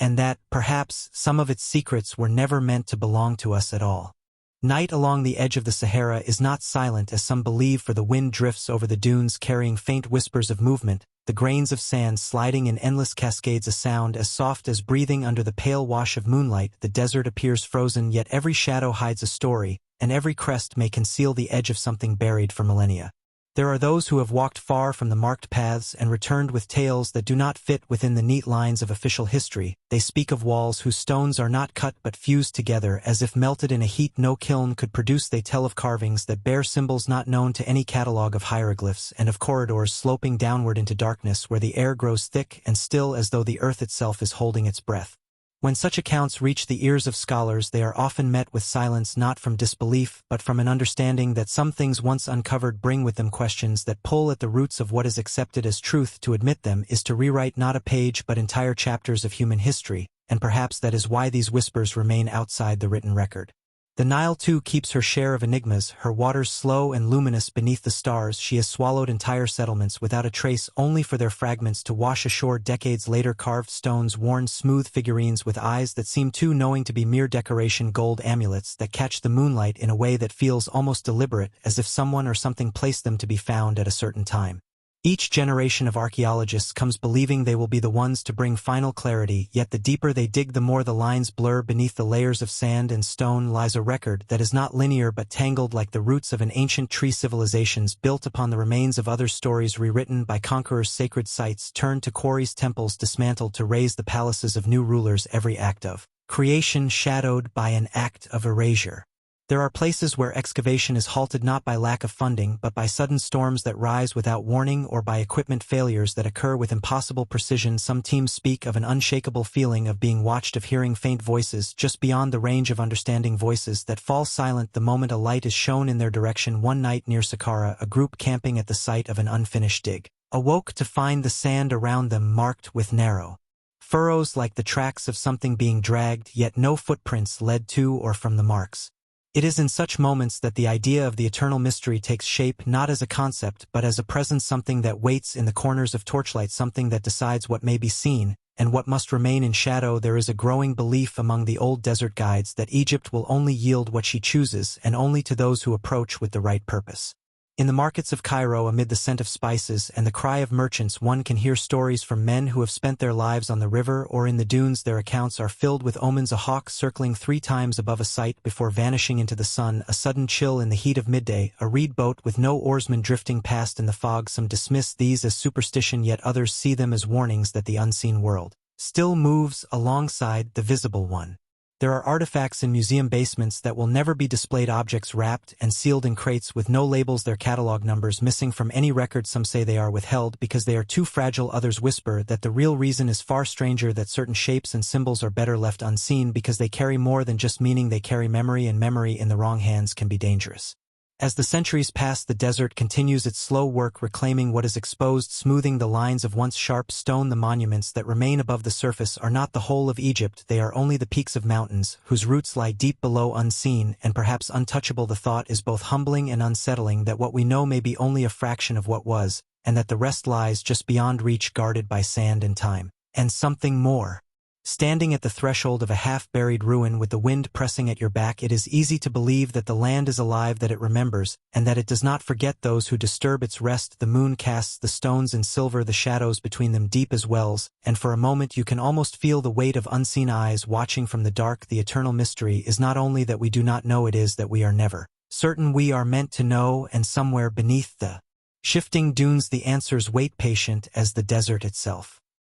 and that, perhaps, some of its secrets were never meant to belong to us at all. Night along the edge of the Sahara is not silent as some believe, for the wind drifts over the dunes carrying faint whispers of movement, the grains of sand sliding in endless cascades, a sound as soft as breathing under the pale wash of moonlight. The desert appears frozen, yet every shadow hides a story, and every crest may conceal the edge of something buried for millennia. There are those who have walked far from the marked paths and returned with tales that do not fit within the neat lines of official history. They speak of walls whose stones are not cut but fused together as if melted in a heat no kiln could produce. They tell of carvings that bear symbols not known to any catalogue, of hieroglyphs, and of corridors sloping downward into darkness where the air grows thick and still as though the earth itself is holding its breath. When such accounts reach the ears of scholars, they are often met with silence, not from disbelief, but from an understanding that some things once uncovered bring with them questions that pull at the roots of what is accepted as truth. To admit them is to rewrite not a page but entire chapters of human history, and perhaps that is why these whispers remain outside the written record. The Nile too keeps her share of enigmas, her waters slow and luminous beneath the stars. She has swallowed entire settlements without a trace, only for their fragments to wash ashore decades later. Carved stones, worn smooth figurines with eyes that seem too knowing to be mere decoration, gold amulets that catch the moonlight in a way that feels almost deliberate, as if someone or something placed them to be found at a certain time. Each generation of archaeologists comes believing they will be the ones to bring final clarity, yet the deeper they dig, the more the lines blur. Beneath the layers of sand and stone lies a record that is not linear but tangled like the roots of an ancient tree. Civilizations built upon the remains of other stories, rewritten by conquerors, sacred sites turned to quarries, temples dismantled to raise the palaces of new rulers. Every act of creation shadowed by an act of erasure. There are places where excavation is halted not by lack of funding but by sudden storms that rise without warning, or by equipment failures that occur with impossible precision. Some teams speak of an unshakable feeling of being watched, of hearing faint voices just beyond the range of understanding, voices that fall silent the moment a light is shown in their direction. One night near Saqqara, a group camping at the site of an unfinished dig awoke to find the sand around them marked with narrow furrows like the tracks of something being dragged, yet no footprints led to or from the marks. It is in such moments that the idea of the eternal mystery takes shape, not as a concept but as a presence, something that waits in the corners of torchlight, something that decides what may be seen and what must remain in shadow. There is a growing belief among the old desert guides that Egypt will only yield what she chooses, and only to those who approach with the right purpose. In the markets of Cairo, amid the scent of spices and the cry of merchants, one can hear stories from men who have spent their lives on the river or in the dunes. Their accounts are filled with omens: a hawk circling 3 times above a site before vanishing into the sun, a sudden chill in the heat of midday, a reed boat with no oarsman drifting past in the fog. Some dismiss these as superstition, yet others see them as warnings that the unseen world still moves alongside the visible one. There are artifacts in museum basements that will never be displayed, objects wrapped and sealed in crates with no labels, their catalog numbers missing from any record. Some say they are withheld because they are too fragile, others whisper that the real reason is far stranger, that certain shapes and symbols are better left unseen because they carry more than just meaning, they carry memory, and memory in the wrong hands can be dangerous. As the centuries pass, the desert continues its slow work, reclaiming what is exposed, smoothing the lines of once sharp stone. The monuments that remain above the surface are not the whole of Egypt, they are only the peaks of mountains, whose roots lie deep below, unseen and perhaps untouchable. The thought is both humbling and unsettling that what we know may be only a fraction of what was, and that the rest lies just beyond reach, guarded by sand and time. And something more. Standing at the threshold of a half-buried ruin with the wind pressing at your back, it is easy to believe that the land is alive, that it remembers, and that it does not forget those who disturb its rest. The moon casts the stones in silver, the shadows between them deep as wells, and for a moment you can almost feel the weight of unseen eyes watching from the dark. The eternal mystery is not only that we do not know, it is that we are never certain we are meant to know, and somewhere beneath the shifting dunes the answers wait, patient as the desert itself.